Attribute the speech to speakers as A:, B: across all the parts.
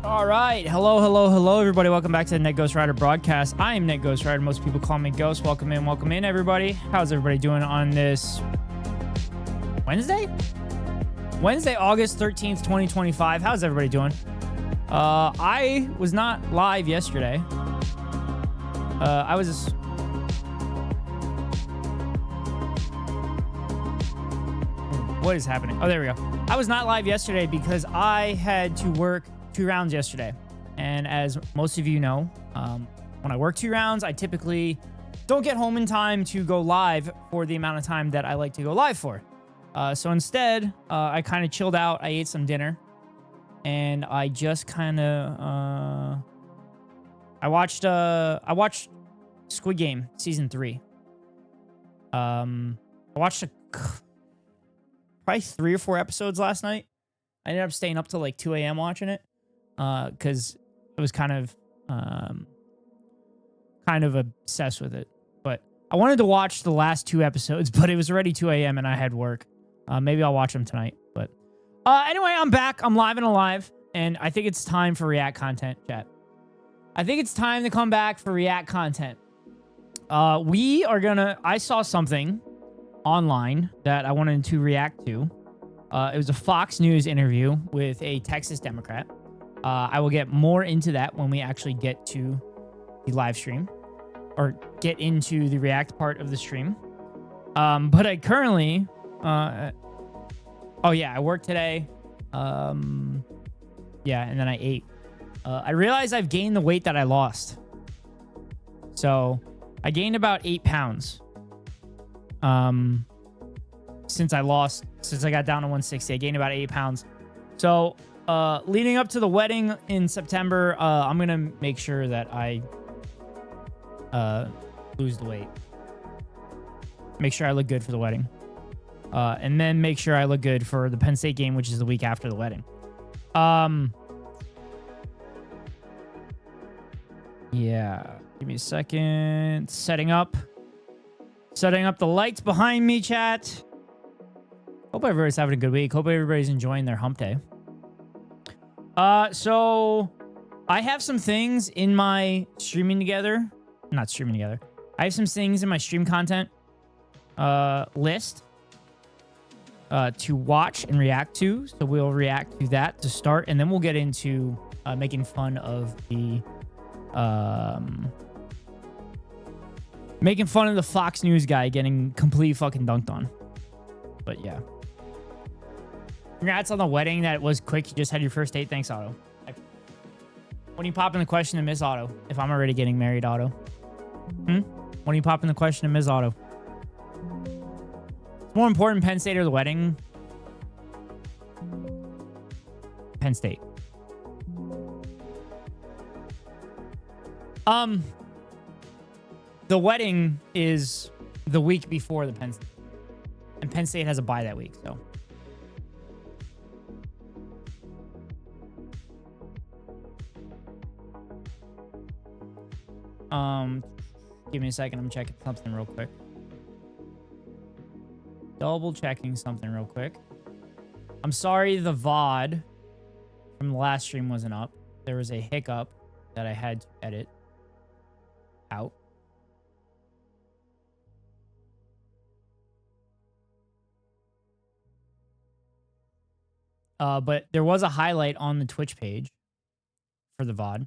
A: All right. Hello, everybody. Welcome back to the Net Ghost Rider broadcast. I am Net Ghost Rider. Most people call me Ghost. Welcome in, everybody. How's everybody doing on this Wednesday? Wednesday, August 13th, 2025. How's everybody doing? I was not live yesterday. I was just... What is happening? Oh, there we go. I was not live yesterday because I had to work 2 rounds yesterday. And as most of you know, when I work 2 rounds, I typically don't get home in time to go live for the amount of time that I like to go live for. So instead, I kind of chilled out. I ate some dinner. And I just kind of... I watched Squid Game Season 3. I watched probably 3 or 4 episodes last night. I ended up staying up till like 2 a.m. watching it. Because I was kind of obsessed with it. But I wanted to watch the last 2 episodes, but it was already 2 a.m. and I had work. Maybe I'll watch them tonight. But anyway, I'm back. I'm live and alive. And I think it's time for React content, chat. I think it's time to come back for React content. I saw something online that I wanted to react to. It was a Fox News interview with a Texas Democrat. I will get more into that when we actually get to the live stream or get into the React part of the stream. But I currently, I worked today. Yeah, and then I ate. I realized I've gained the weight that I lost. So I gained about 8 pounds. Since I got down to 160, I gained about 8 pounds. So, leading up to the wedding in September, I'm going to make sure that I, lose the weight. Make sure I look good for the wedding. And then make sure I look good for the Penn State game, which is the week after the wedding. Yeah. Give me a second. Setting up the lights behind me, chat. Hope everybody's having a good week. Hope everybody's enjoying their hump day. So I have some things in my not streaming together. I have some things in my stream content list to watch and react to. So we'll react to that to start, and then we'll get into making fun of the Fox News guy getting completely fucking dunked on. But yeah. Congrats on the wedding. That was quick. You just had your first date. Thanks, Otto. When you pop in the question to Ms. Otto, if I'm already getting married, Otto. When you pop in the question to Ms. Otto. It's more important, Penn State or the wedding? Penn State. The wedding is the week before the Penn State. And Penn State has a bye that week, so. Give me a second. I'm checking something real quick. Double checking something real quick. I'm sorry the VOD from the last stream wasn't up. There was a hiccup that I had to edit out. But there was a highlight on the Twitch page for the VOD.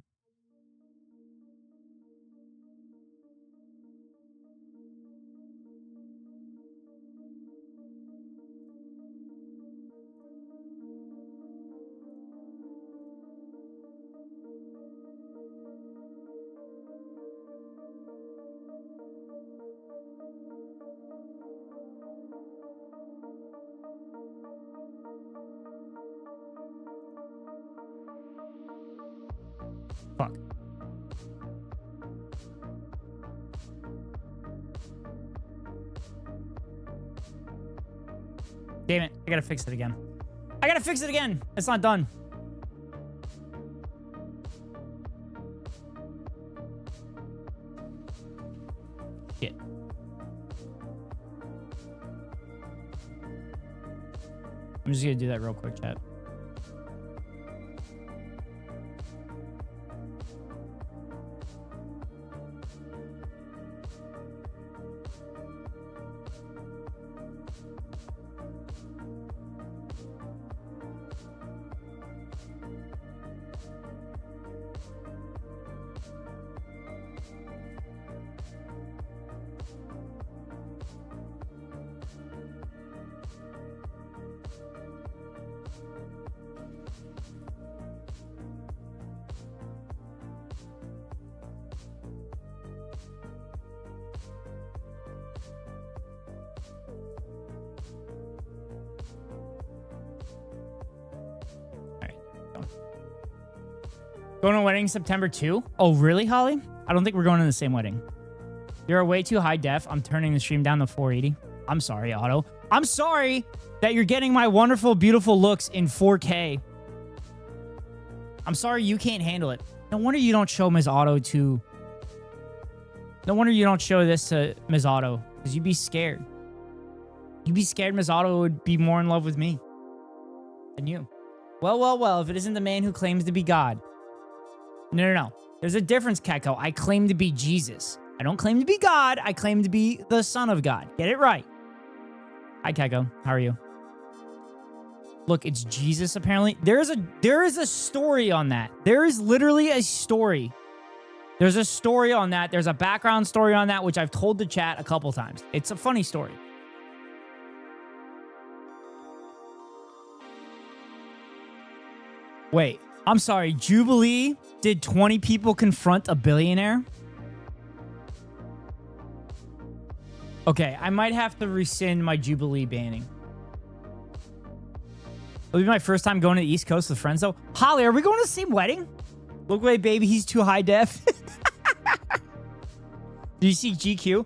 A: Fuck. Damn it. I gotta fix it again. It's not done. Shit. I'm just gonna do that real quick, chat. Going to a wedding September 2? Oh, really, Holly? I don't think we're going to the same wedding. You're way too high def. I'm turning the stream down to 480. I'm sorry, Otto. I'm sorry that you're getting my wonderful, beautiful looks in 4K. I'm sorry you can't handle it. No wonder you don't show Ms. Otto to... No wonder you don't show this to Ms. Otto. Because you'd be scared. You'd be scared Ms. Otto would be more in love with me than you. Well, well, well, if it isn't the man who claims to be God. No. There's a difference, Keko. I claim to be Jesus. I don't claim to be God. I claim to be the Son of God. Get it right. Hi, Keko. How are you? Look, it's Jesus, apparently. There is a story on that. There is literally a story. There's a story on that. There's a background story on that, which I've told the chat a couple times. It's a funny story. Wait, I'm sorry. Jubilee, did 20 people confront a billionaire? Okay, I might have to rescind my Jubilee banning. It'll be my first time going to the East Coast with friends, though. Holly, are we going to the same wedding? Look away, baby. He's too high def. Did you see GQ?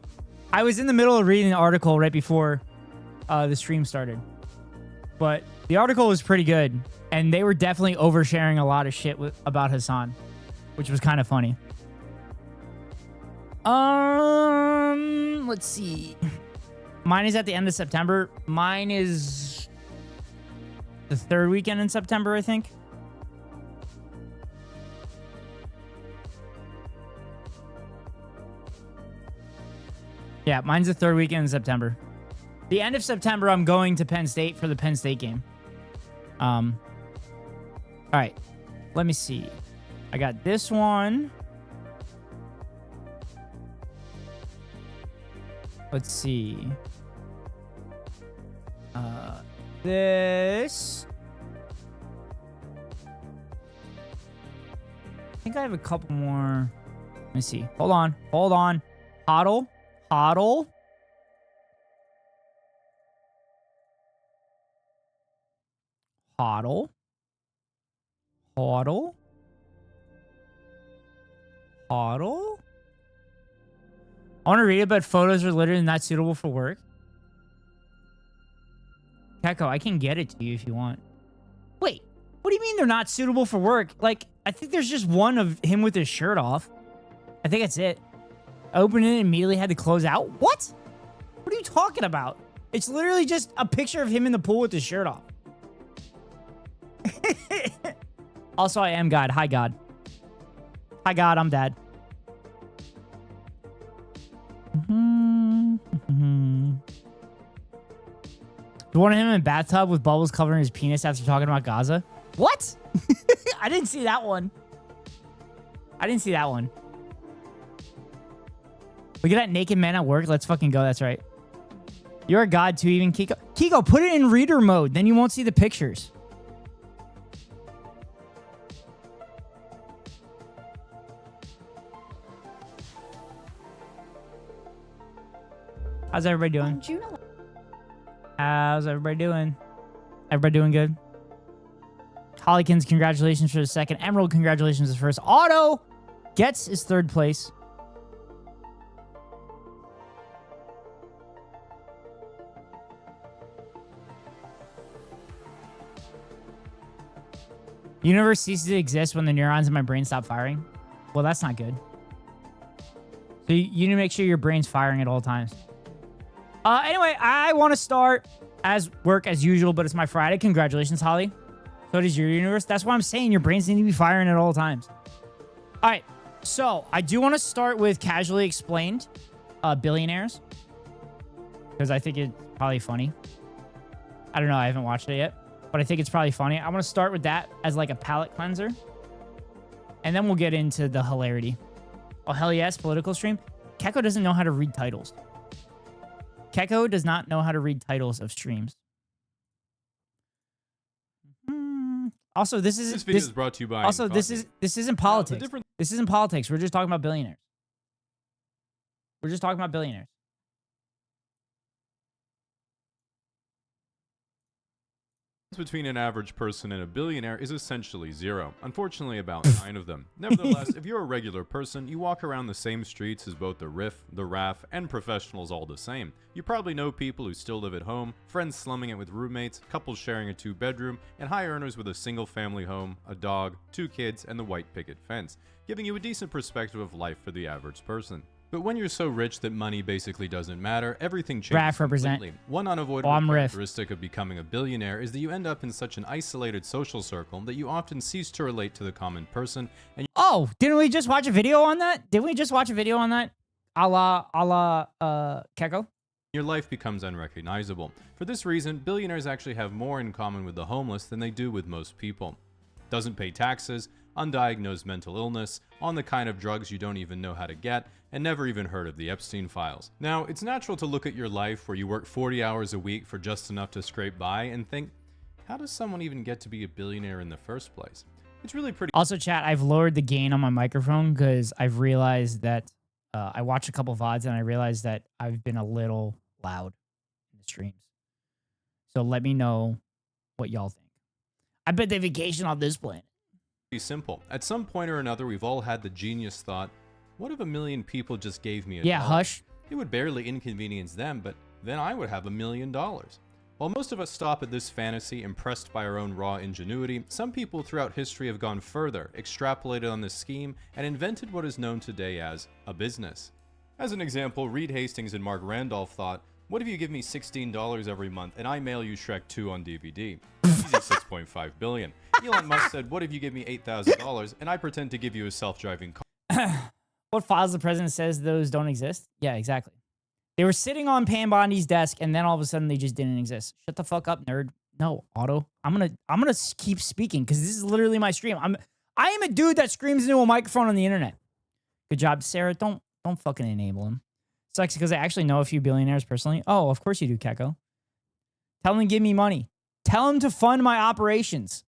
A: I was in the middle of reading an article right before the stream started. But the article was pretty good. And they were definitely oversharing a lot of shit about Hassan, which was kind of funny. Let's see. Mine is at the end of September. Mine is the third weekend in September, I think. Yeah, mine's the third weekend in September. The end of September, I'm going to Penn State for the Penn State game. All right, let me see. I got this one. Let's see. This. I think I have a couple more. Let me see. Hold on. Hold on. Hodl. Hodl. Hodl. Hodl. Hodl. I want to read it, but photos are literally not suitable for work. Keko, I can get it to you if you want. Wait, what do you mean they're not suitable for work? Like, I think there's just one of him with his shirt off. I think that's it. I opened it and immediately had to close out. What? What are you talking about? It's literally just a picture of him in the pool with his shirt off. Also, I am God. Hi, God. Hi, God. I'm Dad. The one of him in a bathtub with bubbles covering his penis after talking about Gaza. What? I didn't see that one. I didn't see that one. Look at that naked man at work. Let's fucking go. That's right. You're a god too, even Kiko. Kiko, put it in reader mode. Then you won't see the pictures. How's everybody doing? How's everybody doing? Everybody doing good? Hollykins, congratulations for the second. Emerald, congratulations for the first. Otto gets his third place. Universe ceases to exist when the neurons in my brain stop firing. Well, that's not good. So you need to make sure your brain's firing at all times. Anyway, I want to start as work as usual, but it's my Friday. Congratulations, Holly. So does your universe. That's why I'm saying your brains need to be firing at all times. All right. So I do want to start with Casually Explained Billionaires, because I think it's probably funny. I don't know. I haven't watched it yet, but I think it's probably funny. I want to start with that as like a palate cleanser, and then we'll get into the hilarity. Oh, hell yes. Political stream. Keko doesn't know how to read titles. Keko does not know how to read titles of streams. Also, this video is brought to you by. Also, this isn't politics. This isn't politics. We're just talking about billionaires. We're just talking about billionaires.
B: Between an average person and a billionaire is essentially zero. Unfortunately, about 9 of them. Nevertheless, if you're a regular person, you walk around the same streets as both the Riff, the RAF, and professionals all the same. You probably know people who still live at home, friends slumming it with roommates, couples sharing a 2-bedroom, and high earners with a single family home, a dog, 2 kids, and the white picket fence, giving you a decent perspective of life for the average person. But when you're so rich that money basically doesn't matter, everything changes completely. One unavoidable characteristic of becoming a billionaire is that you end up in such an isolated social circle that you often cease to relate to the common person. And
A: Oh, didn't we just watch a video on that? Didn't we just watch a video on that? A la Keko?
B: Your life becomes unrecognizable. For this reason, billionaires actually have more in common with the homeless than they do with most people. Doesn't pay taxes, undiagnosed mental illness, on the kind of drugs you don't even know how to get, and never even heard of the Epstein files. Now, it's natural to look at your life where you work 40 hours a week for just enough to scrape by and think, how does someone even get to be a billionaire in the first place? It's really pretty.
A: Also, chat, I've lowered the gain on my microphone because I've realized that I watched a couple VODs and I realized that I've been a little loud in the streams. So let me know what y'all think. I bet they vacation on this planet.
B: Simple. At some point or another, we've all had the genius thought, what if 1 million people just gave me a
A: Yeah,
B: dollar?
A: hush.
B: It would barely inconvenience them, but then I would have $1 million. While most of us stop at this fantasy, impressed by our own raw ingenuity, some people throughout history have gone further, extrapolated on this scheme, and invented what is known today as a business. As an example, Reed Hastings and Mark Randolph thought, what if you give me $16 every month and I mail you Shrek 2 on DVD? Easy $6.5 billion. Elon Musk said, what if you give me $8,000 and I pretend to give you a self-driving car?
A: What files the president says those don't exist? Yeah, exactly. They were sitting on Pam Bondi's desk, and then all of a sudden they just didn't exist. Shut the fuck up, nerd. No, Otto. I'm gonna keep speaking because this is literally my stream. I am a dude that screams into a microphone on the internet. Good job, Sarah. Don't fucking enable him. Sucks because I actually know a few billionaires personally. Oh, of course you do, Keko. Tell him to give me money. Tell him to fund my operations.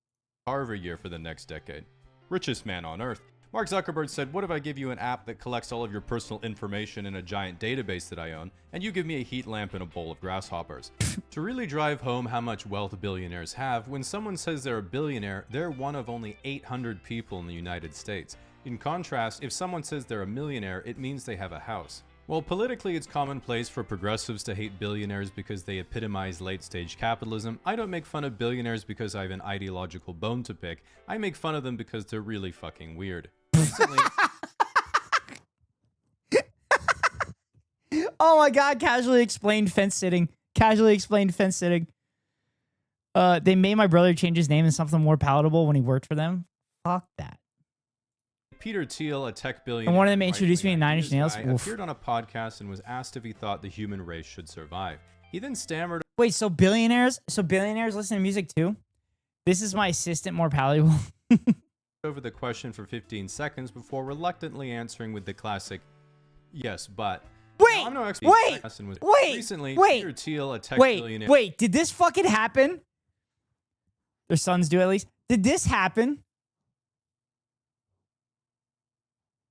B: Every year for the next decade. Richest man on earth. Mark Zuckerberg said, what if I give you an app that collects all of your personal information in a giant database that I own, and you give me a heat lamp and a bowl of grasshoppers? To really drive home how much wealth billionaires have, when someone says they're a billionaire, they're one of only 800 people in the United States. In contrast, if someone says they're a millionaire, it means they have a house. While politically it's commonplace for progressives to hate billionaires because they epitomize late-stage capitalism, I don't make fun of billionaires because I have an ideological bone to pick. I make fun of them because they're really fucking weird. Recently,
A: oh my god, casually explained fence sitting. Casually explained fence sitting. They made my brother change his name to something more palatable when he worked for them. Fuck that.
B: Peter Thiel, a tech billionaire,
A: And one of them introduced me to Nine Inch Nails.
B: appeared on a podcast and was asked if he thought the human race should survive. He then stammered.
A: Wait, so billionaires listen to music too? This is my assistant more palatable.
B: Over the question for 15 seconds before reluctantly answering with the classic, yes, but.
A: Wait,
B: Now, I'm no expert. Recently, Peter Thiel, a tech billionaire.
A: Wait, did this fucking happen? Their sons do at least. Did this happen?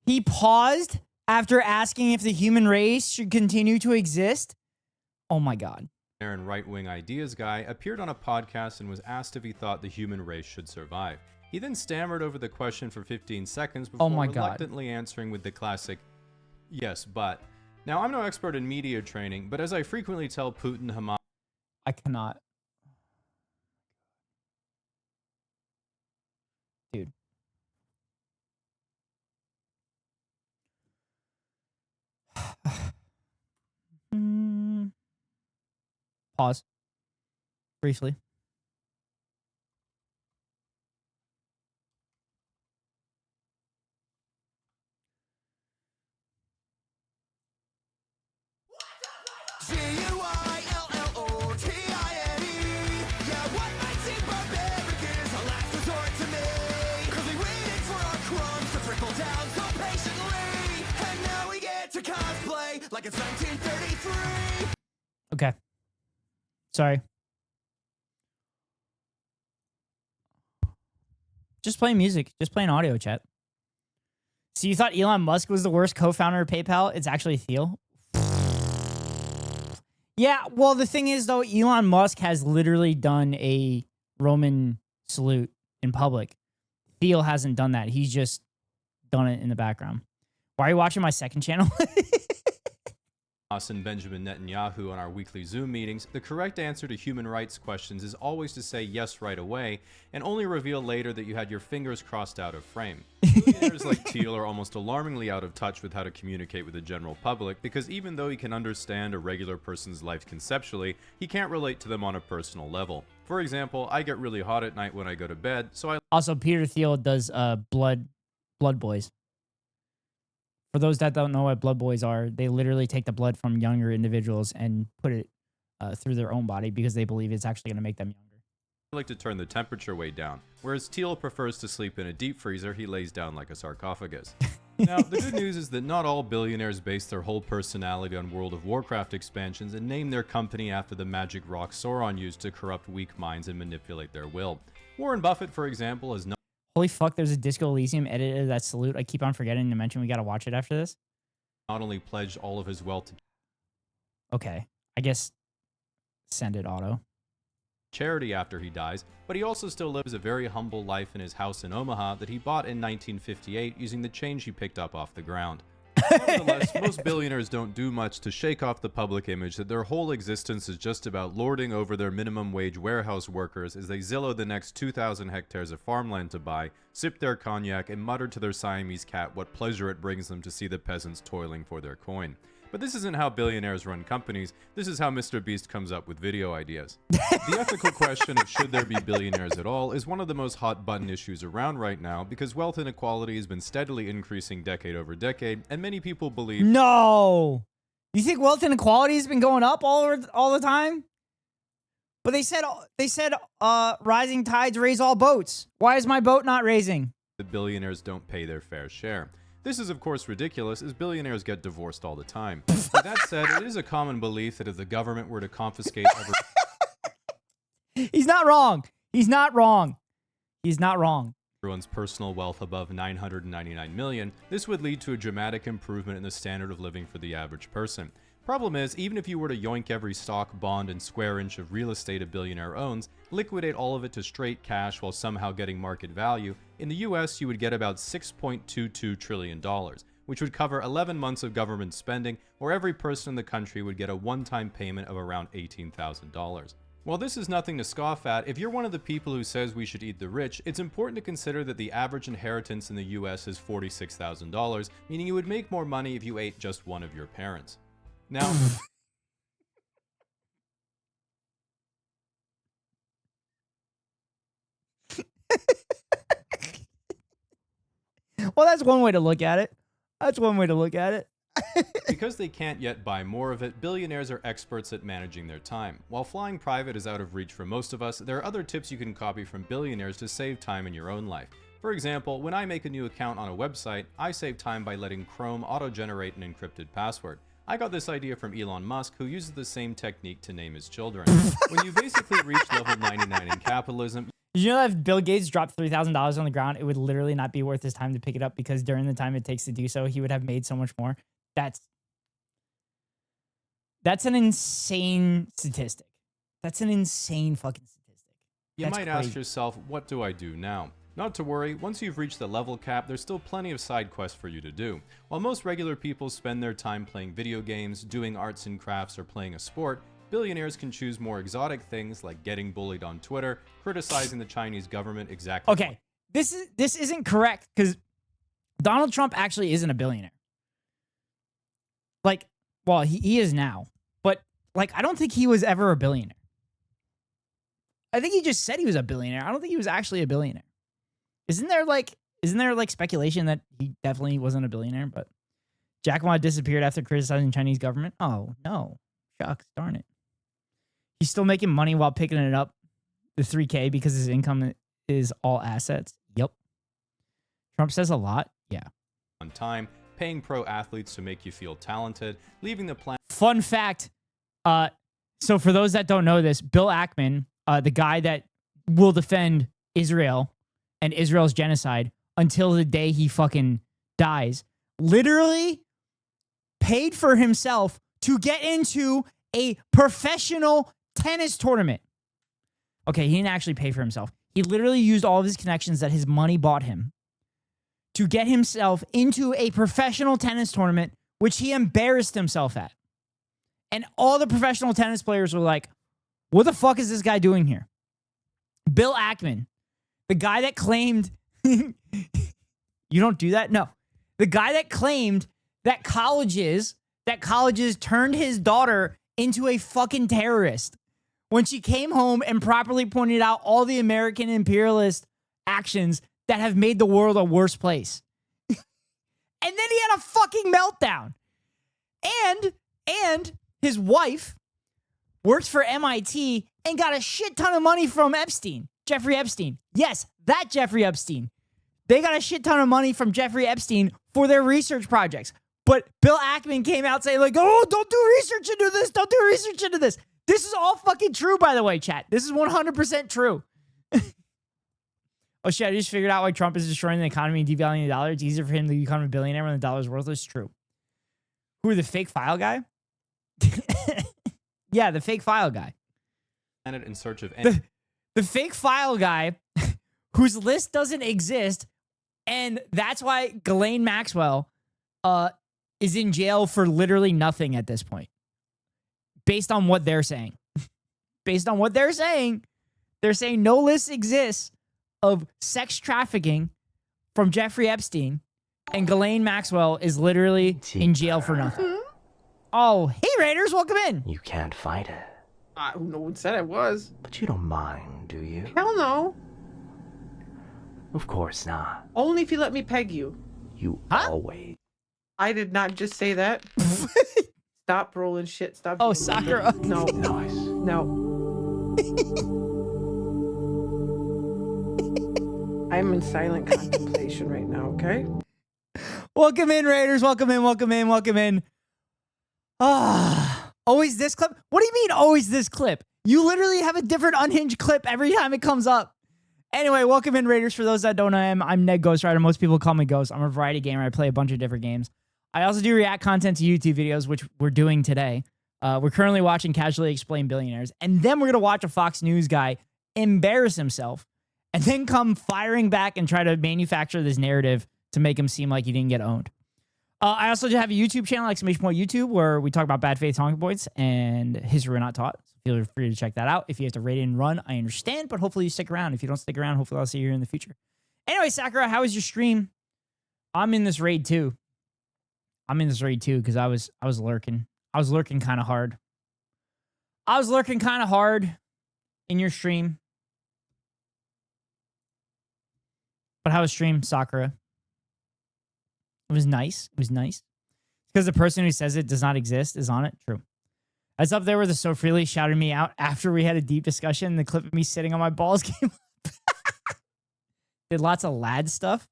A: He paused after asking if the human race should continue to exist? Oh my god.
B: And right-wing ideas guy appeared on a podcast and was asked if he thought the human race should survive. He then stammered over the question for 15 seconds before reluctantly answering with the classic, yes, but. Now, I'm no expert in media training, but as I frequently tell Putin, Hamas...
A: I cannot. Dude. Pause. Briefly.
C: Like it's 1933.
A: Okay. Sorry. Just playing music. Just playing audio, chat. So you thought Elon Musk was the worst co-founder of PayPal? It's actually Thiel. Yeah, well, the thing is, though, Elon Musk has literally done a Roman salute in public. Thiel hasn't done that. He's just done it in the background. Why are you watching my second channel?
B: and Benjamin Netanyahu on our weekly Zoom meetings, the correct answer to human rights questions is always to say yes right away and only reveal later that you had your fingers crossed out of frame. Billionaires like Thiel are almost alarmingly out of touch with how to communicate with the general public because even though he can understand a regular person's life conceptually, he can't relate to them on a personal level. For example, I get really hot at night when I go to bed, so I...
A: Also, Peter Thiel does blood blood boys. For those that don't know what blood boys are, they literally take the blood from younger individuals and put it through their own body because they believe it's actually going to make them younger.
B: Like to turn the temperature way down. Whereas Teal prefers to sleep in a deep freezer, he lays down like a sarcophagus. Now, the good news is that not all billionaires base their whole personality on World of Warcraft expansions and name their company after the magic rock Sauron used to corrupt weak minds and manipulate their will. Warren Buffett, for example, has
A: Holy fuck, there's a Disco Elysium edit of that salute. I keep on forgetting to mention we got to watch it after this.
B: not only pledged all of his wealth to
A: Okay, I guess send it auto.
B: charity after he dies, but he also still lives a very humble life in his house in Omaha that he bought in 1958 using the change he picked up off the ground. Nevertheless, most billionaires don't do much to shake off the public image that their whole existence is just about lording over their minimum wage warehouse workers as they Zillow the next 2,000 hectares of farmland to buy, sip their cognac, and mutter to their Siamese cat what pleasure it brings them to see the peasants toiling for their coin. But this isn't how billionaires run companies, this is how Mr. Beast comes up with video ideas. The ethical question of should there be billionaires at all is one of the most hot-button issues around right now because wealth inequality has been steadily increasing decade over decade, and many people believe—
A: No! You think wealth inequality has been going up all the time? But they said rising tides raise all boats. Why is my boat not raising?
B: that billionaires don't pay their fair share. This is of course ridiculous, as billionaires get divorced all the time. But that said, it is a common belief that if the government were to confiscate
A: He's not wrong. He's not wrong. He's not wrong.
B: everyone's personal wealth above $999 million, this would lead to a dramatic improvement in the standard of living for the average person. Problem is, even if you were to yoink every stock, bond, and square inch of real estate a billionaire owns, liquidate all of it to straight cash while somehow getting market value, in the US you would get about $6.22 trillion, which would cover 11 months of government spending, or every person in the country would get a one-time payment of around $18,000. While this is nothing to scoff at, if you're one of the people who says we should eat the rich, it's important to consider that the average inheritance in the US is $46,000, meaning you would make more money if you ate just one of your parents. Now,
A: Well, that's one way to look at it. That's one way to look at it.
B: because they can't yet buy more of it, billionaires are experts at managing their time. While flying private is out of reach for most of us, there are other tips you can copy from billionaires to save time in your own life. For example, when I make a new account on a website, I save time by letting Chrome auto-generate an encrypted password. I got this idea from Elon Musk, who uses the same technique to name his children. When you basically reach level 99 in capitalism,
A: Did you know that if Bill Gates dropped $3,000 on the ground, it would literally not be worth his time to pick it up because during the time it takes to do so, he would have made so much more? That's an insane statistic. That's an insane fucking statistic.
B: you
A: That's
B: might
A: crazy.
B: ask yourself, what do I do now? Not to worry, once you've reached the level cap, there's still plenty of side quests for you to do. While most regular people spend their time playing video games, doing arts and crafts, or playing a sport, billionaires can choose more exotic things like getting bullied on Twitter, criticizing the Chinese government exactly.
A: Okay, this isn't correct because Donald Trump actually isn't a billionaire. Like, well, he is now, but like, I don't think he was ever a billionaire. I think he just said he was a billionaire. I don't think he was actually a billionaire. Isn't there like speculation that he definitely wasn't a billionaire? But Jack Ma disappeared after criticizing Chinese government. Oh no, shucks, darn it. He's still making money while picking it up, the 3K, because his income is all assets. Yep. Trump says a lot. Yeah.
B: On time, paying pro athletes to make you feel talented, leaving the planet.
A: Fun fact. So for those that don't know this, Bill Ackman, the guy that will defend Israel and Israel's genocide until the day he fucking dies, literally paid for himself to get into a professional tennis tournament. Okay, he didn't actually pay for himself. He literally used all of his connections that his money bought him to get himself into a professional tennis tournament, which he embarrassed himself at. And all the professional tennis players were like, what the fuck is this guy doing here? Bill Ackman, the guy that claimed, you don't do that? No. The guy that claimed that colleges turned his daughter into a fucking terrorist when she came home and properly pointed out all the American imperialist actions that have made the world a worse place. And then he had a fucking meltdown. And his wife worked for MIT and got a shit ton of money from Epstein, Jeffrey Epstein. Yes, that Jeffrey Epstein. They got a shit ton of money from Jeffrey Epstein for their research projects. But Bill Ackman came out saying like, oh, don't do research into this. Don't do research into this. This is all fucking true, by the way, chat. This is 100% true. Oh, shit, I just figured out why Trump is destroying the economy and devaluing the dollar. It's easier for him to become a billionaire when the dollar is worthless. True. Who, the fake file guy? Yeah, the fake file guy.
B: Planet in search of
A: The fake file guy whose list doesn't exist, and that's why Ghislaine Maxwell is in jail for literally nothing at this point. Based on what they're saying. Based on what they're saying no list exists of sex trafficking from Jeffrey Epstein, and Ghislaine Maxwell is literally in jail for nothing. Oh, hey Raiders, welcome in.
D: You can't fight it.
E: No one said I was.
D: But you don't mind, do you?
E: Hell no.
D: Of course not.
E: Only if you let me peg you.
D: You always.
E: I did not just say that. Stop rolling shit. Stop.
A: Oh, Sakura.
E: No.
D: Nice.
E: No. I'm in silent contemplation right now, okay?
A: Welcome in, Raiders. Welcome in, welcome in, welcome in. Always this clip? What do you mean always this clip? You literally have a different unhinged clip every time it comes up. Anyway, welcome in, Raiders. For those that don't know, I'm Ned Ghost Rider. Most people call me Ghost. I'm a variety gamer. I play a bunch of different games. I also do react content to YouTube videos, which we're doing today. We're currently watching Casually Explain Billionaires. And then we're going to watch a Fox News guy embarrass himself and then come firing back and try to manufacture this narrative to make him seem like he didn't get owned. I also have a YouTube channel, !YouTube, where we talk about bad faith talking points and history we're not taught. So feel free to check that out. If you have to rate and run, I understand, but hopefully you stick around. If you don't stick around, hopefully I'll see you here in the future. Anyway, Sakura, how was your stream? I'm in this raid too. Because I was lurking. I was lurking kind of hard. In your stream. But how was stream, Sakura? It was nice. Because the person who says it does not exist is on it. True. That's up there where the So Freely shouted me out after we had a deep discussion. The clip of me sitting on my balls came up. Did lots of lad stuff.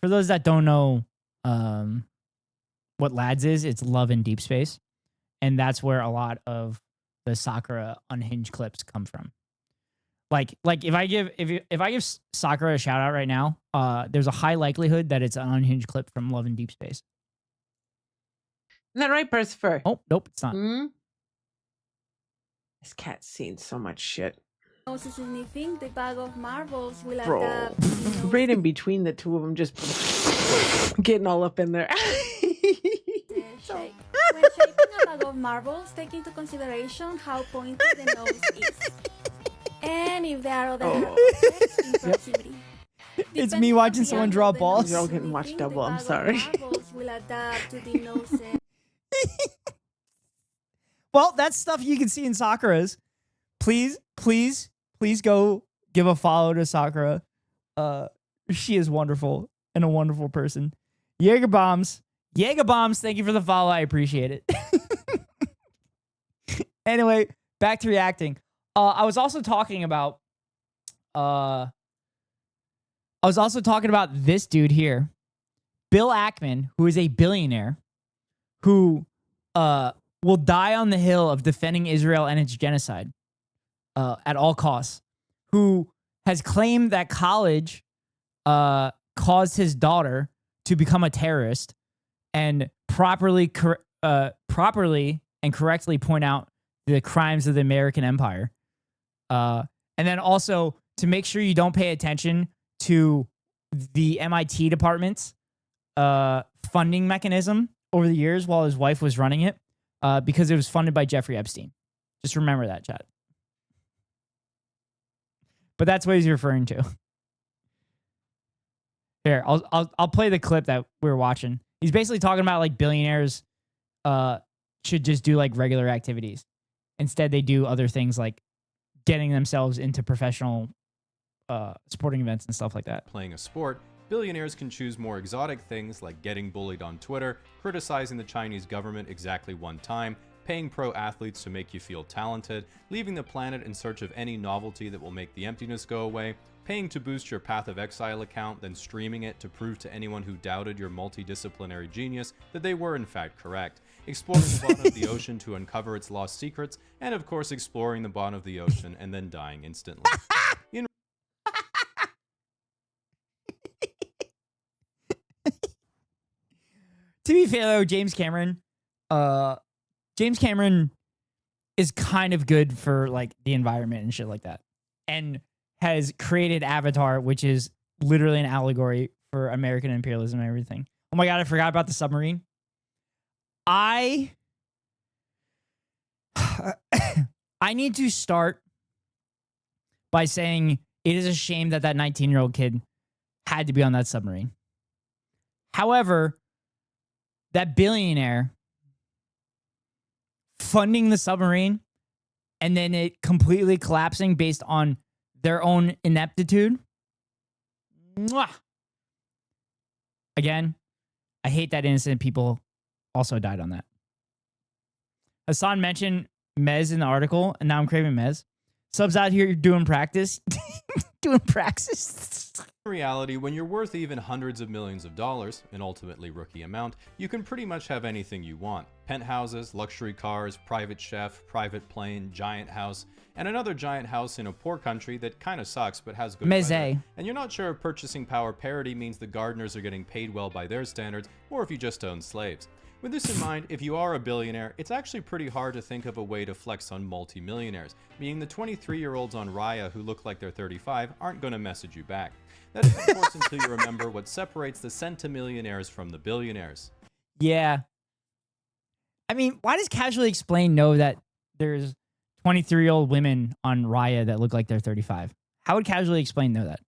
A: For those that don't know what lads is, it's love in deep space. And that's where a lot of the Sakura unhinged clips come from. Like if I give Sakura a shout out right now, there's a high likelihood that it's an unhinged clip from Love in Deep Space.
E: Isn't that right, Percifer?
A: Oh, nope, it's not.
E: This cat's seen so much shit.
F: Moses sniffing the bag of marbles will
E: Bro.
F: adapt.
E: Right in between the two of them, just getting all up in there.
F: Shake. When shaping a bag of marbles, take into consideration how pointed the nose is. And if there are other objects in proximity.
A: It's me watching someone draw balls.
E: You're all getting watched double, I'm sorry.
F: Will adapt to the nose.
A: Well, that's stuff you can see in Sakura's. Please go give a follow to Sakura. She is wonderful and a wonderful person. Jaeger Bombs, thank you for the follow. I appreciate it. Anyway, back to reacting. I was also talking about this dude here, Bill Ackman, who is a billionaire, who will die on the hill of defending Israel and its genocide at all costs, who has claimed that college caused his daughter to become a terrorist and properly and correctly point out the crimes of the American empire. And then also to make sure you don't pay attention to the MIT department's funding mechanism over the years while his wife was running it, because it was funded by Jeffrey Epstein. Just remember that, chat. But that's what he's referring to. Here, I'll play the clip that we were watching. He's basically talking about like billionaires should just do like regular activities. Instead, they do other things like getting themselves into professional sporting events and stuff like that.
B: playing a sport, billionaires can choose more exotic things like getting bullied on Twitter, criticizing the Chinese government exactly one time, paying pro athletes to make you feel talented, leaving the planet in search of any novelty that will make the emptiness go away, paying to boost your Path of Exile account, then streaming it to prove to anyone who doubted your multidisciplinary genius that they were in fact correct, exploring the bottom of the ocean to uncover its lost secrets, and of course exploring the bottom of the ocean and then dying instantly. In
A: To be fair though, James Cameron is kind of good for like the environment and shit like that, and has created Avatar, which is literally an allegory for American imperialism and everything. Oh my god, I forgot about the submarine. I need to start by saying it is a shame that that 19-year-old kid had to be on that submarine. However, that billionaire funding the submarine and then it completely collapsing based on their own ineptitude. Mwah. Again, I hate that innocent people also died on that. Hassan mentioned Mez in the article, and now I'm craving Mez. Subs out here doing practice. Doing praxis.
B: In reality, when you're worth even hundreds of millions of dollars, an ultimately rookie amount, you can pretty much have anything you want. Penthouses, luxury cars, private chef, private plane, giant house, and another giant house in a poor country that kind of sucks but has good weather. And you're not sure if purchasing power parity means the gardeners are getting paid well by their standards, or if you just own slaves. With this in mind, if you are a billionaire, it's actually pretty hard to think of a way to flex on multi-millionaires, meaning the 23-year-olds on Raya who look like they're 35 aren't going to message you back. That is, of course, until you remember what separates the centimillionaires from the billionaires.
A: Yeah. I mean, why does Casually Explained know that there's 23-year-old women on Raya that look like they're 35? How would Casually Explained know that?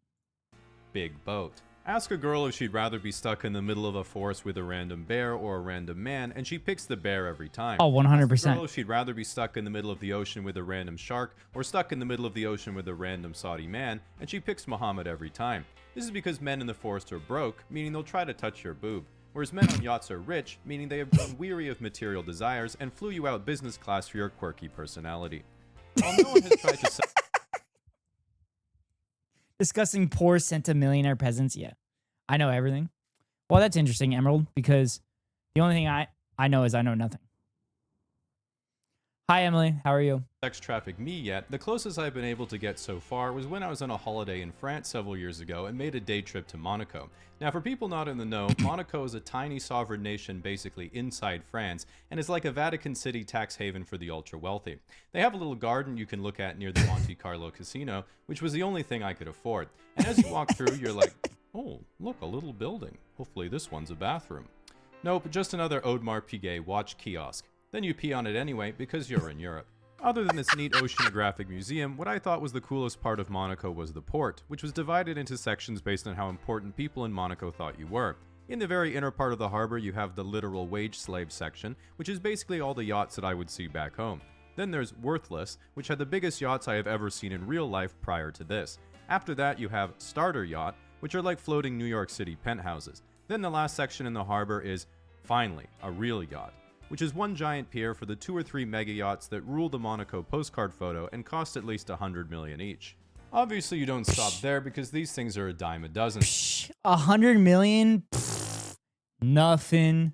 B: Big boat. Ask a girl if she'd rather be stuck in the middle of a forest with a random bear or a random man, and she picks the bear every time.
A: Oh, 100%.
B: Ask a girl if she'd rather be stuck in the middle of the ocean with a random shark or stuck in the middle of the ocean with a random Saudi man, and she picks Muhammad every time. This is because men in the forest are broke, meaning they'll try to touch your boob, whereas men on yachts are rich, meaning they have grown weary of material desires and flew you out business class for your quirky personality. While no one has tried to
A: Discussing poor centimillionaire peasants, yeah. I know everything. Well, that's interesting, Emerald, because the only thing I know is I know nothing. Hi, Emily. How are you?
B: sex traffic me yet, the closest I've been able to get so far was when I was on a holiday in France several years ago and made a day trip to Monaco. Now, for people not in the know, Monaco is a tiny sovereign nation basically inside France and is like a Vatican City tax haven for the ultra wealthy. They have a little garden you can look at near the Monte Carlo casino, which was the only thing I could afford. And as you walk through, you're like, oh, look, a little building. Hopefully this one's a bathroom. Nope, just another Audemars Piguet watch kiosk. Then you pee on it anyway because you're in Europe. Other than this neat oceanographic museum, what I thought was the coolest part of Monaco was the port, which was divided into sections based on how important people in Monaco thought you were. In the very inner part of the harbor, you have the literal wage slave section, which is basically all the yachts that I would see back home. Then there's Worthless, which had the biggest yachts I have ever seen in real life prior to this. After that, you have Starter Yacht, which are like floating New York City penthouses. Then the last section in the harbor is, finally, a real yacht, which is one giant pier for the 2 or 3 mega yachts that rule the Monaco postcard photo and cost at least $100 million each. Obviously, you don't stop there because these things are a dime a dozen.
A: $100 million? Pfft, nothing.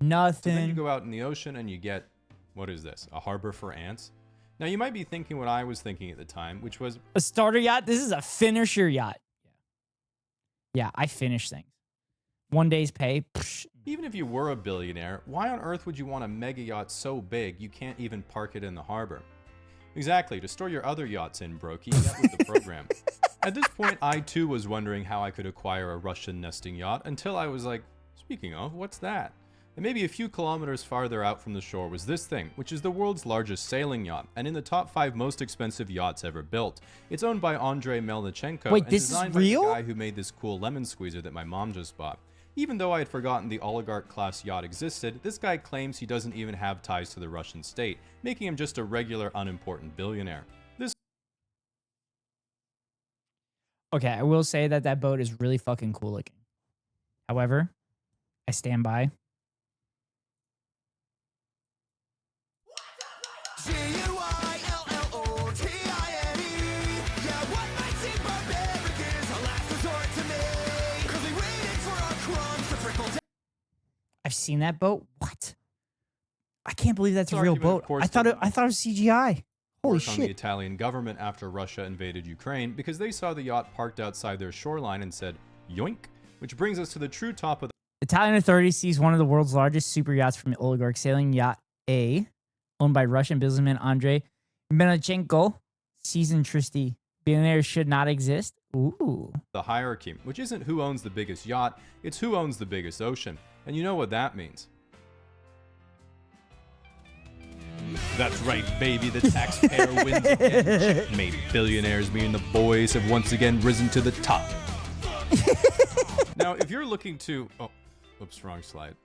B: So then you go out in the ocean and you get, what is this, a harbor for ants? Now you might be thinking what I was thinking at the time, which was
A: a starter yacht? This is a finisher yacht. Yeah, I finish things. One day's pay. Psh.
B: Even if you were a billionaire, why on earth would you want a mega yacht so big you can't even park it in the harbor? Exactly, to store your other yachts in, Brokey, that was the program. At this point, I too was wondering how I could acquire a Russian nesting yacht until I was like, speaking of, what's that? And maybe a few kilometers farther out from the shore was this thing, which is the world's largest sailing yacht, and in the top 5 most expensive yachts ever built. It's owned by Andrei Melnichenko and designed by the guy who made this cool lemon squeezer that my mom just bought. Even though I had forgotten the oligarch-class yacht existed, this guy claims he doesn't even have ties to the Russian state, making him just a regular, unimportant billionaire.
A: Okay, I will say that that boat is really fucking cool looking. However, I stand by.
C: G-U-I-L-L-O-T-I-N-E. Yeah, what might seem barbaric is a last resort to me. 'Cause we waited for our crumbs to trickle down.
A: I've seen that boat. What? I can't believe that's a
B: This
A: real
B: argument, of
A: boat.
B: course,
A: I thought it
B: didn't
A: was CGI. Holy
B: work on the
A: shit.
B: Italian government after Russia invaded Ukraine because they saw the yacht parked outside their shoreline and said, yoink, which brings us to the true top of the
A: Italian authorities seized one of the world's largest super yachts from the oligarch sailing yacht A, owned by Russian businessman Andrei Melnichenko. Season Tristy. Billionaires should not exist. Ooh.
B: hierarchy, which isn't who owns the biggest yacht, it's who owns the biggest ocean. And you know what that means. That's right, baby, the taxpayer wins again. Checkmate. Billionaires, me and the boys have once again risen to the top. Now, if you're looking to... Oh, oops, wrong slide.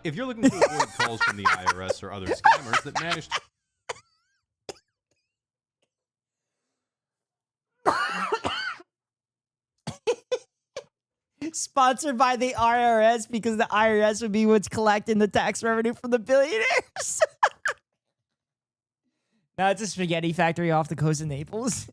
B: If you're looking to avoid calls from the IRS or other scammers that manage to...
A: Sponsored by the IRS because the IRS would be what's collecting the tax revenue from the billionaires. Now it's a spaghetti factory off the coast of Naples.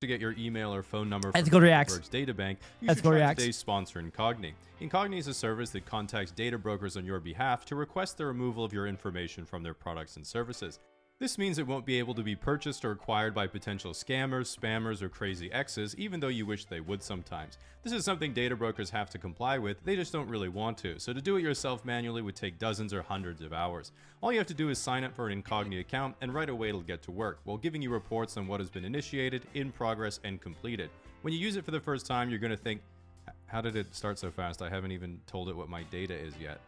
B: to get your email or phone number
A: Let's
B: from
A: go to Reacts.
B: Bloomberg's data bank, you
A: Let's
B: should
A: go
B: try
A: Reacts.
B: today's sponsor, Incogni. Incogni is a service that contacts data brokers on your behalf to request the removal of your information from their products and services. This means it won't be able to be purchased or acquired by potential scammers, spammers, or crazy exes, even though you wish they would sometimes. This is something data brokers have to comply with, they just don't really want to, so to do it yourself manually would take dozens or hundreds of hours. All you have to do is sign up for an Incogni account, and right away it'll get to work, while giving you reports on what has been initiated, in progress, and completed. When you use it for the first time, you're going to think, how did it start so fast? I haven't even told it what my data is yet.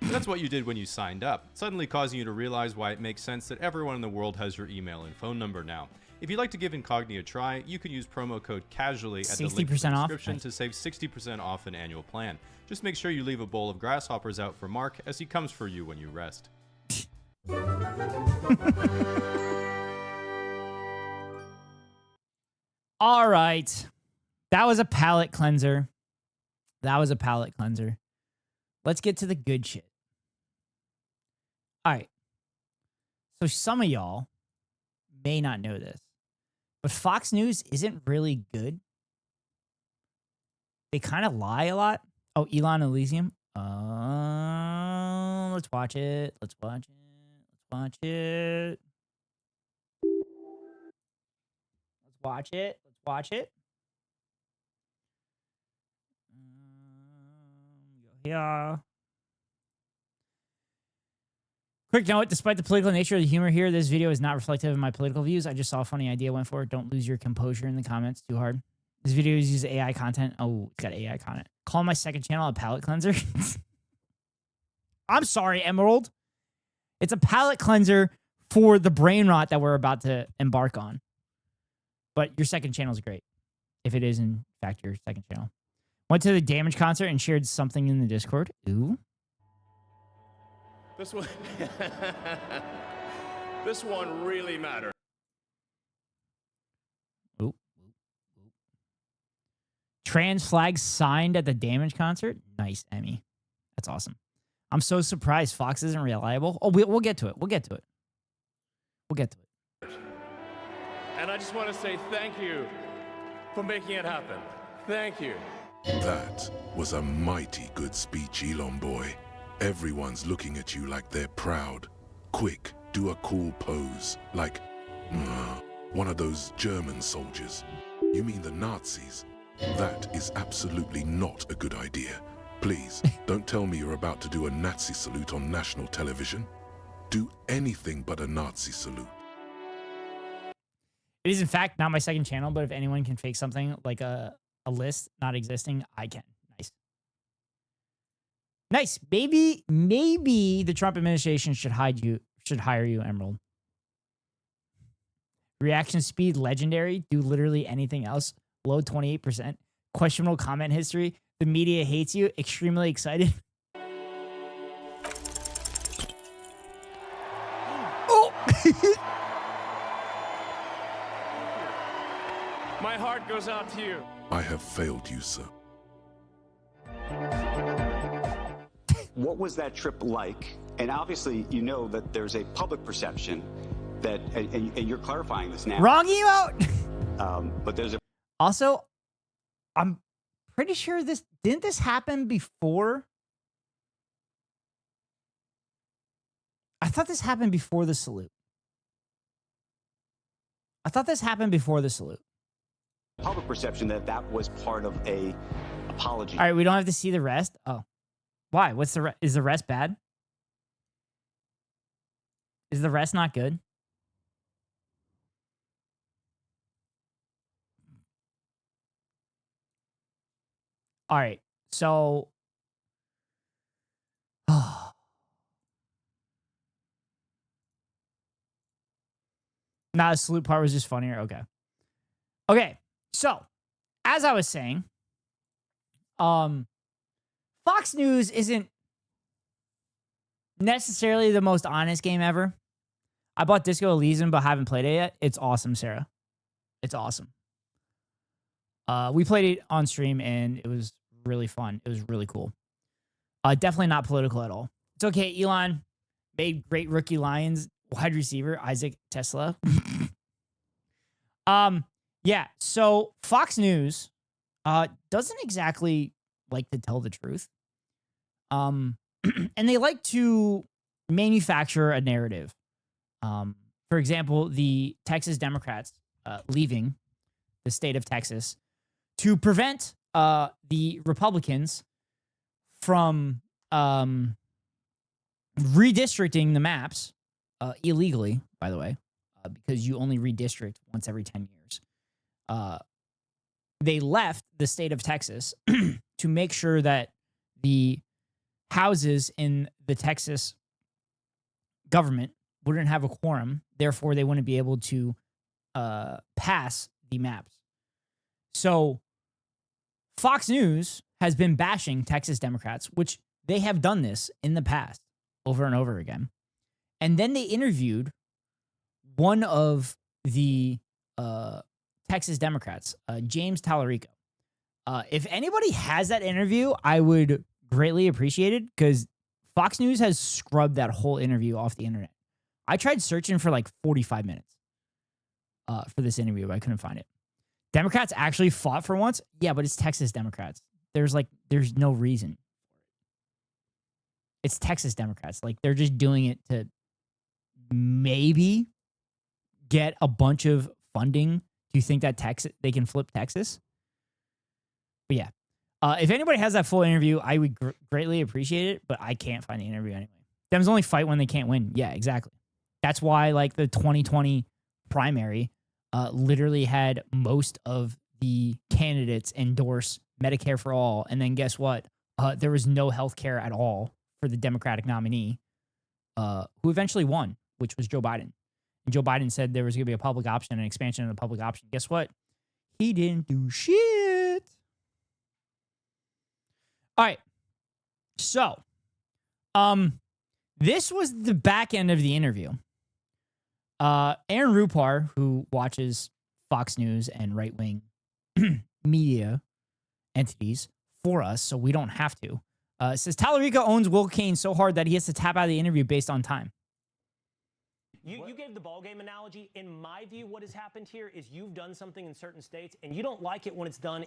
B: That's what you did when you signed up, suddenly causing you to realize why it makes sense that everyone in the world has your email and phone number now. If you'd like to give Incogni a try, you can use promo code CASUALLY at the link in the
A: 60% off?
B: description to save 60% off an annual plan. Just make sure you leave a bowl of grasshoppers out for Mark as he comes for you when you rest.
A: All right. That was a palate cleanser. Let's get to the good shit. All right. So some of y'all may not know this, but Fox News isn't really good. They kind of lie a lot. Oh, Elon Elysium. Let's watch it. Let's watch it. Yeah. Quick note, despite the political nature of the humor here, this video is not reflective of my political views. I just saw a funny idea, went for it. Don't lose your composure in the comments too hard. This video uses AI content. Oh, it's got AI content. Call my second channel a palate cleanser. I'm sorry, Emerald. It's a palate cleanser for the brain rot that we're about to embark on. But your second channel is great. If it is, in fact, your second channel. Went to the Damage concert and shared something in the Discord. Ooh.
G: This one, this one really matters.
A: Ooh. Trans flags signed at the Damage concert. Nice, Emmy. That's awesome. I'm so surprised Fox isn't reliable. Oh, we'll get to it. We'll get to it.
G: And I just want to say thank you for making it happen. Thank you.
H: That was a mighty good speech, Elon boy. Everyone's looking at you like they're proud. Quick, do a cool pose, like, one of those German soldiers. You mean the Nazis? That is absolutely not a good idea. Please, don't tell me you're about to do a Nazi salute on national television. Do anything but a Nazi salute.
A: It is, in fact, not my second channel, but if anyone can fake something like a list not existing, I can. Nice. Maybe the Trump administration should hire you, Emerald. Reaction speed legendary. Do literally anything else. Low 28%. Questionable comment history. The media hates you. Extremely excited. Oh!
G: My heart goes out to you.
H: I have failed you, sir.
I: What was that trip like? And obviously, you know that there's a public perception that, and you're clarifying this now.
A: Wrong emote.
I: But there's a
A: Also, I'm pretty sure didn't this happen before? I thought this happened before the salute.
I: public perception that that was part of a apology.
A: All right, we don't have to see the rest. Oh, why? What's the is the rest bad? Is the rest not good? All right, so nah, the salute part was just funnier. Okay, so as I was saying, Fox News isn't necessarily the most honest game ever. I bought Disco Elysium, but haven't played it yet. It's awesome, Sarah. It's awesome. We played it on stream, and it was really fun. It was really cool. Definitely not political at all. It's okay. Elon made great rookie Lions wide receiver Isaac Tesla. Yeah. So Fox News doesn't exactly like to tell the truth. And they like to manufacture a narrative. For example, the Texas Democrats leaving the state of Texas to prevent the Republicans from redistricting the maps illegally, by the way, because you only redistrict once every 10 years. They left the state of Texas to make sure that the houses in the Texas government wouldn't have a quorum. Therefore, they wouldn't be able to pass the maps. So Fox News has been bashing Texas Democrats, which they have done this in the past over and over again. And then they interviewed one of the Texas Democrats, James Talarico. If anybody has that interview, I would greatly appreciate it because Fox News has scrubbed that whole interview off the internet. I tried searching for like 45 minutes for this interview, but I couldn't find it. Democrats actually fought for once? Yeah, but it's Texas Democrats. There's no reason. It's Texas Democrats. Like, they're just doing it to maybe get a bunch of funding. Do you think that they can flip Texas? But yeah. If anybody has that full interview, I would greatly appreciate it, but I can't find the interview anyway. Dems only fight when they can't win. Yeah, exactly. That's why, like, the 2020 primary literally had most of the candidates endorse Medicare for all. And then guess what? There was no health care at all for the Democratic nominee who eventually won, which was Joe Biden. And Joe Biden said there was going to be a public option, an expansion of the public option. Guess what? He didn't do shit. All right. So, this was the back end of the interview. Aaron Rupar, who watches Fox News and right-wing media entities for us, so we don't have to, says Talarico owns Will Cain so hard that he has to tap out of the interview based on time.
J: You gave the ballgame analogy. In my view, what has happened here is you've done something in certain states, and you don't like it when it's done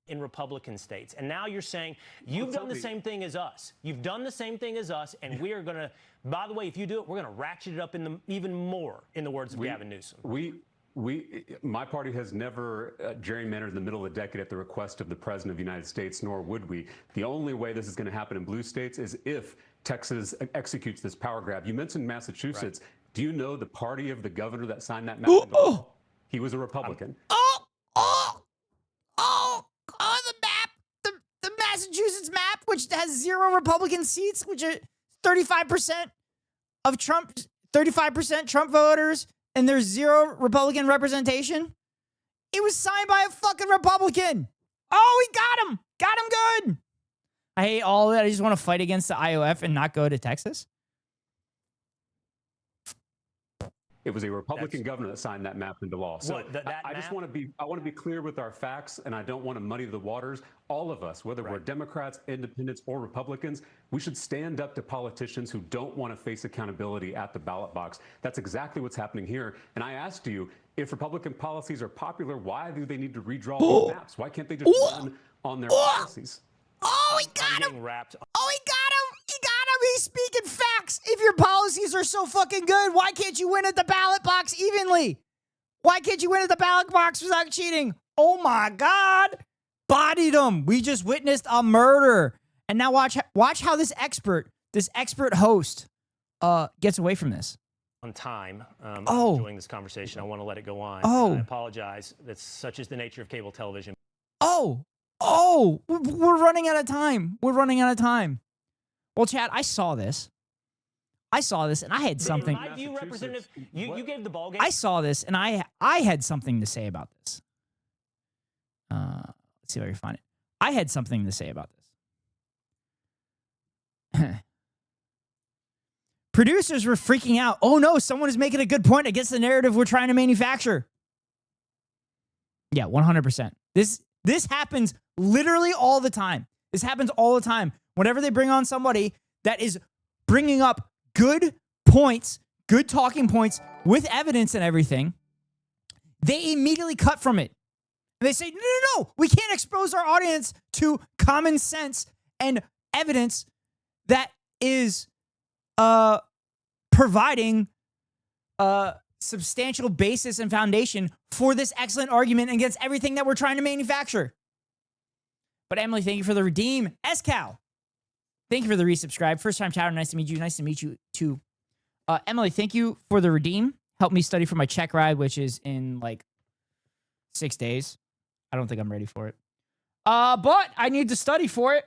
J: in Republican states. And now you're saying you've done the same thing as us. You've done the same thing as us, and we are going to, by the way, if you do it, we're going to ratchet it up even more, in the words of Gavin Newsom.
K: My party has never gerrymandered in the middle of the decade at the request of the President of the United States, nor would we. The only way this is going to happen in blue states is if Texas executes this power grab. You mentioned Massachusetts. Right. Do you know the party of the governor that signed that map? He was a Republican.
A: The map, the Massachusetts map, which has 0 Republican seats, which are 35% of Trump, 35% Trump voters, and there's 0 Republican representation. It was signed by a fucking Republican. Oh, we got him. Got him good. I hate all of that. I just want to fight against the IOF and not go to Texas.
K: It was a Republican governor that signed that map into law. So
J: What, that
K: I just
J: map?
K: want to be clear with our facts, and I don't want to muddy the waters. All of us, whether we're Democrats, Independents, or Republicans, we should stand up to politicians who don't want to face accountability at the ballot box. That's exactly what's happening here. And I asked you, if Republican policies are popular, why do they need to redraw these maps? Why can't they just run on their policies?
A: Oh, he got him. Oh, he got him. He got him. He's speaking facts. If your policies are so fucking good, why can't you win at the ballot box evenly? Why can't you win at the ballot box without cheating? Oh my God. Bodied him. We just witnessed a murder. And now watch how this expert host gets away from this.
J: On time. I'm
A: Oh.
J: enjoying this conversation. I want to let it go on.
A: Oh.
J: I apologize. That's such is the nature of cable television.
A: Oh, we're running out of time. We're running out of time. Well, Chad, I saw this, and I had something.
J: In my view, Representative, you gave the ball game.
A: I saw this, and I had something to say about this. Let's see if I can find it. I had something to say about this. Producers were freaking out. Oh no, someone is making a good point against the narrative we're trying to manufacture. Yeah, 100%. This happens literally all the time. This happens all the time. Whenever they bring on somebody that is bringing up good points, good talking points with evidence and everything, they immediately cut from it. And they say, no, we can't expose our audience to common sense and evidence that is providing substantial basis and foundation for this excellent argument against everything that we're trying to manufacture. But Emily, thank you for the redeem. SCal, thank you for the resubscribe. First time chatter, nice to meet you. Nice to meet you too. Emily, thank you for the redeem. Help me study for my check ride, which is in like 6 days. I don't think I'm ready for it. But I need to study for it.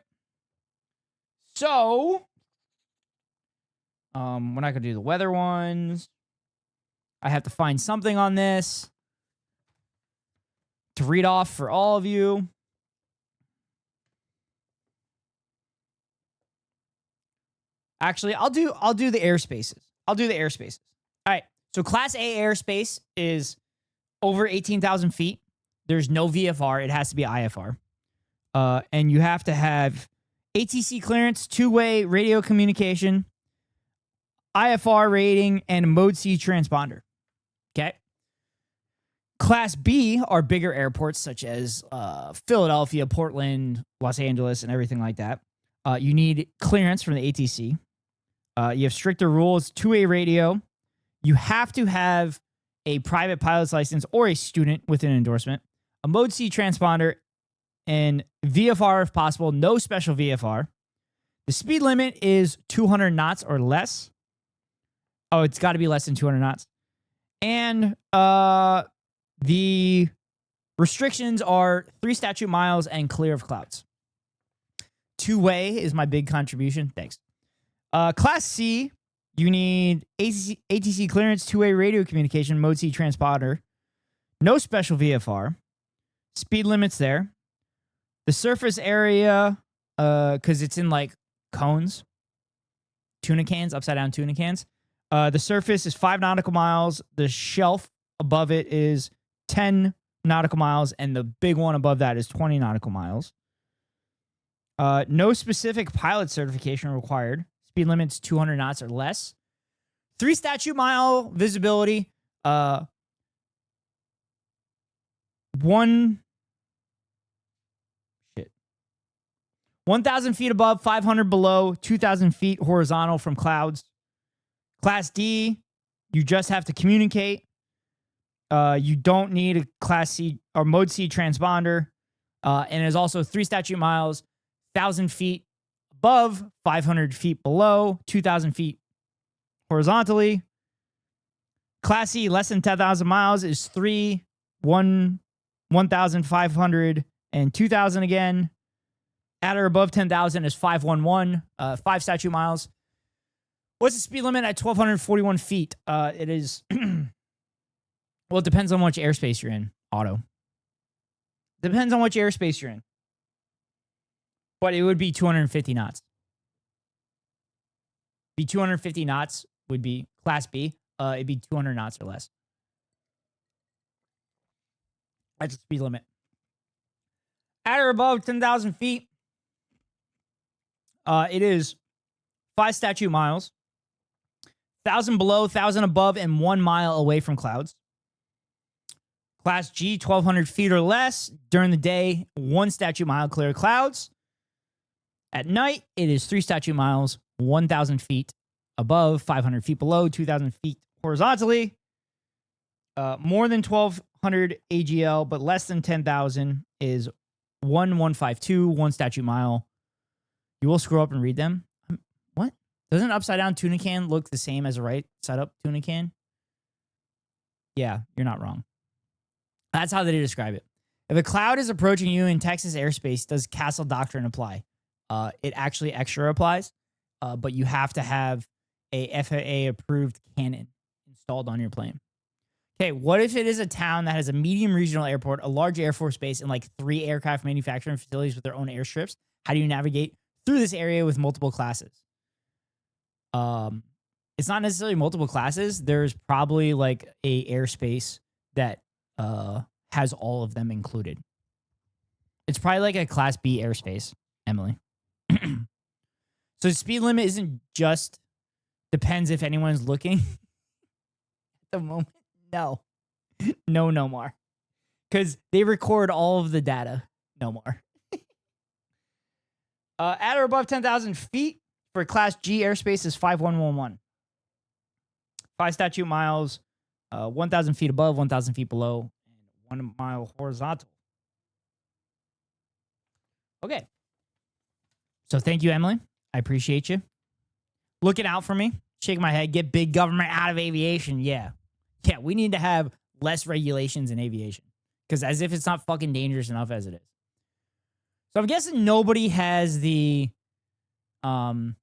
A: So, we're not going to do the weather ones. I have to find something on this to read off for all of you. Actually, I'll do the airspaces. All right. So Class A airspace is over 18,000 feet. There's no VFR. It has to be IFR. And you have to have ATC clearance, two-way radio communication, IFR rating, and a Mode C transponder. Okay. Class B are bigger airports such as Philadelphia, Portland, Los Angeles, and everything like that. You need clearance from the ATC. You have stricter rules, two-way radio. You have to have a private pilot's license or a student with an endorsement, a Mode C transponder, and VFR if possible, no special VFR. The speed limit is 200 knots or less. Oh, it's got to be less than 200 knots. And the restrictions are 3 statute miles and clear of clouds. Two-way is my big contribution. Thanks. Class C, you need ATC clearance, two-way radio communication, Mode C transponder, no special VFR, speed limits there. The surface area, because it's in like cones, tuna cans, upside down tuna cans. The surface is 5 nautical miles. The shelf above it is 10 nautical miles, and the big one above that is 20 nautical miles. No specific pilot certification required. Speed limits 200 knots or less. 3 statute mile visibility. 1,000 feet above, 500 below, 2,000 feet horizontal from clouds. Class D, you just have to communicate. You don't need a Class C or Mode C transponder. And is also 3 statute miles, 1,000 feet above, 500 feet below, 2,000 feet horizontally. Class C, less than 10,000 miles, is 1,500, and 2,000 again. At or above 10,000 is 511, 5 statute miles. What's the speed limit at 1,241 feet? It is, well, it depends on which airspace you're in, auto. Depends on which airspace you're in. But it would be 250 knots. 250 knots would be Class B. it'd be 200 knots or less. That's the speed limit. At or above 10,000 feet, it is 5 statute miles, 1,000 below, 1,000 above, and 1 mile away from clouds. Class G, 1,200 feet or less. During the day, 1 statute mile clear of clouds. At night, it is 3 statute miles, 1,000 feet above, 500 feet below, 2,000 feet horizontally. More than 1,200 AGL, but less than 10,000 is 1,152, 1 statute mile. You will scroll up and read them. What? Doesn't an upside down tuna can look the same as a right side up tuna can? Yeah, you're not wrong. That's how they describe it. If a cloud is approaching you in Texas airspace, does Castle Doctrine apply? It actually extra applies, but you have to have a FAA-approved cannon installed on your plane. Okay, what if it is a town that has a medium regional airport, a large Air Force base, and like 3 aircraft manufacturing facilities with their own airstrips? How do you navigate through this area with multiple classes? It's not necessarily multiple classes. There's probably like a airspace that has all of them included. It's probably like a Class B airspace, Emily. So the speed limit isn't just depends if anyone's looking. At the moment, no. No more. Because they record all of the data. No more. At or above 10,000 feet for Class G airspace is 5111. 5 statute miles, 1,000 feet above, 1,000 feet below, and 1 mile horizontal. Okay. So thank you, Emily. I appreciate you. Looking out for me. Shaking my head. Get big government out of aviation. Yeah. Yeah, we need to have less regulations in aviation. Because as if it's not fucking dangerous enough as it is. So I'm guessing nobody has the... I'm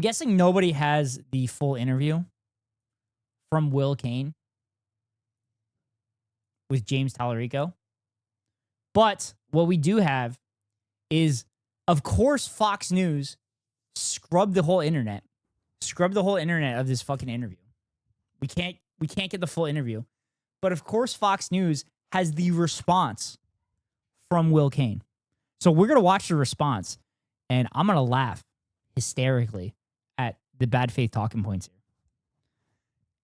A: guessing nobody has the full interview from Will Cain with James Talarico. But what we do have is, of course, Fox News scrubbed the whole internet. Scrubbed the whole internet of this fucking interview. We can't get the full interview. But of course, Fox News has the response from Will Cain. So we're going to watch the response, and I'm going to laugh hysterically at the bad faith talking points here.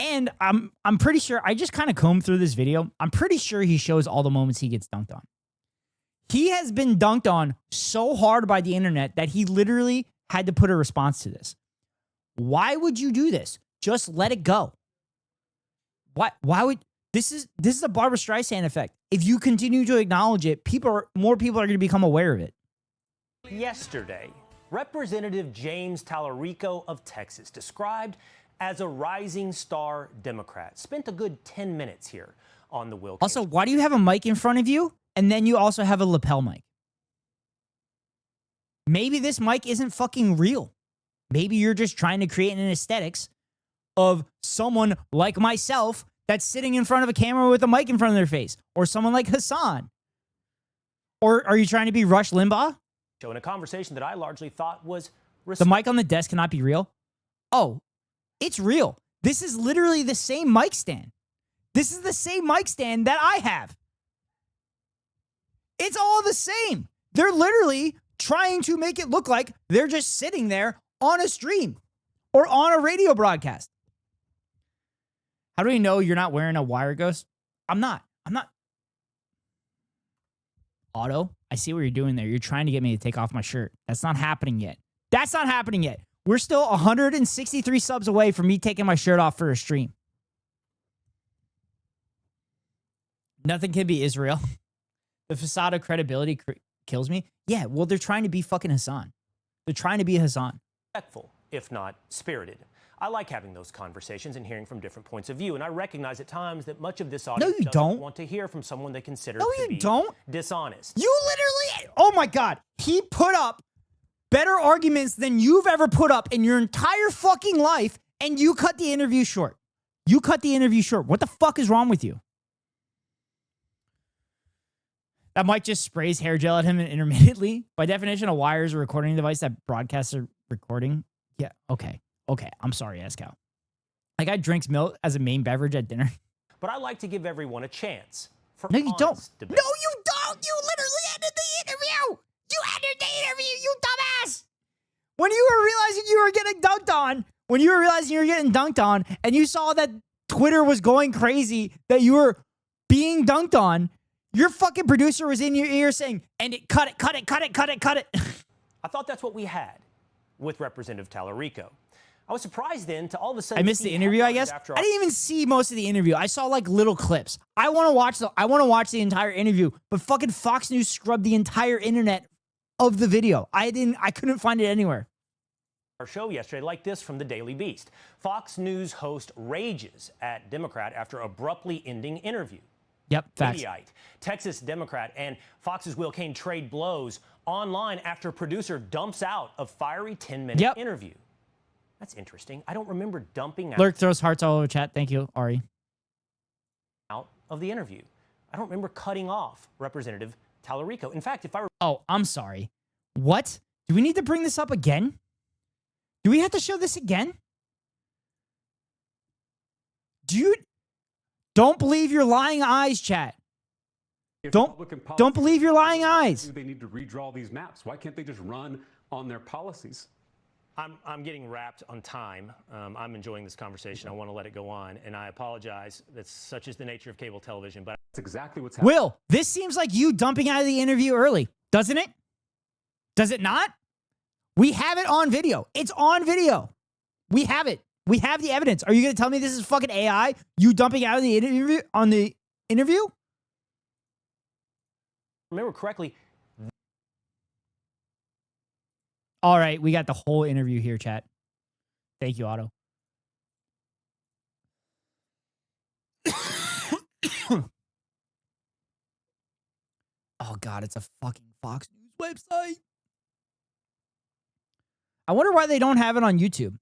A: And I'm pretty sure, I just kind of combed through this video. I'm pretty sure he shows all the moments he gets dunked on. He has been dunked on so hard by the internet that he literally had to put a response to this. Why would you do this? Just let it go. Why would this is the Barbra Streisand effect. If you continue to acknowledge it, more people are going to become aware of it.
J: Yesterday, Representative James Talarico of Texas, described as a rising star Democrat, spent a good 10 minutes here on the Will Cain.
A: Also, why do you have a mic in front of you? And then you also have a lapel mic. Maybe this mic isn't fucking real. Maybe you're just trying to create an aesthetics of someone like myself that's sitting in front of a camera with a mic in front of their face. Or someone like Hassan. Or are you trying to be Rush Limbaugh?
J: In a conversation that I largely thought was...
A: The mic on the desk cannot be real? Oh, it's real. This is literally the same mic stand. This is the same mic stand that I have. It's all the same. They're literally trying to make it look like they're just sitting there on a stream or on a radio broadcast. How do we know you're not wearing a wire ghost? I'm not. Otto, I see what you're doing there. You're trying to get me to take off my shirt. That's not happening yet. We're still 163 subs away from me taking my shirt off for a stream. Nothing can be Israel. The facade of credibility kills me. Yeah, well, they're trying to be fucking Hassan. They're trying to be Hassan.
J: Respectful, if not spirited. I like having those conversations and hearing from different points of view, and I recognize at times that much of this audience doesn't want to hear from someone they consider to be dishonest.
A: You literally, oh my God, he put up better arguments than you've ever put up in your entire fucking life, and you cut the interview short. What the fuck is wrong with you? That mic just sprays hair gel at him intermittently. By definition, a wire is a recording device that broadcasts a recording. Yeah, okay. I'm sorry, Escal. Like, guy drinks milk as a main beverage at dinner.
J: But I like to give everyone a chance for
A: No, you don't.
J: honest debate.
A: No, you don't. You literally ended the interview. You ended the interview, you dumbass. When you were realizing you were getting dunked on, and you saw that Twitter was going crazy, that you were being dunked on, your fucking producer was in your ear saying, and it, cut it, cut it, cut it, cut it, cut it.
J: I thought that's what we had with Representative Talarico. I was surprised then to all of a sudden.
A: I missed the interview, I guess. I didn't even see most of the interview. I saw like little clips. I want to watch the entire interview, but fucking Fox News scrubbed the entire internet of the video. I couldn't find it anywhere.
J: Our show yesterday, like this from the Daily Beast. Fox News host rages at Democrat after abruptly ending interview.
A: Yep, facts.
J: Idiot. Texas Democrat and Fox's Will Cain trade blows online after producer dumps out of fiery 10-minute interview. That's interesting. I don't remember dumping out.
A: Lurk throws hearts all over chat. Thank you, Ari.
J: Out of the interview. I don't remember cutting off Representative Talarico. In fact, if I were...
A: Oh, I'm sorry. What? Do we need to bring this up again? Do we have to show this again? Don't believe your lying eyes, chat. Don't believe your lying eyes.
K: They need to redraw these maps. Why can't they just run on their policies?
J: I'm getting wrapped on time. I'm enjoying this conversation. I want to let it go on, and I apologize. That's such is the nature of cable television, but
K: that's exactly what's happening.
A: Will, this seems like you dumping out of the interview early, doesn't it? Does it not? We have it on video. It's on video. We have it. We have the evidence. Are you going to tell me this is fucking AI? You dumping out of the interview on the interview?
J: Remember correctly.
A: All right, we got the whole interview here, chat. Thank you, Otto. Oh, God, it's a fucking Fox News website. I wonder why they don't have it on YouTube.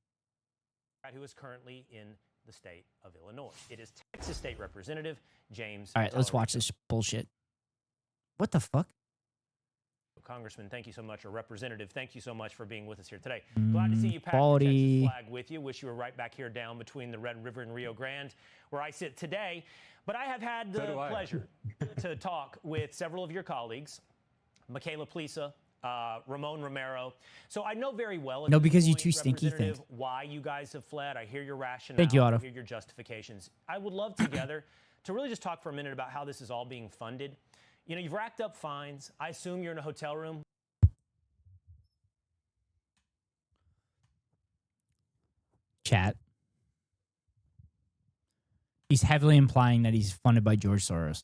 J: Who is currently in the state of Illinois. It is Texas State Representative James
A: All right, let's watch this bullshit. What the fuck?
J: Congressman, thank you so much. Or Representative, thank you so much for being with us here today. Glad to see you pack your
A: Quality.
J: Texas flag with you. Wish you were right back here down between the Red River and Rio Grande, where I sit today. But I have had the pleasure to talk with several of your colleagues, Michaela Plisa, Ramon Romero. So I know very well.
A: No, because you too stinky think.
J: Why you guys have fled. I hear your rationale.
A: Thank you, Otto.
J: I hear your justifications. I would love together to really just talk for a minute about how this is all being funded. You know, you've racked up fines. I assume you're in a hotel room.
A: Chat. He's heavily implying that he's funded by George Soros.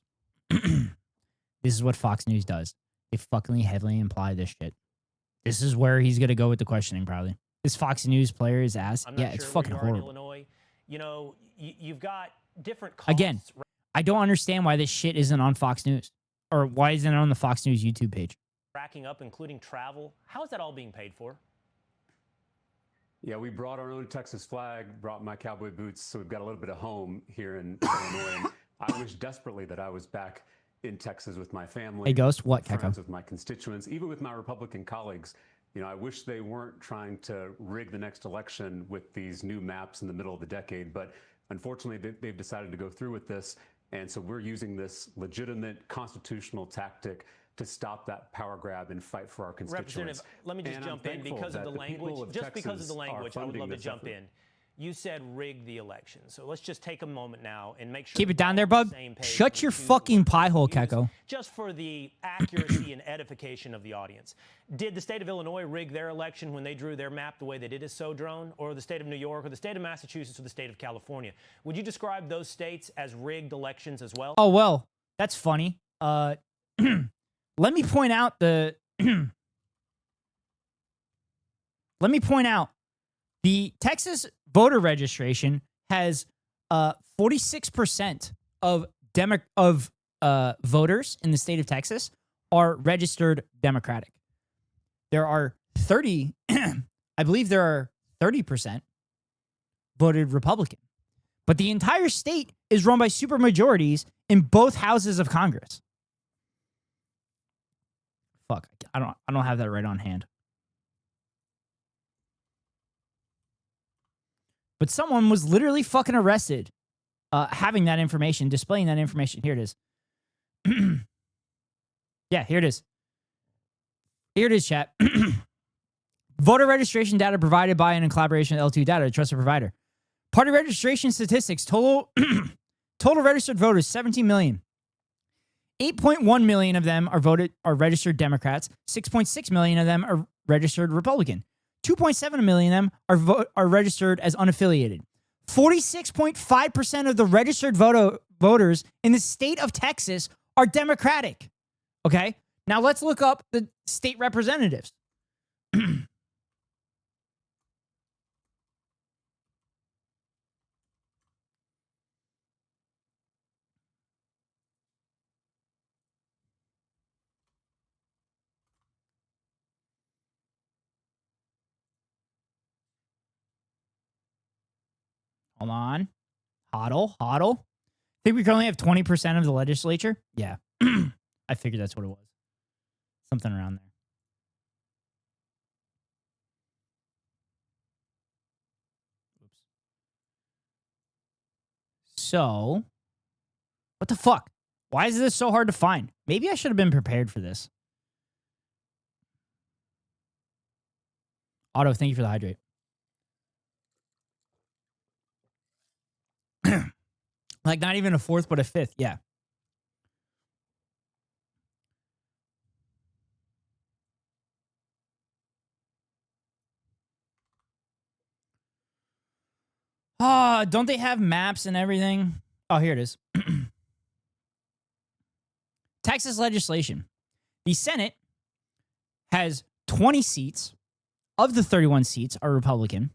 A: This is what Fox News does. They fucking heavily imply this shit. This is where he's going to go with the questioning, probably. This Fox News player is ass. Yeah, it's fucking horrible.
J: Illinois. You know, you've got different costs.
A: Again, I don't understand why this shit isn't on Fox News. Or why isn't it on the Fox News YouTube page?
J: Racking up, including travel. How is that all being paid for?
K: Yeah, we brought our own Texas flag, brought my cowboy boots, so we've got a little bit of home here in Illinois. And I wish desperately that I was back in Texas with my family.
A: Hey, Ghost, what,
K: friends
A: Keko?
K: with my constituents, even with my Republican colleagues. You know, I wish they weren't trying to rig the next election with these new maps in the middle of the decade, but unfortunately, they've decided to go through with this. And so we're using this legitimate constitutional tactic to stop that power grab and fight for our constituents.
J: Representative, let me just jump in because of the language. Just because of the language, I would love to jump in. You said rig the election. So let's just take a moment now and make sure.
A: Keep it down there, bub. Shut your fucking pie hole, Keko.
J: Just for the accuracy and edification of the audience. Did the state of Illinois rig their election when they drew their map the way they did as Sodrone, or the state of New York, or the state of Massachusetts, or the state of California? Would you describe those states as rigged elections as well?
A: Oh, well, that's funny. Let me point out the... Let me point out the Texas voter registration has 46% of voters in the state of Texas are registered Democratic. There are 30, I believe there are 30% voted Republican. But the entire state is run by supermajorities in both houses of Congress. Fuck, I don't have that right on hand. But someone was literally fucking arrested having that information, displaying that information. Here it is. Yeah, here it is. Here it is, chat. Voter registration data provided by and in collaboration with L2 Data, a trusted provider. Party registration statistics. Total registered voters, 17 million. 8.1 million of them are registered Democrats. 6.6 million of them are registered Republican. 2.7 million of them are registered as unaffiliated. 46.5% of the registered voters in the state of Texas are Democratic. Okay? Now let's look up the state representatives. Hold on. Hodl. Think we currently have 20% of the legislature? Yeah. I figured that's what it was. Something around there. Oops. So, what the fuck? Why is this so hard to find? Maybe I should have been prepared for this. Otto, thank you for the hydrate. Like not even a fourth, but a fifth. Yeah. Don't they have maps and everything? Oh, here it is. Texas legislation. The Senate has 20 seats. Of the 31 seats are Republican.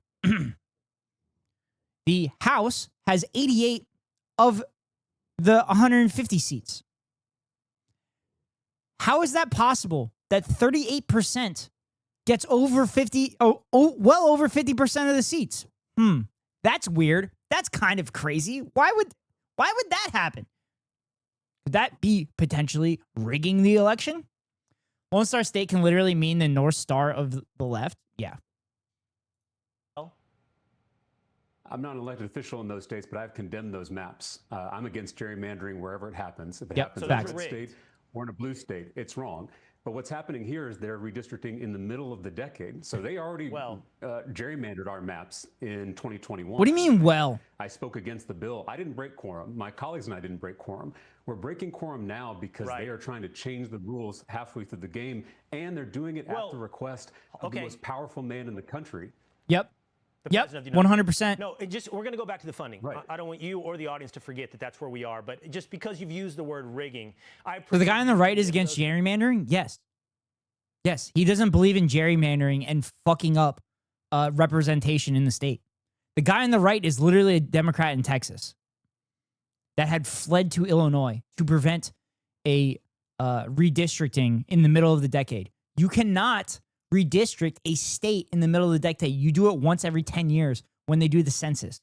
A: The House has 88 of the 150 seats. How is that possible that 38% gets over 50, well over 50% of the seats? That's weird. That's kind of crazy. Why would that happen? Could that be potentially rigging the election? Lone Star State can literally mean the North Star of the left. Yeah.
K: I'm not an elected official in those states, but I've condemned those maps. I'm against gerrymandering wherever it happens. If it happens in a red state or in a blue state, it's wrong. But what's happening here is they're redistricting in the middle of the decade. So they already gerrymandered our maps in 2021.
A: What do you mean, well?
K: I spoke against the bill. I didn't break quorum. My colleagues and I didn't break quorum. We're breaking quorum now because they are trying to change the rules halfway through the game, and they're doing it at the request of the most powerful man in the country.
A: Yep. Yep, 100%.
J: No, we're going to go back to the funding. Right. I don't want you or the audience to forget that that's where we are. But just because you've used the word rigging,
A: so the guy on the right is against gerrymandering? Yes. Yes, he doesn't believe in gerrymandering and fucking up representation in the state. The guy on the right is literally a Democrat in Texas that had fled to Illinois to prevent a redistricting in the middle of the decade. You cannot redistrict a state in the middle of the decade. You do it once every 10 years when they do the census.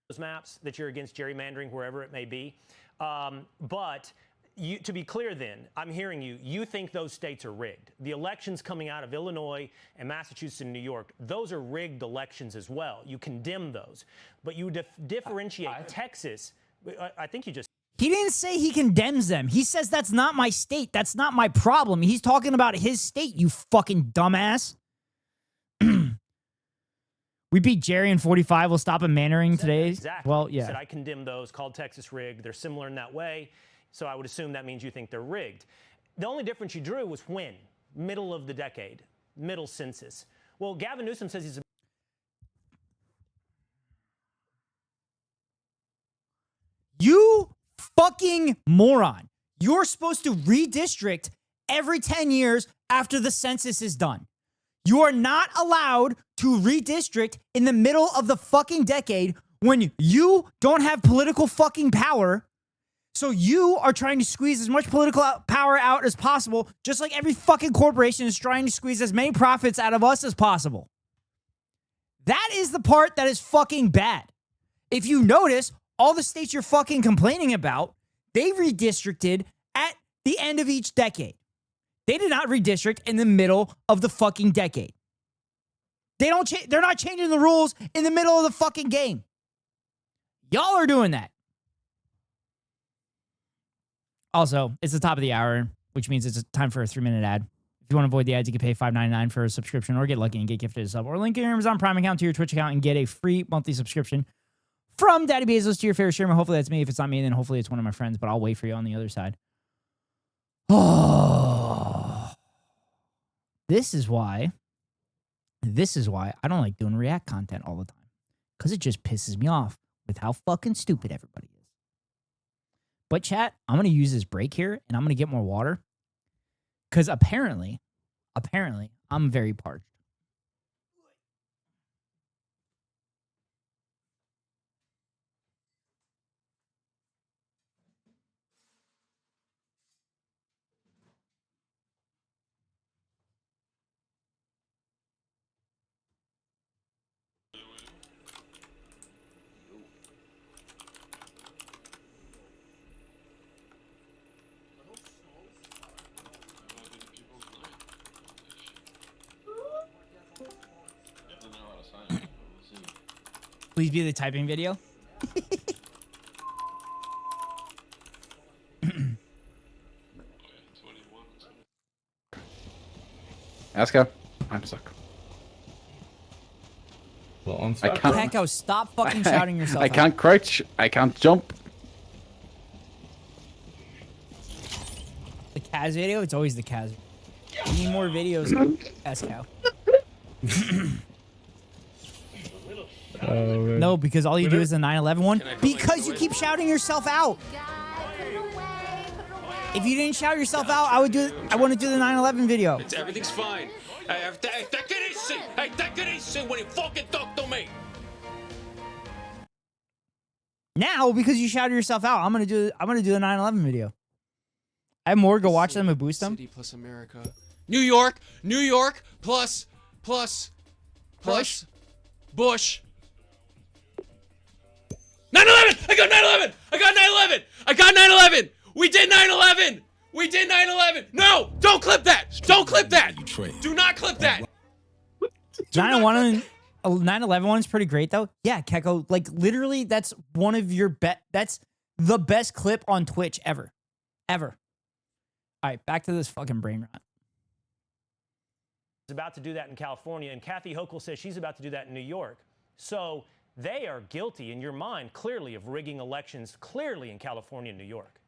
J: Those maps that you're against gerrymandering wherever it may be. But to be clear then, I'm hearing you think those states are rigged. The elections coming out of Illinois and Massachusetts and New York, those are rigged elections as well. You condemn those. But you differentiate Texas. I think you just...
A: He didn't say he condemns them. He says that's not my state. That's not my problem. He's talking about his state, you fucking dumbass. We beat Jerry in 45. We'll stop him mannering today.
J: Exactly.
A: Well, yeah.
J: He said, I condemn those, called Texas rigged. They're similar in that way. So I would assume that means you think they're rigged. The only difference you drew was when? Middle of the decade. Middle census. Well, Gavin Newsom says he's...
A: You fucking moron. You're supposed to redistrict every 10 years after the census is done. You are not allowed to redistrict in the middle of the fucking decade when you don't have political fucking power. So you are trying to squeeze as much political power out as possible, just like every fucking corporation is trying to squeeze as many profits out of us as possible. That is the part that is fucking bad. If you notice, all the states you're fucking complaining about, they redistricted at the end of each decade. They did not redistrict in the middle of the fucking decade. They're not changing the rules in the middle of the fucking game. Y'all are doing that. Also, it's the top of the hour, which means it's time for a 3-minute ad. If you want to avoid the ads, you can pay $5.99 for a subscription or get lucky and get gifted a sub. Or link your Amazon Prime account to your Twitch account and get a free monthly subscription from Daddy Bezos to your favorite streamer. Hopefully that's me. If it's not me, then hopefully it's one of my friends, but I'll wait for you on the other side. Oh. This is why I don't like doing React content all the time. Because it just pisses me off with how fucking stupid everybody is. But chat, I'm going to use this break here and I'm going to get more water. Because apparently, I'm very parched. Please be the typing video.
L: Aska, I'm stuck.
M: Well, I'm
L: I can't.
A: Echo, stop fucking shouting yourself
L: I can't
A: out.
L: crouch. I can't jump.
A: The Kaz video? It's always the Kaz. We need more videos of Kaz. No, because all you do is the 9/11 one. Because you keep shouting yourself out. If you didn't shout yourself out, I want to do the 9/11 video.
N: Everything's fine. Take it easy. Hey, take it easy when you fucking talk to me.
A: Now, because you shouted yourself out, I'm gonna do the 9/11 video. I have more. Go watch them and boost them.
N: City plus America. New York plus Bush. 9/11! I got 9/11! I got 9/11! I got 9/11! We did 9/11! We did 9/11! No! Don't clip that! Don't clip that! Do not clip that!
A: 9/11 one's pretty great though. Yeah, Keko, like literally that's one of your that's the best clip on Twitch ever. Ever. All right, back to this fucking brain rot.
J: Is about to do that in California, and Kathy Hochul says she's about to do that in New York. So they are guilty, in your mind, clearly, of rigging elections, clearly in California and New York.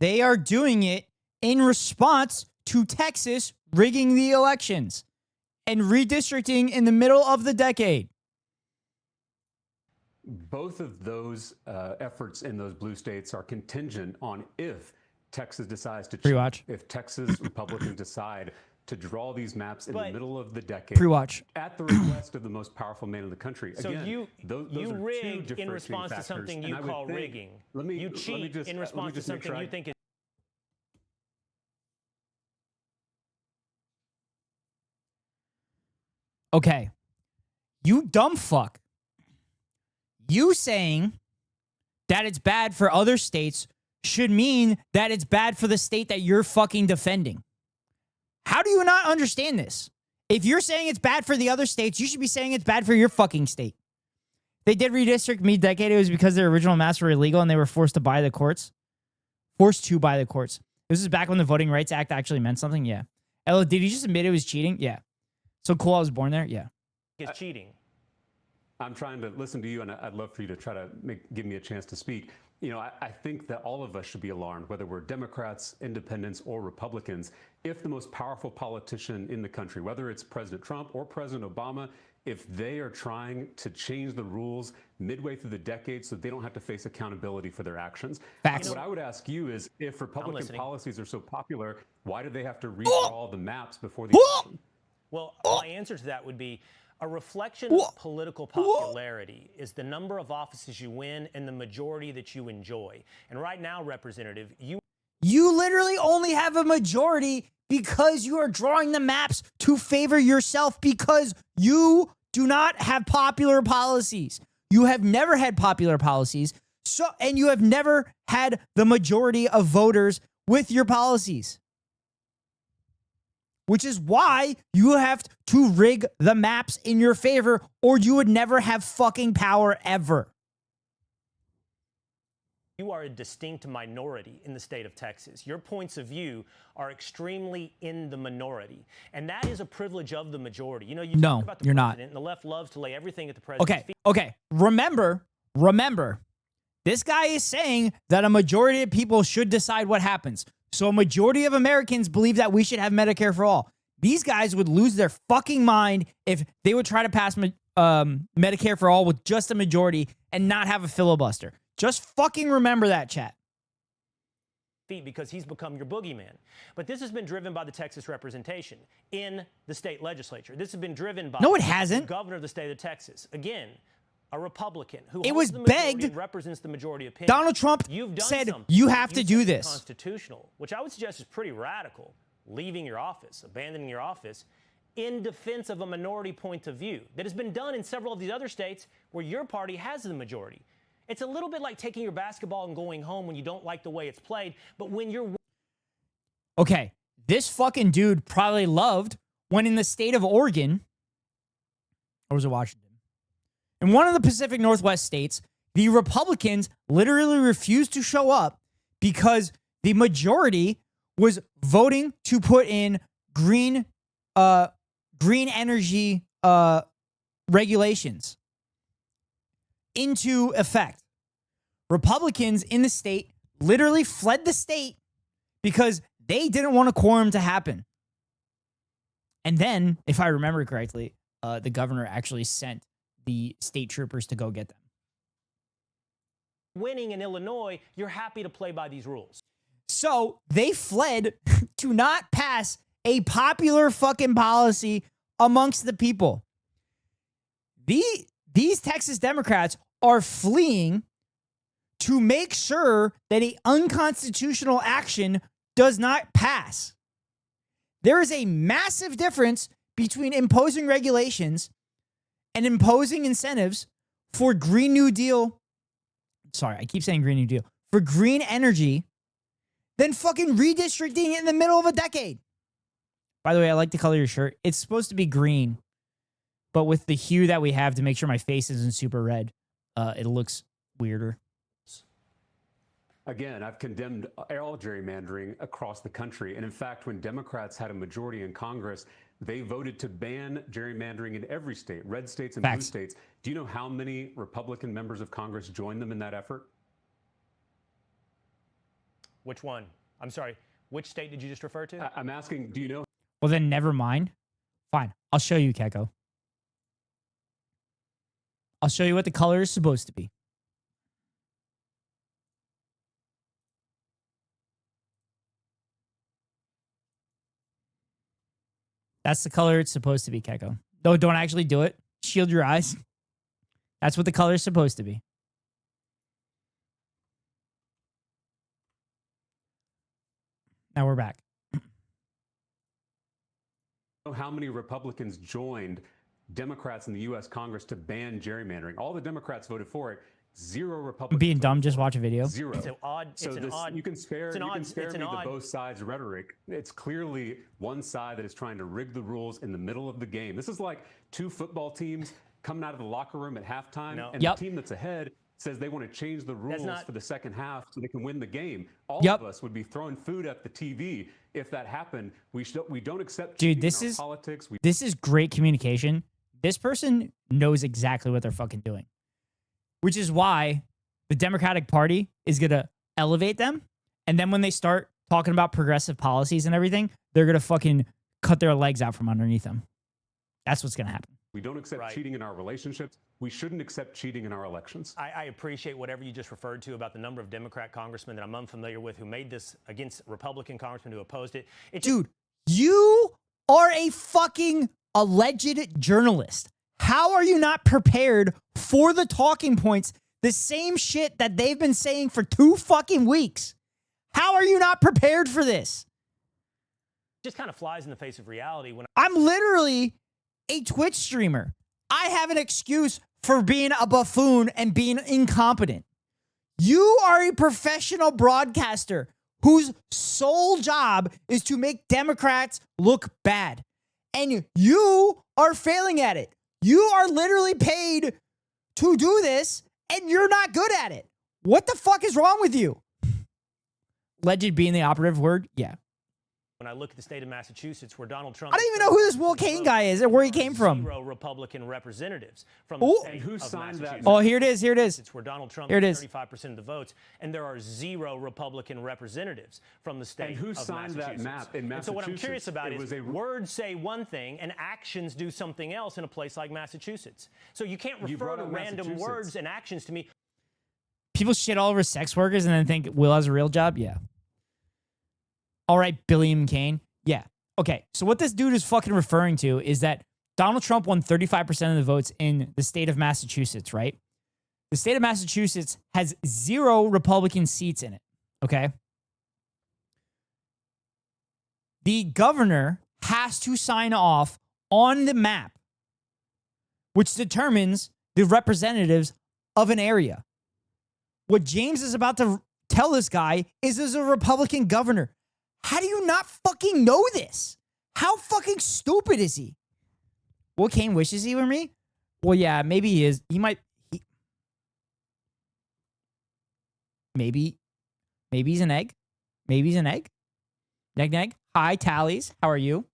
A: They are doing it in response to Texas rigging the elections and redistricting in the middle of the decade.
K: Both of those efforts in those blue states are contingent on if Texas decides to
A: Pre-watch.
K: If Texas Republicans decide to draw these maps in the middle of the decade.
A: Pre-watch.
K: At the request of the most powerful man in the country.
J: So
K: Again,
J: you
K: are
J: rigged
K: two
J: in response to something you call rigging. You cheat in response to something you think is...
A: Okay. You dumb fuck. You saying that it's bad for other states should mean that it's bad for the state that you're fucking defending. How do you not understand this? If you're saying it's bad for the other states, you should be saying it's bad for your fucking state. They did redistrict mid-decade. It was because their original maps were illegal and they were forced to buy the courts. Forced to buy the courts. This is back when the Voting Rights Act actually meant something? Yeah. Ella, did he just admit it was cheating? Yeah. So cool I was born there? Yeah.
J: Is cheating.
K: I'm trying to listen to you, and I'd love for you to try to give me a chance to speak. You know, I think that all of us should be alarmed, whether we're Democrats, independents, or Republicans, if the most powerful politician in the country, whether it's President Trump or President Obama, if they are trying to change the rules midway through the decade so they don't have to face accountability for their actions.
A: Facts.
K: What I would ask you is, if Republican policies are so popular, why do they have to redraw the maps before the election?
J: Well, my answer to that would be a reflection of political popularity is the number of offices you win and the majority that you enjoy. And right now, Representative, you
A: literally only have a majority because you are drawing the maps to favor yourself because you do not have popular policies. You have never had popular policies. And you have never had the majority of voters with your policies. which is why you have to rig the maps in your favor, or you would never have fucking power ever.
J: You are a distinct minority in the state of Texas. Your points of view are extremely in the minority. And that is a privilege of the majority. You know, you talk about the
A: you're not.
J: president, and the left loves to lay everything at the president's feet.
A: Okay. Remember, this guy is saying that a majority of people should decide what happens. So a majority of Americans believe that we should have Medicare for all. These guys would lose their fucking mind if they would try to pass Medicare for all with just a majority and not have a filibuster. Just fucking remember that, chat.
J: Because he's become your boogeyman. But this has been driven by the Texas representation in the state legislature. This has been driven by
A: it hasn't.
J: The governor of the state of Texas. Again, a Republican who
A: it was begged.
J: Represents the majority opinion.
A: Donald Trump said you have to do this.
J: Constitutional, which I would suggest is pretty radical. Leaving your office, abandoning your office, in defense of a minority point of view that has been done in several of these other states where your party has the majority. It's a little bit like taking your basketball and going home when you don't like the way it's played, but when you're...
A: Okay, this fucking dude probably loved when in the state of Oregon, or was it Washington? In one of the Pacific Northwest states, the Republicans literally refused to show up because the majority was voting to put in green energy regulations into effect. Republicans in the state literally fled the state because they didn't want a quorum to happen. And then, if I remember correctly, the governor actually sent the state troopers to go get them.
J: Winning in Illinois, you're happy to play by these rules.
A: So they fled to not pass a popular fucking policy amongst the people. These Texas Democrats are fleeing to make sure that an unconstitutional action does not pass. There is a massive difference between imposing regulations and imposing incentives for Green New Deal. Sorry, I keep saying Green New Deal. For green energy than fucking redistricting in the middle of a decade. By the way, I like the color of your shirt. It's supposed to be green, but with the hue that we have to make sure my face isn't super red, it looks weirder.
K: Again, I've condemned all gerrymandering across the country. And in fact, when Democrats had a majority in Congress, they voted to ban gerrymandering in every state, red states and blue states. Do you know how many Republican members of Congress joined them in that effort?
J: Which one? I'm sorry. Which state did you just refer to?
K: I'm asking, do you know?
A: Well, then never mind. Fine. I'll show you, Keko. I'll show you what the color is supposed to be. That's the color it's supposed to be, Keko. No, don't actually do it. Shield your eyes. That's what the color is supposed to be. Now we're back.
K: How many Republicans joined Democrats in the U.S. Congress to ban gerrymandering? All the Democrats voted for it. 0 Republicans.
A: Being dumb, just watch a video.
K: 0.
J: It's an odd.
K: So
J: it's an odd.
K: You can spare me
J: odd.
K: the both sides rhetoric. It's clearly one side that is trying to rig the rules in the middle of the game. This is like 2 football teams coming out of the locker room at halftime, and the team that's ahead says they want to change the rules for the second half so they can win the game. All of us would be throwing food at the TV if that happened. We don't accept.
A: Dude, this is
K: politics.
A: This is great communication. This person knows exactly what they're fucking doing, which is why the Democratic Party is going to elevate them. And then when they start talking about progressive policies and everything, they're going to fucking cut their legs out from underneath them. That's what's going to happen.
K: We don't accept cheating in our relationships. We shouldn't accept cheating in our elections.
J: I appreciate whatever you just referred to about the number of Democrat congressmen that I'm unfamiliar with who made this against Republican congressmen who opposed it.
A: Dude, you are a fucking alleged journalist. How are you not prepared for the talking points? The same shit that they've been saying for 2 fucking weeks. How are you not prepared for this?
J: It just kind of flies in the face of reality. When
A: I'm literally a Twitch streamer. I have an excuse for being a buffoon and being incompetent. You are a professional broadcaster whose sole job is to make Democrats look bad. And you are failing at it. You are literally paid to do this, and you're not good at it. What the fuck is wrong with you? Alleged being the operative word? Yeah.
J: When I look at the state of Massachusetts, where Donald Trump...
A: I don't even know who this Will Cain guy is or where he came from.
J: 0 Republican representatives from the state
K: who
J: of
K: signed that?
J: Massachusetts.
A: Oh, here it is. Here it is.
J: It's where Donald Trump
A: Here it
J: has
A: is.
J: 35% of the votes, and there are 0 Republican representatives from the state
K: And who
J: of
K: signed that
J: Massachusetts.
K: map in
J: And so what I'm
K: Massachusetts?
J: curious about
K: It was
J: is words say one thing and actions do something else in a place like Massachusetts. So you can't
K: You
J: refer
K: brought
J: to
K: up
J: random
K: Massachusetts.
J: words and actions to me.
A: People shit all over sex workers and then think Will has a real job? Yeah. All right, Billiam Cain. Yeah. Okay. So what this dude is fucking referring to is that Donald Trump won 35% of the votes in the state of Massachusetts, right? The state of Massachusetts has 0 Republican seats in it. Okay. The governor has to sign off on the map, which determines the representatives of an area. What James is about to tell this guy is there's a Republican governor. How do you not fucking know this? How fucking stupid is he? Will Cain wishes he were me? Well, yeah, maybe he is. He might. Maybe he's an egg. Maybe he's an egg. Neg. Hi, Tallies. How are you?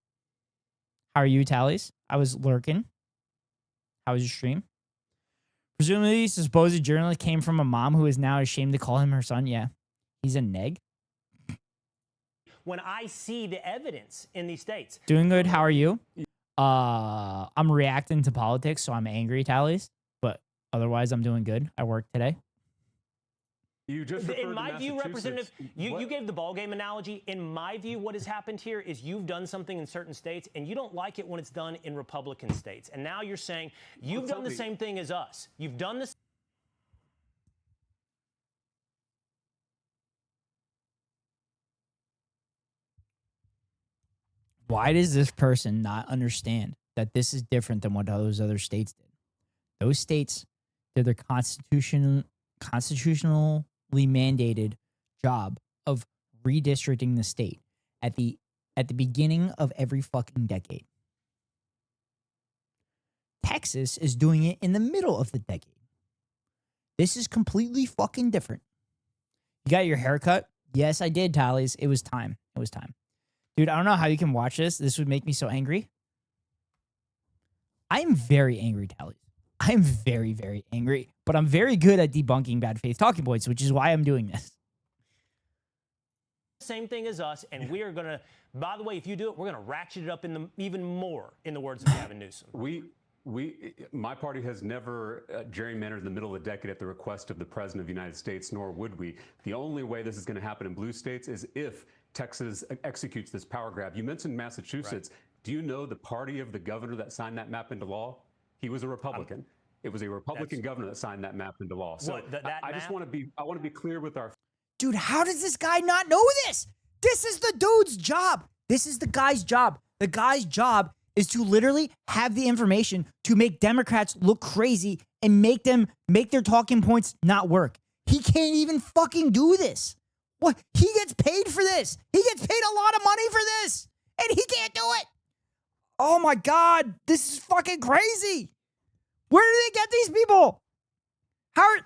A: How are you, Tallies? I was lurking. How was your stream? Presumably, supposed journalist came from a mom who is now ashamed to call him her son. Yeah. He's a neg.
J: When I see the evidence in these states.
A: Doing good. How are you? I'm reacting to politics, so I'm angry, Tallies. But otherwise, I'm doing good. I worked today.
K: You just
J: In my view, Representative, you gave the ballgame analogy. In my view, what has happened here is you've done something in certain states, and you don't like it when it's done in Republican states. And now you're saying you've done the same thing as us. You've done this.
A: Why does this person not understand that this is different than what those other states did? Those states did their constitutionally mandated job of redistricting the state at the beginning of every fucking decade. Texas is doing it in the middle of the decade. This is completely fucking different. You got your haircut? Yes, I did, Tallies. It was time. It was time. Dude, I don't know how you can watch this. This would make me so angry. I'm very angry, Tallies. I'm very, very angry. But I'm very good at debunking bad faith talking points, which is why I'm doing this.
J: Same thing as us, and we are going to, by the way, if you do it, we're going to ratchet it up in the even more, in the words of Gavin Newsom.
K: My party has never gerrymandered in the middle of the decade at the request of the President of the United States, nor would we. The only way this is going to happen in blue states is if Texas executes this power grab. You mentioned Massachusetts. Right. Do you know the party of the governor that signed that map into law? He was a Republican. It was a Republican governor that signed that map into law. So I just want to be clear with our...
A: Dude, how does this guy not know this? This is the dude's job. This is the guy's job. The guy's job is to literally have the information to make Democrats look crazy and make their talking points not work. He can't even fucking do this. What? He gets paid for this. He gets paid a lot of money for this, and he can't do it. Oh my God, this is fucking crazy. Where do they get these people? How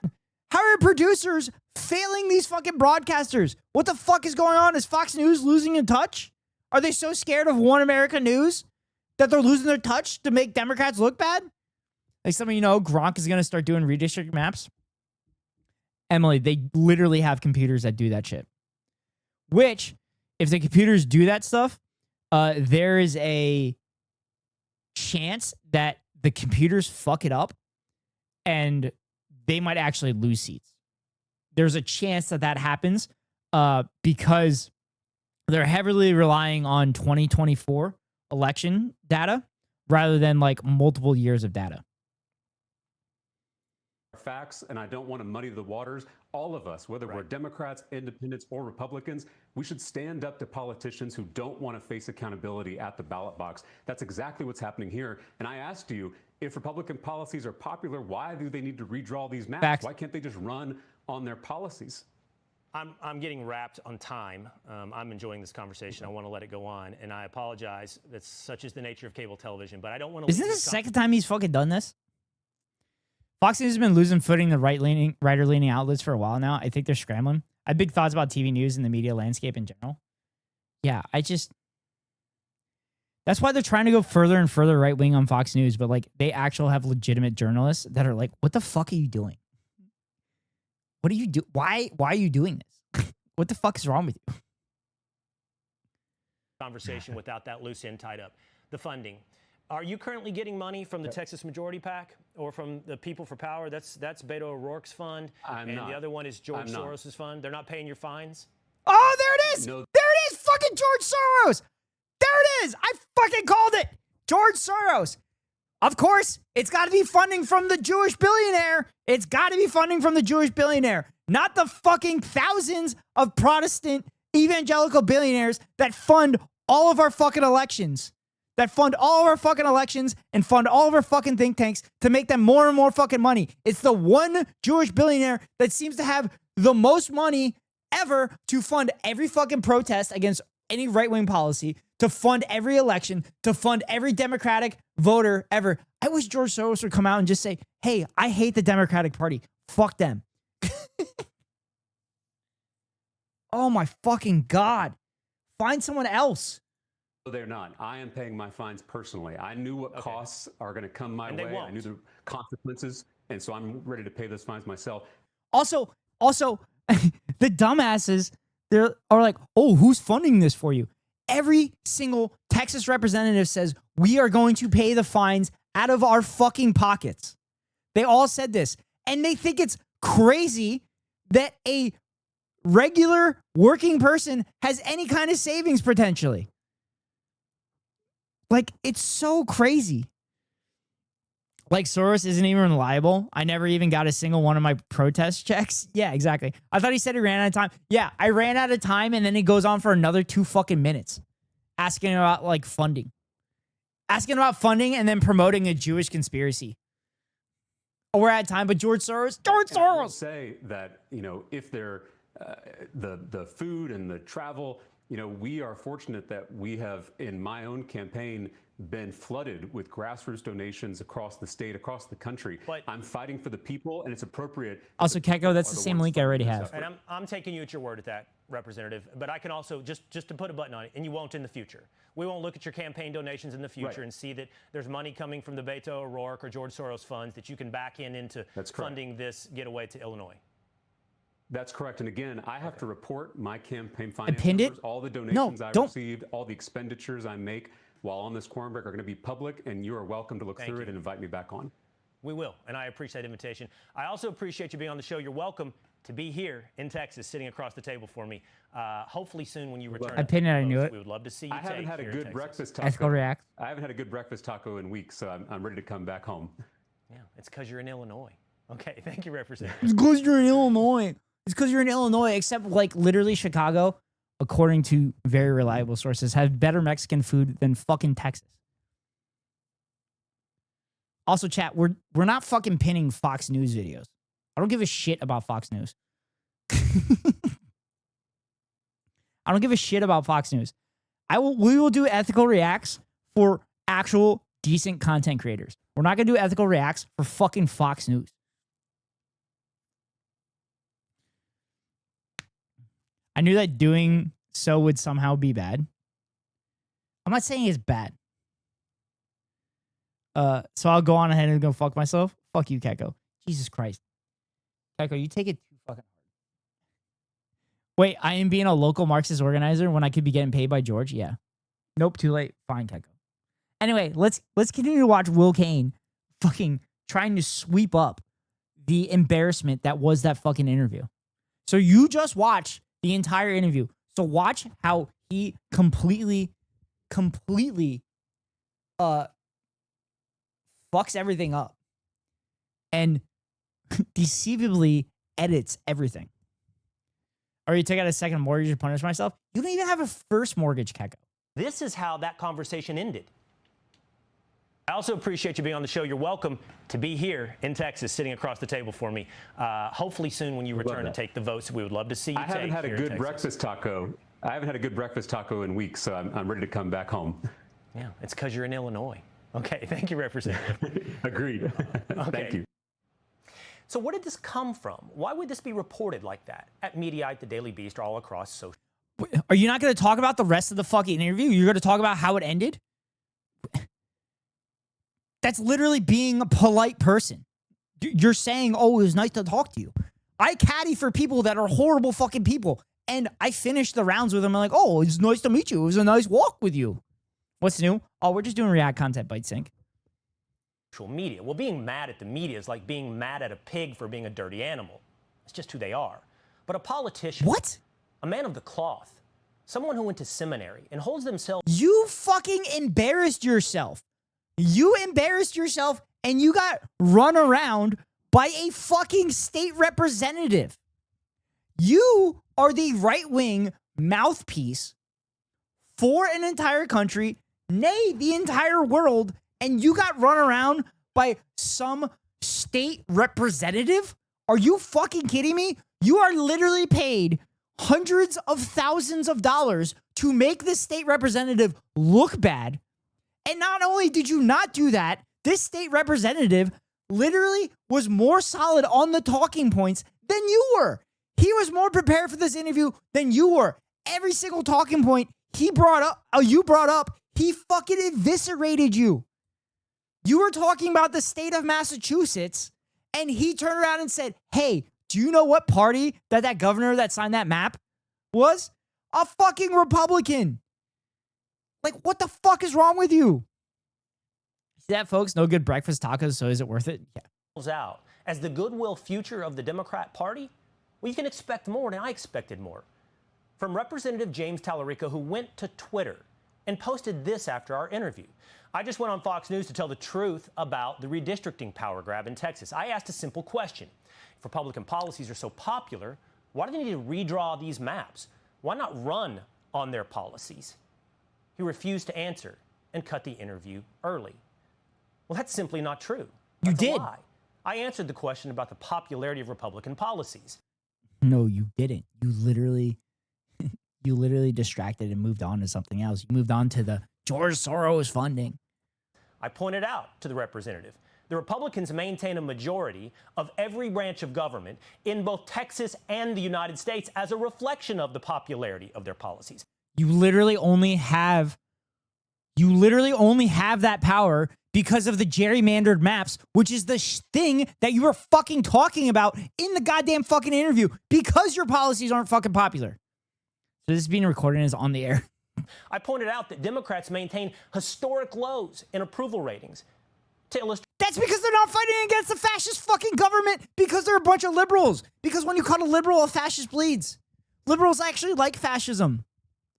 A: are producers failing these fucking broadcasters? What the fuck is going on? Is Fox News losing in touch? Are they so scared of One America News that they're losing their touch to make Democrats look bad? Like some of you know, Gronk is going to start doing redistrict maps. Emily, they literally have computers that do that shit. Which, if the computers do that stuff, there is a chance that the computers fuck it up and they might actually lose seats. There's a chance that that happens because they're heavily relying on 2024 election data rather than like multiple years of data.
K: Facts, and I don't want to muddy the waters. All of us, whether we're Democrats, independents, or Republicans, we should stand up to politicians who don't want to face accountability at the ballot box. That's exactly what's happening here. And I asked you, if Republican policies are popular, why do they need to redraw these maps?
A: Facts.
K: Why can't they just run on their policies?
J: I'm getting wrapped on time. I'm enjoying this conversation. I want to let it go on, and I apologize. That's such is the nature of cable television. But I don't want to.
A: Isn't this the second time he's fucking done this? Fox News has been losing footing to writer-leaning outlets for a while now. I think they're scrambling. I have big thoughts about TV news and the media landscape in general. Yeah, that's why they're trying to go further and further right-wing on Fox News, but like they actually have legitimate journalists that are like, what the fuck are you doing? What do you do? Why are you doing this? What the fuck is wrong with you?
J: Conversation without that loose end tied up. The funding. Are you currently getting money from the Texas Majority PAC or from the People for Power? That's Beto O'Rourke's fund.
K: I'm
J: and
K: not.
J: the other one is George
K: I'm not.
J: Soros's fund. They're not paying your fines?
A: Oh, there it is.
K: No.
A: There it is. Fucking George Soros. There it is. I fucking called it. George Soros. Of course, it's got to be funding from the Jewish billionaire. It's got to be funding from the Jewish billionaire, not the fucking thousands of Protestant evangelical billionaires that fund all of our fucking elections. That fund all of our fucking elections and fund all of our fucking think tanks to make them more and more fucking money. It's the one Jewish billionaire that seems to have the most money ever to fund every fucking protest against any right-wing policy, to fund every election, to fund every Democratic voter ever. I wish George Soros would come out and just say, hey, I hate the Democratic Party. Fuck them. Oh my fucking God. Find someone else.
K: They're not. I am paying my fines personally. I knew what costs are going to come my
J: And they
K: way.
J: won't.
K: I knew the consequences, and so I'm ready to pay those fines myself.
A: Also, the dumbasses, they're are like, oh, who's funding this for you? Every single Texas representative says, we are going to pay the fines out of our fucking pockets. They all said this. And they think it's crazy that a regular working person has any kind of savings potentially. Like, it's so crazy. Like, Soros isn't even liable. I never even got a single one of my protest checks. Yeah, exactly. I thought he said he ran out of time. Yeah, I ran out of time, and then he goes on for another 2 fucking minutes asking about, like, funding. Asking about funding and then promoting a Jewish conspiracy. Oh, we're out of time, but George Soros? George
K: And I will
A: Soros!
K: say that, if they're the food and the travel, we are fortunate that we have, in my own campaign, been flooded with grassroots donations across the state, across the country. But I'm fighting for the people, and it's appropriate.
A: Also, Keko, that's the same link I already have.
J: And I'm taking you at your word at that, Representative. But I can also, just to put a button on it, and you won't in the future. We won't look at your campaign donations in the future and see that there's money coming from the Beto O'Rourke or George Soros funds that you can back into funding this getaway to Illinois.
K: That's correct. And again, I have to report my campaign finance
A: pinned it?
K: numbers, all the donations I received, all the expenditures I make while on this quorum break are going to be public, and you are welcome to look through it and invite me back on.
J: We will, and I appreciate the invitation. I also appreciate you being on the show. You're welcome to be here in Texas, sitting across the table for me. Hopefully soon when you return.
A: I pinned it, I knew it.
J: We would love to see you.
K: I haven't had a good breakfast taco.
A: Ethical React.
K: I haven't had a good breakfast taco in weeks, so I'm ready to come back home.
J: Yeah, it's because you're in Illinois. Okay, thank you, Representative.
A: It's because you're in Illinois. It's because you're in Illinois, except like literally Chicago, according to very reliable sources, have better Mexican food than fucking Texas. Also, chat, we're not fucking pinning Fox News videos. I don't give a shit about Fox News. I don't give a shit about Fox News. We will do ethical reacts for actual decent content creators. We're not going to do ethical reacts for fucking Fox News. I knew that doing so would somehow be bad. I'm not saying it's bad. So I'll go on ahead and go fuck myself. Fuck you, Keko. Jesus Christ. Keko, you take it too fucking hard. Wait, I am being a local Marxist organizer when I could be getting paid by George? Yeah. Nope, too late. Fine, Keko. Anyway, let's continue to watch Will Cain fucking trying to sweep up the embarrassment that was that fucking interview. So you just watched the entire interview. So watch how he completely fucks everything up and deceivably edits everything. Or you take out a second mortgage to punish myself. You don't even have a first mortgage, Keko.
J: This is how that conversation ended. I also appreciate you being on the show. You're welcome to be here in Texas, sitting across the table for me. Hopefully soon when you return to take the votes, we would love to see you.
K: I haven't had a good breakfast taco. I haven't had a good breakfast taco in weeks, so I'm ready to come back home.
J: Yeah, it's because you're in Illinois. Okay, thank you, Representative.
K: Agreed.
J: Okay.
K: Thank you.
J: So where did this come from? Why would this be reported like that at Mediaite, the Daily Beast, or all across social?
A: Are you not going to talk about the rest of the fucking interview? You're going to talk about how it ended? That's literally being a polite person. You're saying, oh, it was nice to talk to you. I caddy for people that are horrible fucking people. And I finished the rounds with them. I'm like, oh, it's nice to meet you. It was a nice walk with you. What's new? Oh, we're just doing React content, Bite Sync.
J: Media. Well, being mad at the media is like being mad at a pig for being a dirty animal. It's just who they are. But a politician...
A: What?
J: A man of the cloth. Someone who went to seminary and holds themselves...
A: You fucking embarrassed yourself. You embarrassed yourself and you got run around by a fucking state representative. You are the right-wing mouthpiece for an entire country, nay, the entire world, and you got run around by some state representative? Are you fucking kidding me? You are literally paid hundreds of thousands of dollars to make this state representative look bad. And not only did you not do that, this state representative literally was more solid on the talking points than you were. He was more prepared for this interview than you were. Every single talking point he brought up, you brought up, he fucking eviscerated you. You were talking about the state of Massachusetts, and he turned around and said, hey, do you know what party that governor that signed that map was? A fucking Republican. Like, what the fuck is wrong with you? See that, folks? No good breakfast tacos, so is it worth it? Yeah.
J: Out as the goodwill future of the Democrat Party, well, you can expect more, and I expected more. From Representative James Talarico, who went to Twitter and posted this after our interview. I just went on Fox News to tell the truth about the redistricting power grab in Texas. I asked a simple question. If Republican policies are so popular, why do they need to redraw these maps? Why not run on their policies? He refused to answer and cut the interview early. Well, that's simply not true. That's a lie. I answered the question about the popularity of Republican policies.
A: No, you didn't. You literally distracted and moved on to something else. You moved on to the George Soros funding.
J: I pointed out to the representative, the Republicans maintain a majority of every branch of government in both Texas and the United States as a reflection of the popularity of their policies.
A: You literally only have that power because of the gerrymandered maps, which is the thing that you were fucking talking about in the goddamn fucking interview because your policies aren't fucking popular. So this is being recorded and is on the air.
J: I pointed out that Democrats maintain historic lows in approval ratings. To illustrate,
A: that's because they're not fighting against the fascist fucking government because they're a bunch of liberals. Because when you call a liberal, a fascist bleeds. Liberals actually like fascism.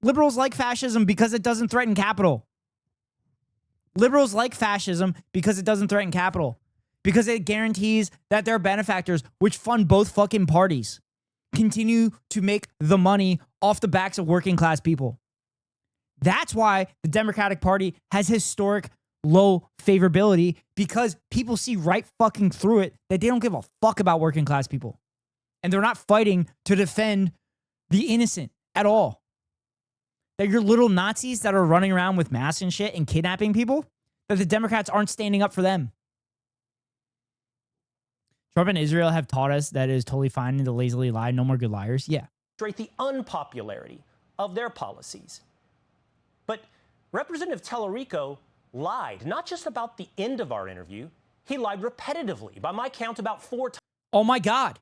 A: Liberals like fascism because it doesn't threaten capital. Liberals like fascism because it doesn't threaten capital. Because it guarantees that their benefactors, which fund both fucking parties, continue to make the money off the backs of working class people. That's why the Democratic Party has historic low favorability, because people see right fucking through it that they don't give a fuck about working class people. And they're not fighting to defend the innocent at all. That your little Nazis that are running around with masks and shit and kidnapping people, that the Democrats aren't standing up for them. Trump and Israel have taught us that it is totally fine to lazily lie. No more good liars. Yeah.
J: The unpopularity of their policies. But Representative Talarico lied, not just about the end of our interview. He lied repetitively, by my count, about 4 times.
A: Oh my God.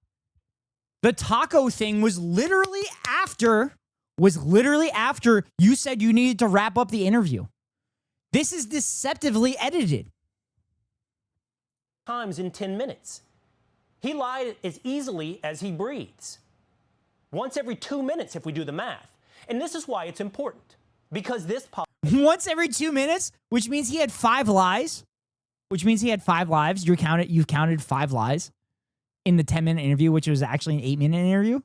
A: The taco thing was literally after you said you needed to wrap up the interview. This is deceptively edited.
J: Times in 10 minutes. He lied as easily as he breathes. Once every 2 minutes if we do the math. And this is why it's important. Because this...
A: Once every 2 minutes, which means he had 5 lies. Which means he had 5 lies. You've counted 5 lies in the 10-minute interview, which was actually an 8-minute interview.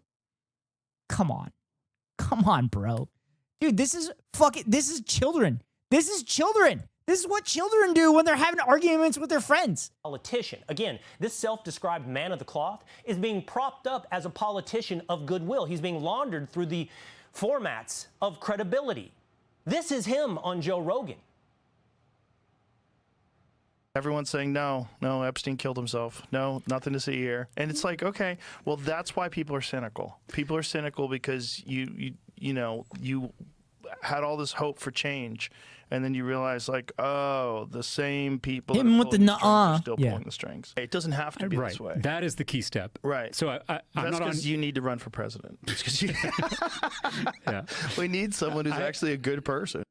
A: Come on. Come on, bro. Dude, this is children. This This is what children do when they're having arguments with their friends.
J: Politician. Again, this self-described man of the cloth is being propped up as a politician of goodwill. He's being laundered through the formats of credibility. This is him on Joe Rogan.
M: Everyone's saying, no, Epstein killed himself. No, nothing to see here. And it's like, okay, well, that's why people are cynical. People are cynical because you had all this hope for change. And then you realize, like, oh, the same people
A: Him with the
M: are still pulling the strings. It doesn't have to be
O: right.
M: this way.
O: That is the key step.
M: Right.
O: So I'm
M: that's
O: not on.
M: because you need to run for president. Yeah. We need someone who's actually a good person.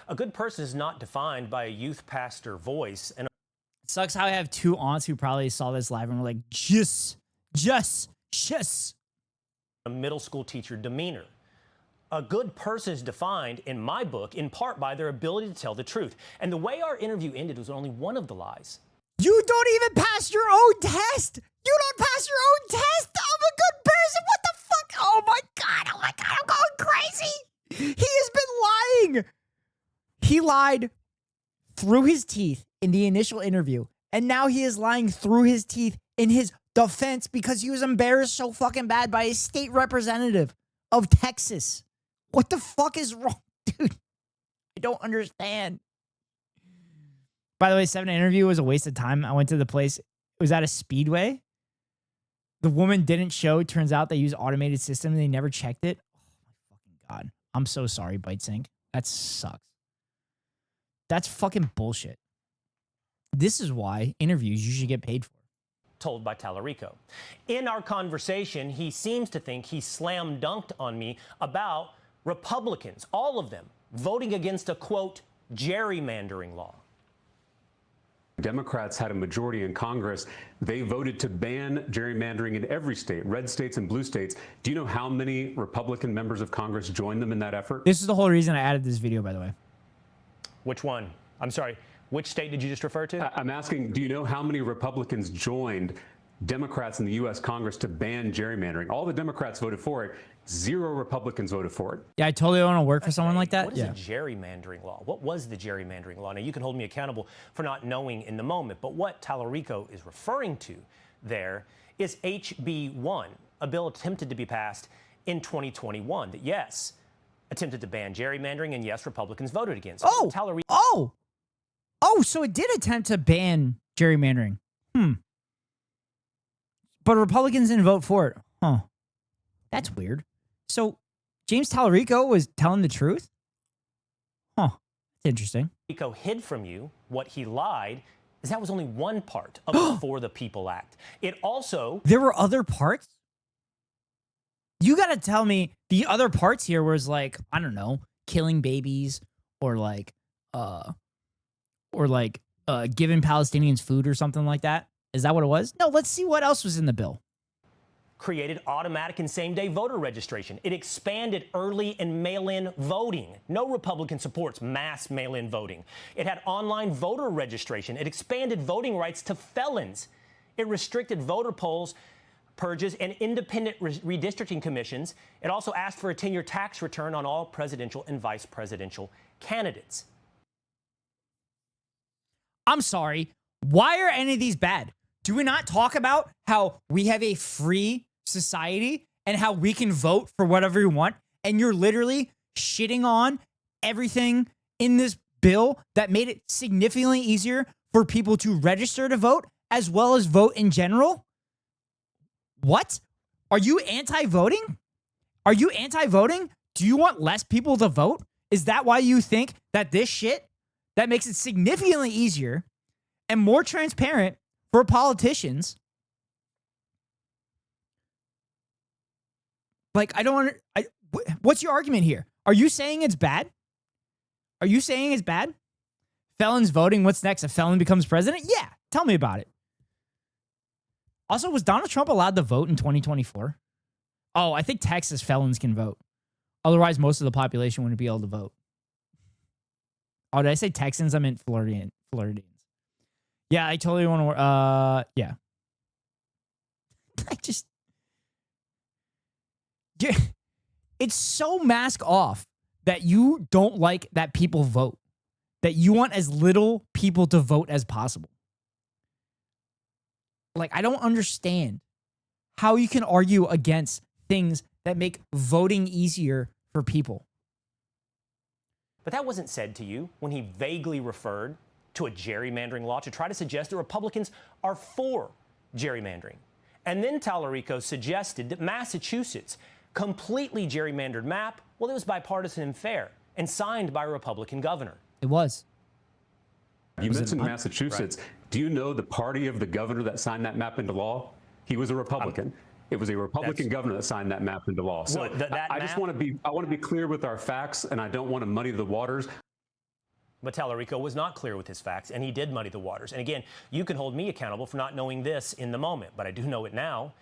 J: A good person is not defined by a youth pastor voice. And
A: it sucks how I have two aunts who probably saw this live and were like, just.
J: A middle school teacher demeanor. A good person is defined, in my book, in part by their ability to tell the truth. And the way our interview ended was only one of the lies.
A: You don't even pass your own test. You don't pass your own test. I'm a good person. What the fuck? Oh my God, I'm going crazy. He has been lying. He lied through his teeth in the initial interview. And now he is lying through his teeth in his defense because he was embarrassed so fucking bad by his state representative of Texas. What the fuck is wrong, dude? I don't understand. By the way, 7 interview was a waste of time. I went to the place. It was at a Speedway. The woman didn't show. Turns out they use automated system and they never checked it. Oh my fucking God. I'm so sorry, BiteSync. That sucks. That's fucking bullshit. This is why interviews you should get paid for.
J: Told by Talarico. In our conversation, he seems to think he slam dunked on me about Republicans, all of them, voting against a, quote, gerrymandering law.
K: Democrats had a majority in Congress. They voted to ban gerrymandering in every state, red states and blue states. Do you know how many Republican members of Congress joined them in that effort?
A: This is the whole reason I added this video, by the way.
J: Which one? I'm sorry. Which state did you just refer to?
K: I'm asking, do you know how many Republicans joined Democrats in the U.S. Congress to ban gerrymandering? All the Democrats voted for it. 0 Republicans voted for it.
A: Yeah, I totally want to work for someone like that.
J: What is a gerrymandering law? What was the gerrymandering law? Now, you can hold me accountable for not knowing in the moment, but what Talarico is referring to there is HB 1, a bill attempted to be passed in 2021 that, yes, attempted to ban gerrymandering, and yes, Republicans voted against it.
A: Oh, so it did attempt to ban gerrymandering. But Republicans didn't vote for it. Huh. That's weird. So James Talarico was telling the truth? Huh. That's interesting.
J: Talarico hid from you. What he lied is that was only one part of the For the People Act. It also...
A: There were other parts? You got to tell me the other parts here was like, I don't know, killing babies or giving Palestinians food or something like that. Is that what it was? No, let's see what else was in the bill.
J: Created automatic and same-day voter registration. It expanded early and mail-in voting. No Republican supports mass mail-in voting. It had online voter registration. It expanded voting rights to felons. It restricted voter polls, purges, and independent redistricting commissions. It also asked for a 10-year tax return on all presidential and vice presidential candidates.
A: I'm sorry. Why are any of these bad? Do we not talk about how we have a free society and how we can vote for whatever we want? And you're literally shitting on everything in this bill that made it significantly easier for people to register to vote as well as vote in general? What? Are you anti-voting? Are you anti-voting? Do you want less people to vote? Is that why you think that this shit that makes it significantly easier and more transparent for politicians? Like, I don't what's your argument here? Are you saying it's bad? Are you saying it's bad? Felons voting, what's next? A felon becomes president? Yeah, tell me about it. Also, was Donald Trump allowed to vote in 2024? Oh, I think Texas felons can vote. Otherwise, most of the population wouldn't be able to vote. Oh, did I say Texans? I meant Floridians. Yeah, I totally want to. Yeah. It's so mask off that you don't like that people vote. that you want as little people to vote as possible. Like, I don't understand how you can argue against things that make voting easier for people.
J: But that wasn't said to you when he vaguely referred to a gerrymandering law to try to suggest that Republicans are for gerrymandering. And then Talarico suggested that Massachusetts' completely gerrymandered map, well, it was bipartisan and fair and signed by a Republican governor.
A: It was.
K: You mentioned Massachusetts. Right. Do you know the party of the governor that signed that map into law? He was a Republican. It was a Republican governor that signed that map into law. So I just want to be clear with our facts, and I don't want to muddy the waters.
J: But Talarico was not clear with his facts, and he did muddy the waters. And again, you can hold me accountable for not knowing this in the moment, but I do know it now,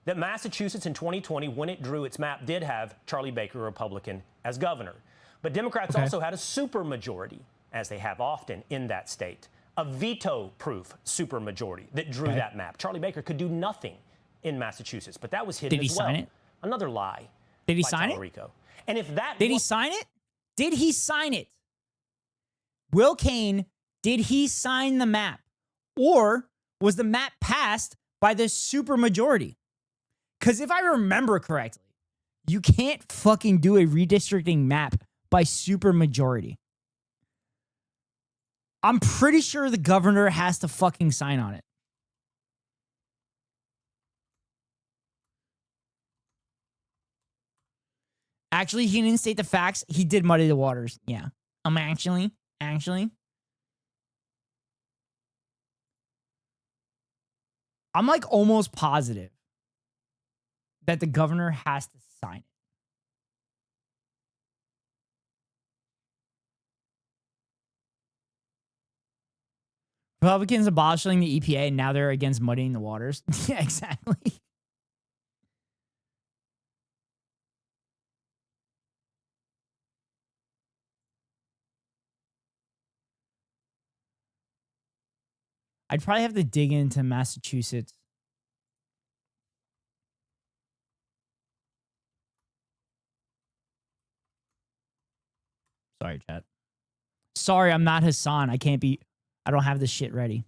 J: that Massachusetts in 2020, when it drew its map, did have Charlie Baker, a Republican, as governor. But Democrats also had a supermajority, as they have often in that state, a veto-proof supermajority that drew that map. Charlie Baker could do nothing in Massachusetts, but that was hidden as well. Did he sign it? Another lie.
A: Did he sign it?
J: And if that
A: did he sign it? Did he sign it? Will Cain, did he sign the map? Or was the map passed by the supermajority? Because if I remember correctly, you can't fucking do a redistricting map by supermajority. I'm pretty sure the governor has to fucking sign on it. Actually, he didn't state the facts. He did muddy the waters. Yeah. Actually. I'm like almost positive that the governor has to sign it. Republicans abolishing the EPA, and now they're against muddying the waters. Yeah, exactly. I'd probably have to dig into Massachusetts. Sorry, chat. Sorry, I'm not Hassan. I don't have this shit ready.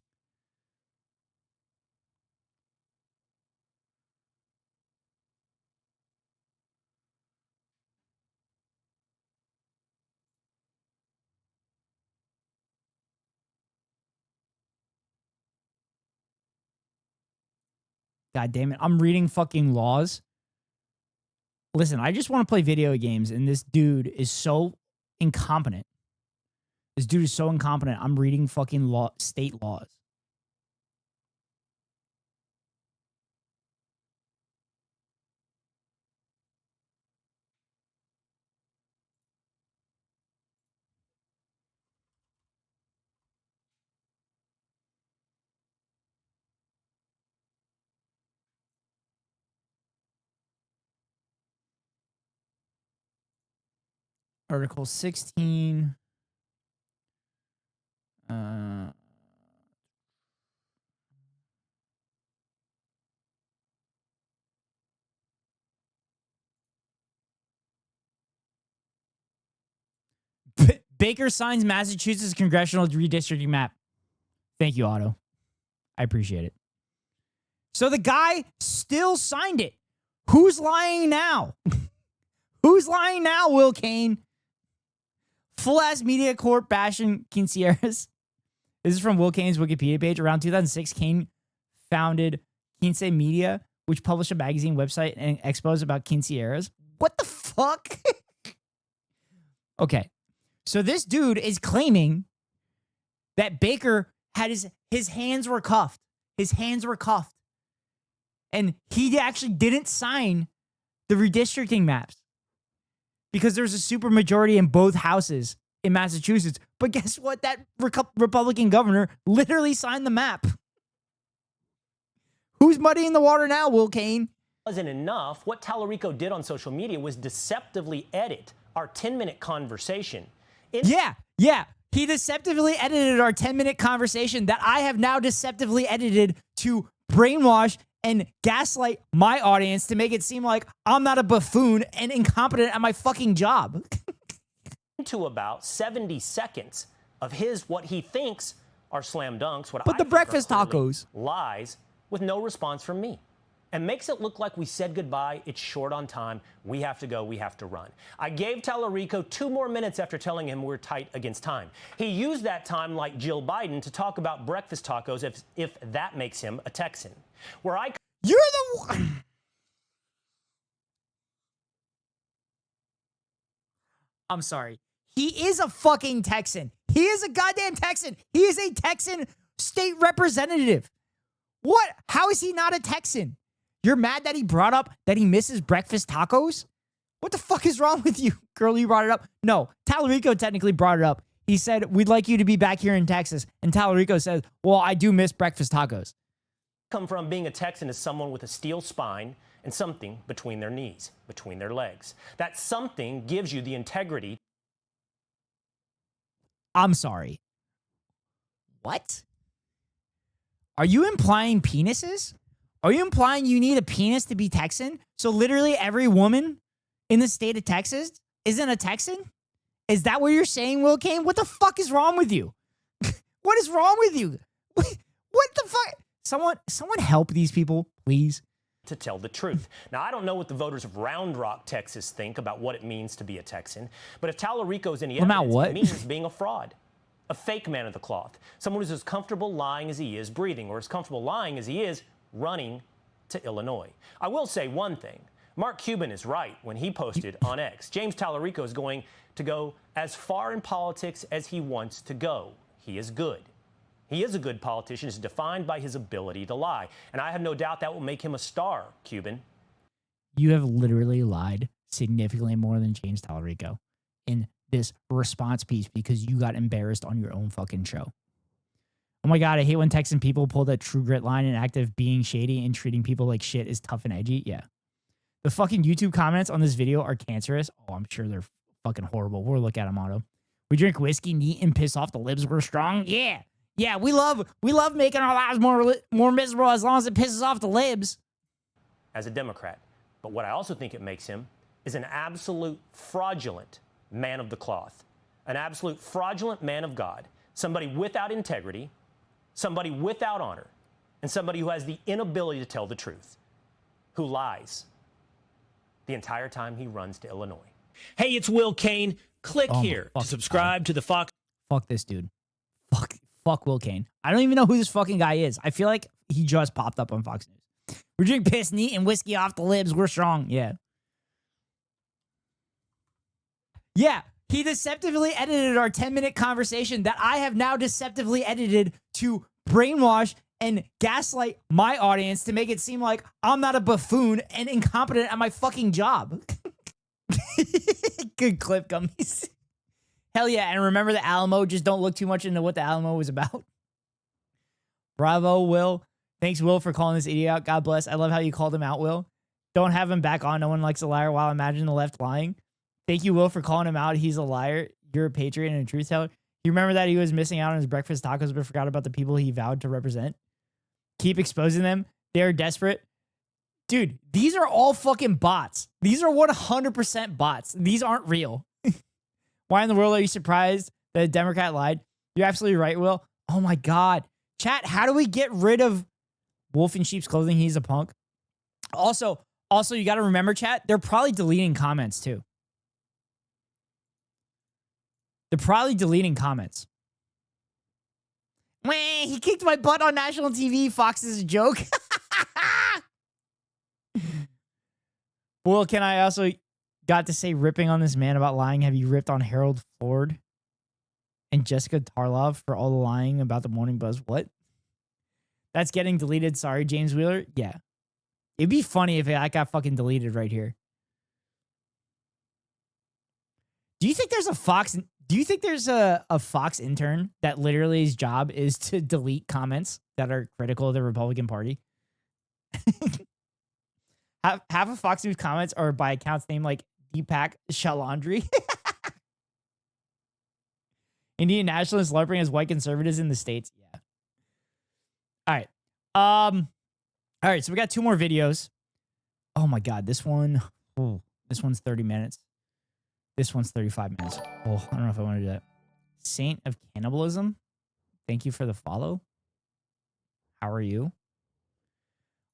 A: God damn it. I'm reading fucking laws. Listen, I just want to play video games, and this dude is so incompetent. This dude is so incompetent. I'm reading fucking state laws. Article 16. Baker signs Massachusetts congressional redistricting map. Thank you, Otto. I appreciate it. So the guy still signed it. Who's lying now? Who's lying now, Will Cain? Full-ass media corp bashing quinceañeras. This is from Will Cain's Wikipedia page. Around 2006, Cain founded Quince Media, which published a magazine website and expos about quinceañeras. What the fuck? Okay. So this dude is claiming that Baker had his hands were cuffed. His hands were cuffed. And he actually didn't sign the redistricting maps because there's a supermajority in both houses in Massachusetts. But guess what? That Republican governor literally signed the map. Who's muddying the water now, Will Cain?
J: Wasn't enough. What Talarico did on social media was deceptively edit our 10-minute conversation.
A: Yeah. He deceptively edited our 10-minute conversation that I have now deceptively edited to brainwash and gaslight my audience to make it seem like I'm not a buffoon and incompetent at my fucking job.
J: To about 70 seconds of his what he thinks are slam dunks, what
A: But
J: I
A: the
J: think are
A: breakfast
J: clearly
A: tacos.
J: lies, with no response from me. And makes it look like we said goodbye. It's short on time. We have to go. We have to run. I gave Talarico 2 more minutes after telling him we're tight against time. He used that time like Jill Biden to talk about breakfast tacos if that makes him a Texan. Where I...
A: You're the one. I'm sorry. He is a fucking Texan. He is a goddamn Texan. He is a Texan state representative. What? How is he not a Texan? You're mad that he brought up that he misses breakfast tacos? What the fuck is wrong with you? Girl, you brought it up. No, Talarico technically brought it up. He said, we'd like you to be back here in Texas. And Talarico says, well, I do miss breakfast tacos.
J: Come from being a Texan as someone with a steel spine and something between their knees, between their legs. That something gives you the integrity.
A: I'm sorry. What? Are you implying penises? Are you implying you need a penis to be Texan? So literally every woman in the state of Texas isn't a Texan? Is that what you're saying, Will Cain? What the fuck is wrong with you? What is wrong with you? What the fuck? Someone help these people, please.
J: To tell the truth. Now, I don't know what the voters of Round Rock, Texas think about what it means to be a Texan, but if Talarico's any evidence, it means being a fraud, a fake man of the cloth, someone who's as comfortable lying as he is breathing, or as comfortable lying as he is running to Illinois. I will say one thing. Mark Cuban is right when he posted on X. James Talarico is going to go as far in politics as he wants to go. He is good. He is a good politician, is defined by his ability to lie. And I have no doubt that will make him a star, Cuban.
A: You have literally lied significantly more than James Talarico in this response piece because you got embarrassed on your own fucking show. Oh my God, I hate when Texan people pull that true grit line and act of being shady and treating people like shit is tough and edgy. Yeah. The fucking YouTube comments on this video are cancerous. Oh, I'm sure they're fucking horrible. We'll look at them, Otto. We drink whiskey neat and piss off the libs. We're strong. Yeah. Yeah, we love making our lives more miserable as long as it pisses off the libs.
J: As a Democrat. But what I also think it makes him is an absolute fraudulent man of the cloth. An absolute fraudulent man of God. Somebody without integrity, somebody without honor, and somebody who has the inability to tell the truth, who lies the entire time he runs to Illinois. Hey, it's Will Cain. Click here to subscribe to the Fox.
A: Fuck this dude. Fuck Will Cain. I don't even know who this fucking guy is. I feel like he just popped up on Fox News. We drink piss neat and whiskey off the libs. We're strong. Yeah. Yeah. He deceptively edited our 10-minute conversation that I have now deceptively edited to brainwash and gaslight my audience to make it seem like I'm not a buffoon and incompetent at my fucking job. Good clip, gummies. Hell yeah, and remember the Alamo. Just don't look too much into what the Alamo was about. Bravo, Will. Thanks, Will, for calling this idiot out. God bless. I love how you called him out, Will. Don't have him back on. No one likes a liar. While imagine the left lying. Thank you, Will, for calling him out. He's a liar. You're a patriot and a truth teller. You remember that he was missing out on his breakfast tacos but forgot about the people he vowed to represent? Keep exposing them. They're desperate. Dude, these are all fucking bots. These are 100% bots. These aren't real. Why in the world are you surprised that a Democrat lied? You're absolutely right, Will. Oh my God. Chat, how do we get rid of Wolf in Sheep's Clothing? He's a punk. Also, you got to remember, chat, they're probably deleting comments too. They're probably deleting comments. Wah, he kicked my butt on national TV. Fox is a joke. Well, can I also got to say ripping on this man about lying? Have you ripped on Harold Ford and Jessica Tarlov for all the lying about the morning buzz? What? That's getting deleted. Sorry, James Wheeler. Yeah. It'd be funny if I got fucking deleted right here. Do you think there's a Fox... Do you think there's a Fox intern that literally his job is to delete comments that are critical of the Republican Party? Half of Fox News comments are by accounts named like Deepak Shalandri. Indian nationalists LARPing as white conservatives in the States. Yeah. All right. All right. So we got 2 more videos. Oh my God. This one's 30 minutes. This one's 35 minutes. Oh, I don't know if I want to do that. Saint of Cannibalism. Thank you for the follow. How are you?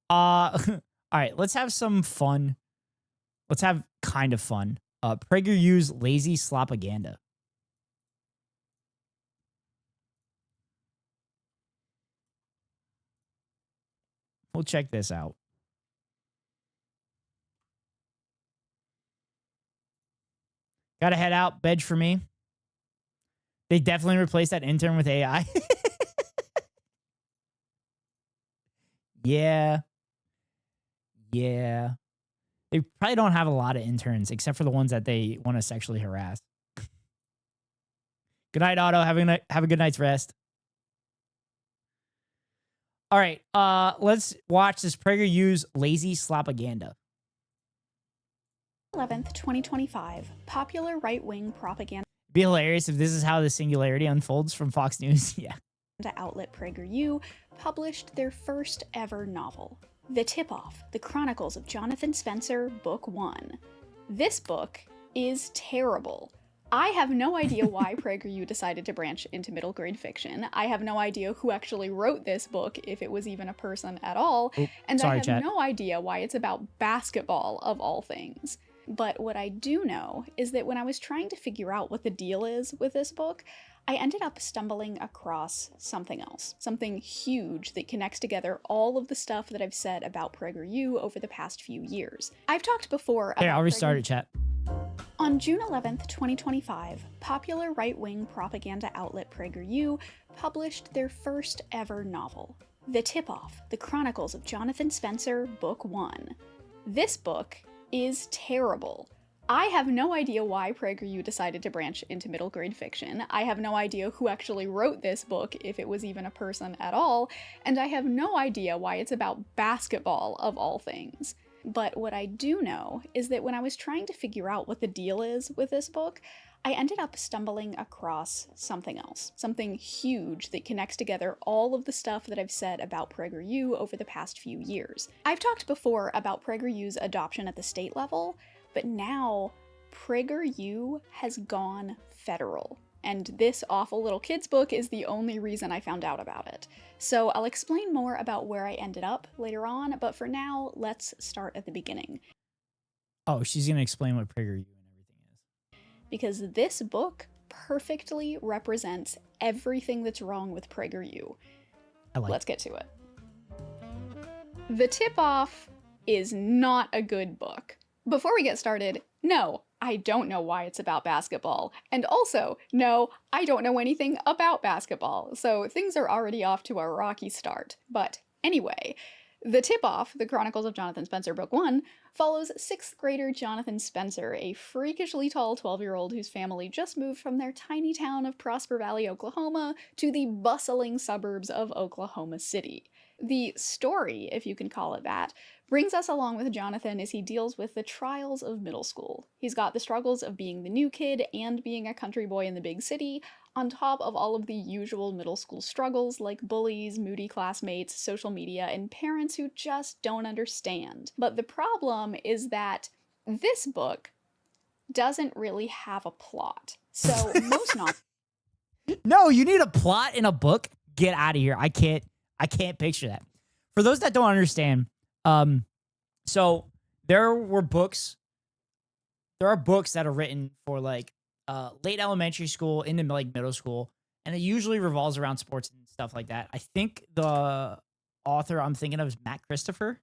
A: All right, let's have some fun. Let's have kind of fun. Prager U's lazy slopaganda. We'll check this out. Gotta head out. Bedge for me. They definitely replaced that intern with AI. Yeah. Yeah. They probably don't have a lot of interns except for the ones that they want to sexually harass. Good night, Otto. Have a good night's rest. All right. Let's watch this Prager U's lazy slopaganda.
O: 11th, 2025. Popular right-wing propaganda
A: Be hilarious if this is how the singularity unfolds from Fox News. Yeah.
O: outlet Prager U published their first ever novel, The Tip-Off: The Chronicles of Jonathan Spencer, Book 1. This book is terrible. I have no idea why Prager U decided to branch into middle grade fiction. I have no idea who actually wrote this book, if it was even a person at all. And I have no idea why it's about basketball, of all things. But what I do know is that when I was trying to figure out what the deal is with this book, I ended up stumbling across something else. Something huge that connects together all of the stuff that I've said about Prager U over the past few years. I've talked before about
A: I'll restart it, chat.
O: On June 11th, 2025, popular right-wing propaganda outlet Prager U published their first ever novel, The Tip-Off: The Chronicles of Jonathan Spencer, Book 1. This book is terrible. I have no idea why Prager U decided to branch into middle grade fiction. I have no idea who actually wrote this book, if it was even a person at all, and I have no idea why it's about basketball, of all things. But what I do know is that when I was trying to figure out what the deal is with this book, I ended up stumbling across something else. Something huge that connects together all of the stuff that I've said about Prager U over the past few years. I've talked before about Prager U's adoption at the state level, but now Prager U has gone federal. And this awful little kid's book is the only reason I found out about it. So I'll explain more about where I ended up later on, but for now, let's start at the beginning.
A: Oh, she's going to explain what Prager U and everything is.
O: Because this book perfectly represents everything that's wrong with Prager U. Let's get to it. The Tip-Off is not a good book. Before we get started, no, I don't know why it's about basketball. And also, no, I don't know anything about basketball, so things are already off to a rocky start. But anyway, The Tip-Off: The Chronicles of Jonathan Spencer, Book 1, follows 6th grader Jonathan Spencer, a freakishly tall 12-year-old whose family just moved from their tiny town of Prosper Valley, Oklahoma, to the bustling suburbs of Oklahoma City. The story, if you can call it that, brings us along with Jonathan as he deals with the trials of middle school. He's got the struggles of being the new kid and being a country boy in the big city, on top of all of the usual middle school struggles like bullies, moody classmates, social media, and parents who just don't understand. But the problem is that this book doesn't really have a plot. So most not.
A: No, you need a plot in a book? Get out of here. I can't picture that. For those that don't understand, so there are books that are written for like late elementary school into like middle school, and it usually revolves around sports and stuff like that. I think the author I'm thinking of is Matt Christopher.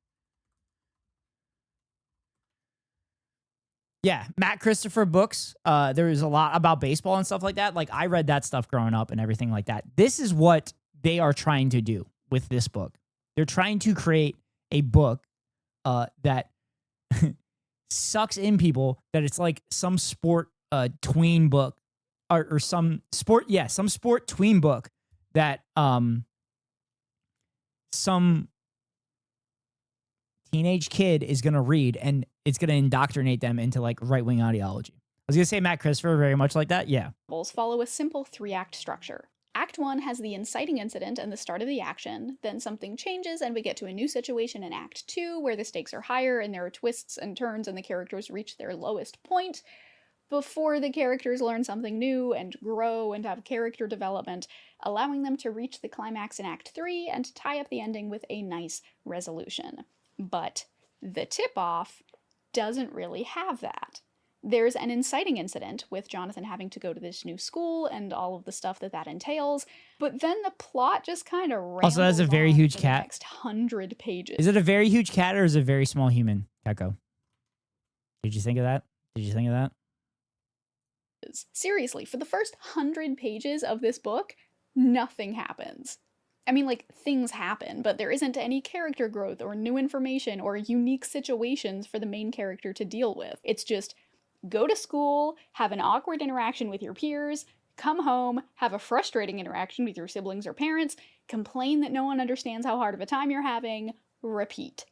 A: Yeah, Matt Christopher books. There is a lot about baseball and stuff like that. Like I read that stuff growing up and everything like that. This is what they are trying to do with this book. They're trying to create a book that sucks in people, that it's like some sport tween book or some sport tween book that some teenage kid is going to read, and it's going to indoctrinate them into like right-wing ideology. I was going to say Matt Christopher very much like that. Yeah.
O: Follow a simple 3-act structure. Act 1 has the inciting incident and the start of the action, then something changes and we get to a new situation in Act 2 where the stakes are higher and there are twists and turns and the characters reach their lowest point. before the characters learn something new and grow and have character development, allowing them to reach the climax in Act 3 and tie up the ending with a nice resolution. But the tip-off doesn't really have that. There's an inciting incident with Jonathan having to go to this new school and all of the stuff that entails, but then the plot just kind of rambles
A: Also, that's a very
O: on
A: huge
O: for
A: cat.
O: the next 100 pages.
A: Is it a very huge cat or is it a very small human, Gecko? Did you think of that? Did you think of that?
O: Seriously, for the first 100 pages of this book, nothing happens. I mean, like, things happen, but there isn't any character growth or new information or unique situations for the main character to deal with. It's just go to school, have an awkward interaction with your peers, come home, have a frustrating interaction with your siblings or parents, complain that no one understands how hard of a time you're having, repeat.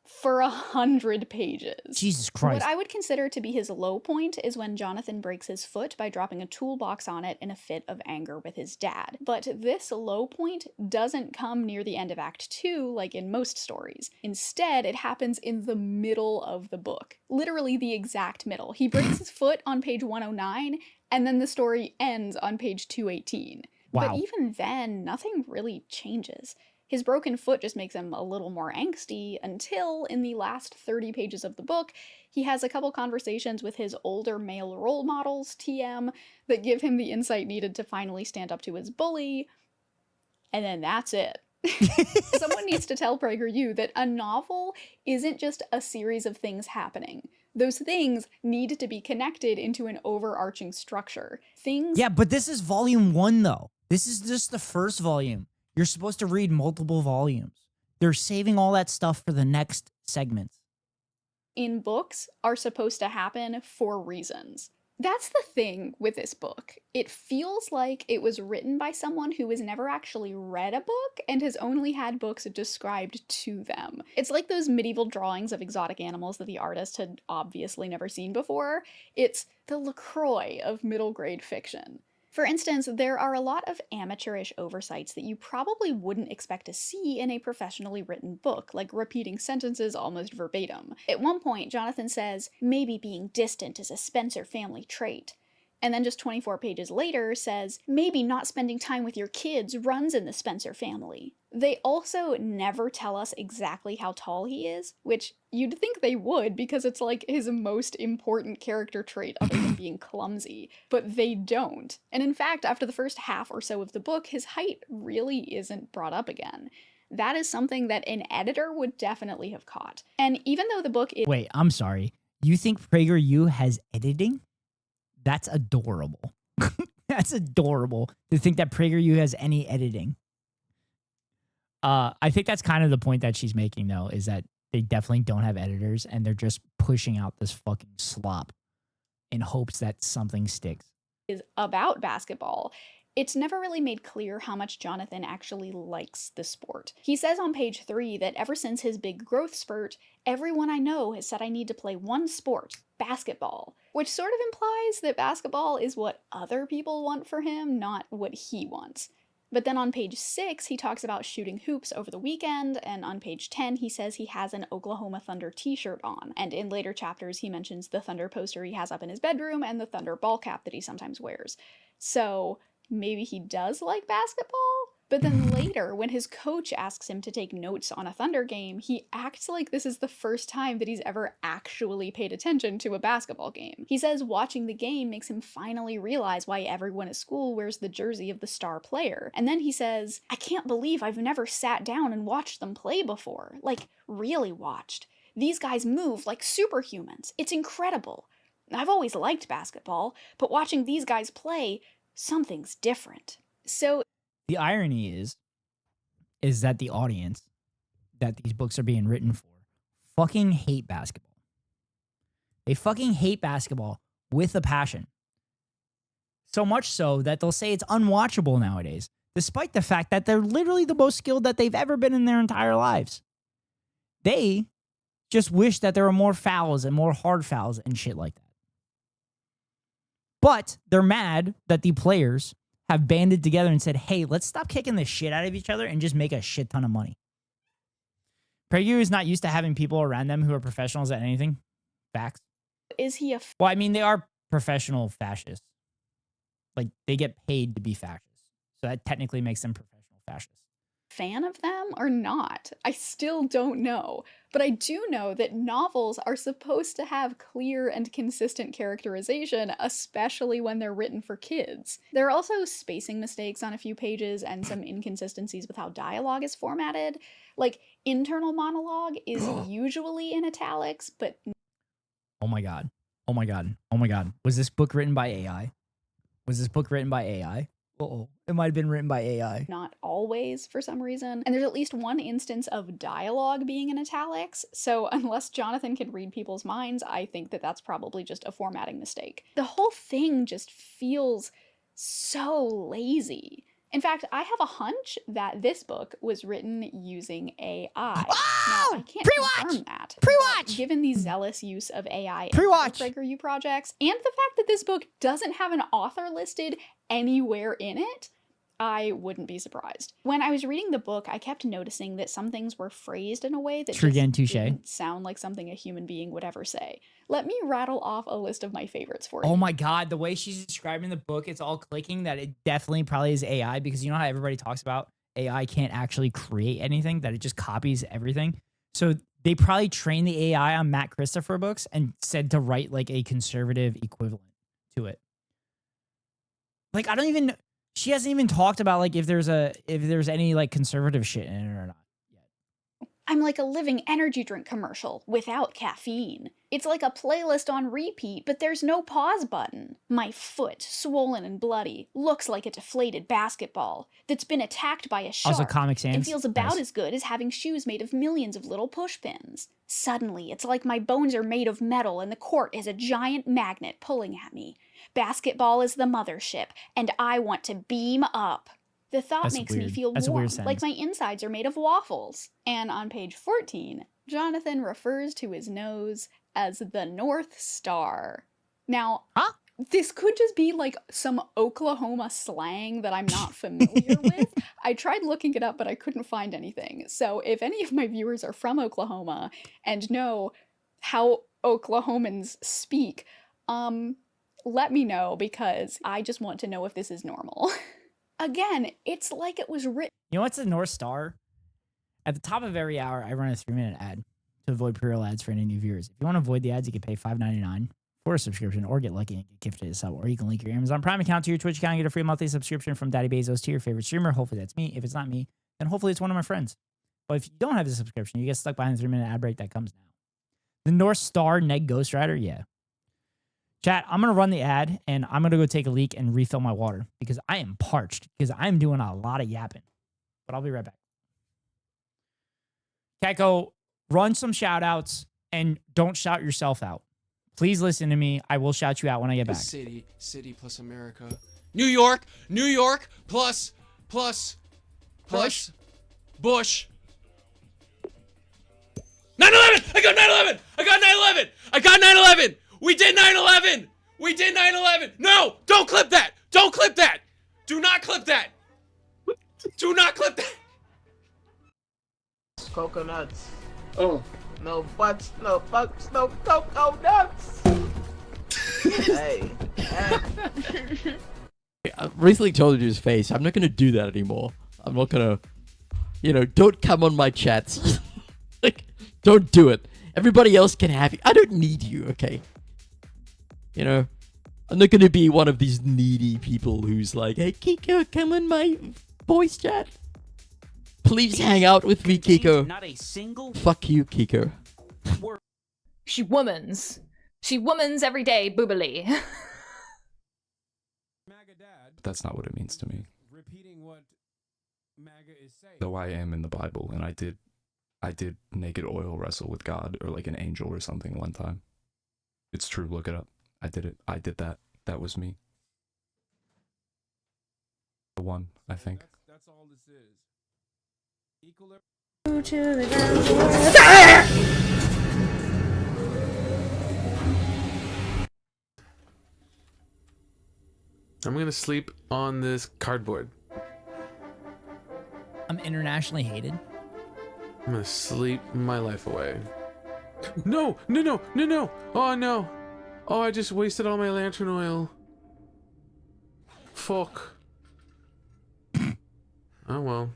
O: For 100 pages.
A: Jesus Christ.
O: What I would consider to be his low point is when Jonathan breaks his foot by dropping a toolbox on it in a fit of anger with his dad. But this low point doesn't come near the end of Act 2 like in most stories. Instead, it happens in the middle of the book. Literally the exact middle. He breaks his foot on page 109, and then the story ends on page 218.
A: Wow.
O: But even then, nothing really changes. His broken foot just makes him a little more angsty until, in the last 30 pages of the book, he has a couple conversations with his older male role models, TM, that give him the insight needed to finally stand up to his bully. And then that's it. Someone needs to tell Prager U that a novel isn't just a series of things happening. Those things need to be connected into an overarching structure.
A: Yeah, but this is volume 1, though. This is just the first volume. You're supposed to read multiple volumes. They're saving all that stuff for the next segments.
O: In books are supposed to happen for reasons. That's the thing with this book. It feels like it was written by someone who has never actually read a book and has only had books described to them. It's like those medieval drawings of exotic animals that the artist had obviously never seen before. It's the LaCroix of middle grade fiction. For instance, there are a lot of amateurish oversights that you probably wouldn't expect to see in a professionally written book, like repeating sentences almost verbatim. At one point, Jonathan says, maybe being distant is a Spencer family trait. And then just 24 pages later says, maybe not spending time with your kids runs in the Spencer family. They also never tell us exactly how tall he is, which you'd think they would because it's like his most important character trait other than being clumsy, but they don't. And in fact, after the first half or so of the book, his height really isn't brought up again. That is something that an editor would definitely have caught. And even though the book is—
A: Wait, I'm sorry. You think Prager U has editing? That's adorable. That's adorable to think that Prager U has any editing. I think that's kind of the point that she's making, though, is that they definitely don't have editors and they're just pushing out this fucking slop in hopes that something sticks.
O: Is about basketball. It's never really made clear how much Jonathan actually likes the sport. He says on page 3 that ever since his big growth spurt, everyone I know has said I need to play one sport, basketball, which sort of implies that basketball is what other people want for him, not what he wants. But then on page 6, he talks about shooting hoops over the weekend, and on page 10, he says he has an Oklahoma Thunder t-shirt on. And in later chapters, he mentions the Thunder poster he has up in his bedroom and the Thunder ball cap that he sometimes wears. So maybe he does like basketball? But then later, when his coach asks him to take notes on a Thunder game, he acts like this is the first time that he's ever actually paid attention to a basketball game. He says watching the game makes him finally realize why everyone at school wears the jersey of the star player. And then he says, I can't believe I've never sat down and watched them play before. Like, really watched. These guys move like superhumans. It's incredible. I've always liked basketball, but watching these guys play, something's different. So
A: the irony is that the audience that these books are being written for fucking hate basketball. They fucking hate basketball with a passion. So much so that they'll say it's unwatchable nowadays, despite the fact that they're literally the most skilled that they've ever been in their entire lives. They just wish that there were more fouls and more hard fouls and shit like that. But they're mad that the players have banded together and said, hey, let's stop kicking the shit out of each other and just make a shit ton of money. Prager is not used to having people around them who are professionals at anything. Facts.
O: Is he a...
A: Well, I mean, they are professional fascists. Like, they get paid to be fascists. So that technically makes them professional fascists.
O: Fan of them or not? I still don't know. But I do know that novels are supposed to have clear and consistent characterization, especially when they're written for kids. There are also spacing mistakes on a few pages and some inconsistencies with how dialogue is formatted. Like, internal monologue is usually in italics, but...
A: Oh my god. Oh my god. Oh my god. Was this book written by AI? Was this book written by AI? Uh-oh. It might have been written by AI.
O: Not always, for some reason. And there's at least one instance of dialogue being in italics, so unless Jonathan can read people's minds, I think that that's probably just a formatting mistake. The whole thing just feels so lazy. In fact, I have a hunch that this book was written using AI.
A: Oh!
O: Now, I can't
A: Pre-watch!
O: confirm that.
A: Pre-watch!
O: But given the zealous use of AI in
A: Pre-watch!
O: Prager U projects, and the fact that this book doesn't have an author listed anywhere in it, I wouldn't be surprised. When I was reading the book, I kept noticing that some things were phrased in a way that just didn't sound like something a human being would ever say. Let me rattle off a list of my favorites for you.
A: Oh my god, the way she's describing the book, it's all clicking that it definitely probably is AI, because you know how everybody talks about AI can't actually create anything, that it just copies everything. So they probably trained the AI on Matt Christopher books and said to write like a conservative equivalent to it. Like, I don't even... She hasn't even talked about like if there's any like conservative shit in it or not.
O: I'm like a living energy drink commercial without caffeine. It's like a playlist on repeat, but there's no pause button. My foot, swollen and bloody, looks like a deflated basketball that's been attacked by a shark.
A: Also, Comic Sans.
O: And feels about
A: Nice.
O: as good as having shoes made of millions of little pushpins. Suddenly, it's like my bones are made of metal and the court is a giant magnet pulling at me. Basketball is the mothership, and I want to beam up. The thought
A: That's
O: makes me
A: weird.
O: feel
A: That's a
O: warm,
A: weird
O: like
A: sentence.
O: my insides are made of waffles. And on page 14, Jonathan refers to his nose as the North Star. Now, this could just be like some Oklahoma slang that I'm not familiar with. I tried looking it up, but I couldn't find anything. So if any of my viewers are from Oklahoma and know how Oklahomans speak, let me know, because I just want to know if this is normal. Again, it's like it was written.
A: You know what's the North Star? At the top of every hour, I run a 3-minute ad to avoid pre-roll ads for any new viewers. If you want to avoid the ads, you can pay $5.99 for a subscription, or get lucky and get gifted a sub, or you can link your Amazon Prime account to your Twitch account and get a free monthly subscription from Daddy Bezos to your favorite streamer. Hopefully that's me. If it's not me, then hopefully it's one of my friends. But if you don't have the subscription, you get stuck behind the 3-minute ad break that comes now. The North Star Neg Ghost Rider, yeah. Chat, I'm going to run the ad, and I'm going to go take a leak and refill my water, because I am parched, because I'm doing a lot of yapping. But I'll be right back. Keko, run some shout-outs, and don't shout yourself out. Please listen to me. I will shout you out when I get back.
N: City plus America. New York plus Bush. 9/11! I got 9/11! I got 9/11! I got 9/11! We did 9/11! We did 9/11! No! Don't clip that! Don't clip that! Do not clip that! Do not clip that!
E: Coconuts.
L: Oh.
E: No butts, no bucks, no coconuts. Hey.
P: I recently told you to his face, I'm not gonna do that anymore. I'm not gonna, don't come on my chats. Like, don't do it. Everybody else can have you. I don't need you, okay? I'm not gonna be one of these needy people who's like, hey, Kiko, come on my voice chat. Please hang out with me, Kiko.
Q: Not a single
P: Fuck you, Kiko.
R: She womans every day, boobily.
S: That's not what it means to me. Though I am in the Bible, and I did naked oil wrestle with God, or like an angel or something one time. It's true, look it up. I did it. I did that. That was me. The one, I think.
C: That's all this is.
T: I'm gonna sleep on this cardboard.
A: I'm internationally hated.
T: I'm gonna sleep my life away. No! Oh no! Oh, I just wasted all my lantern oil. Fuck. Oh well.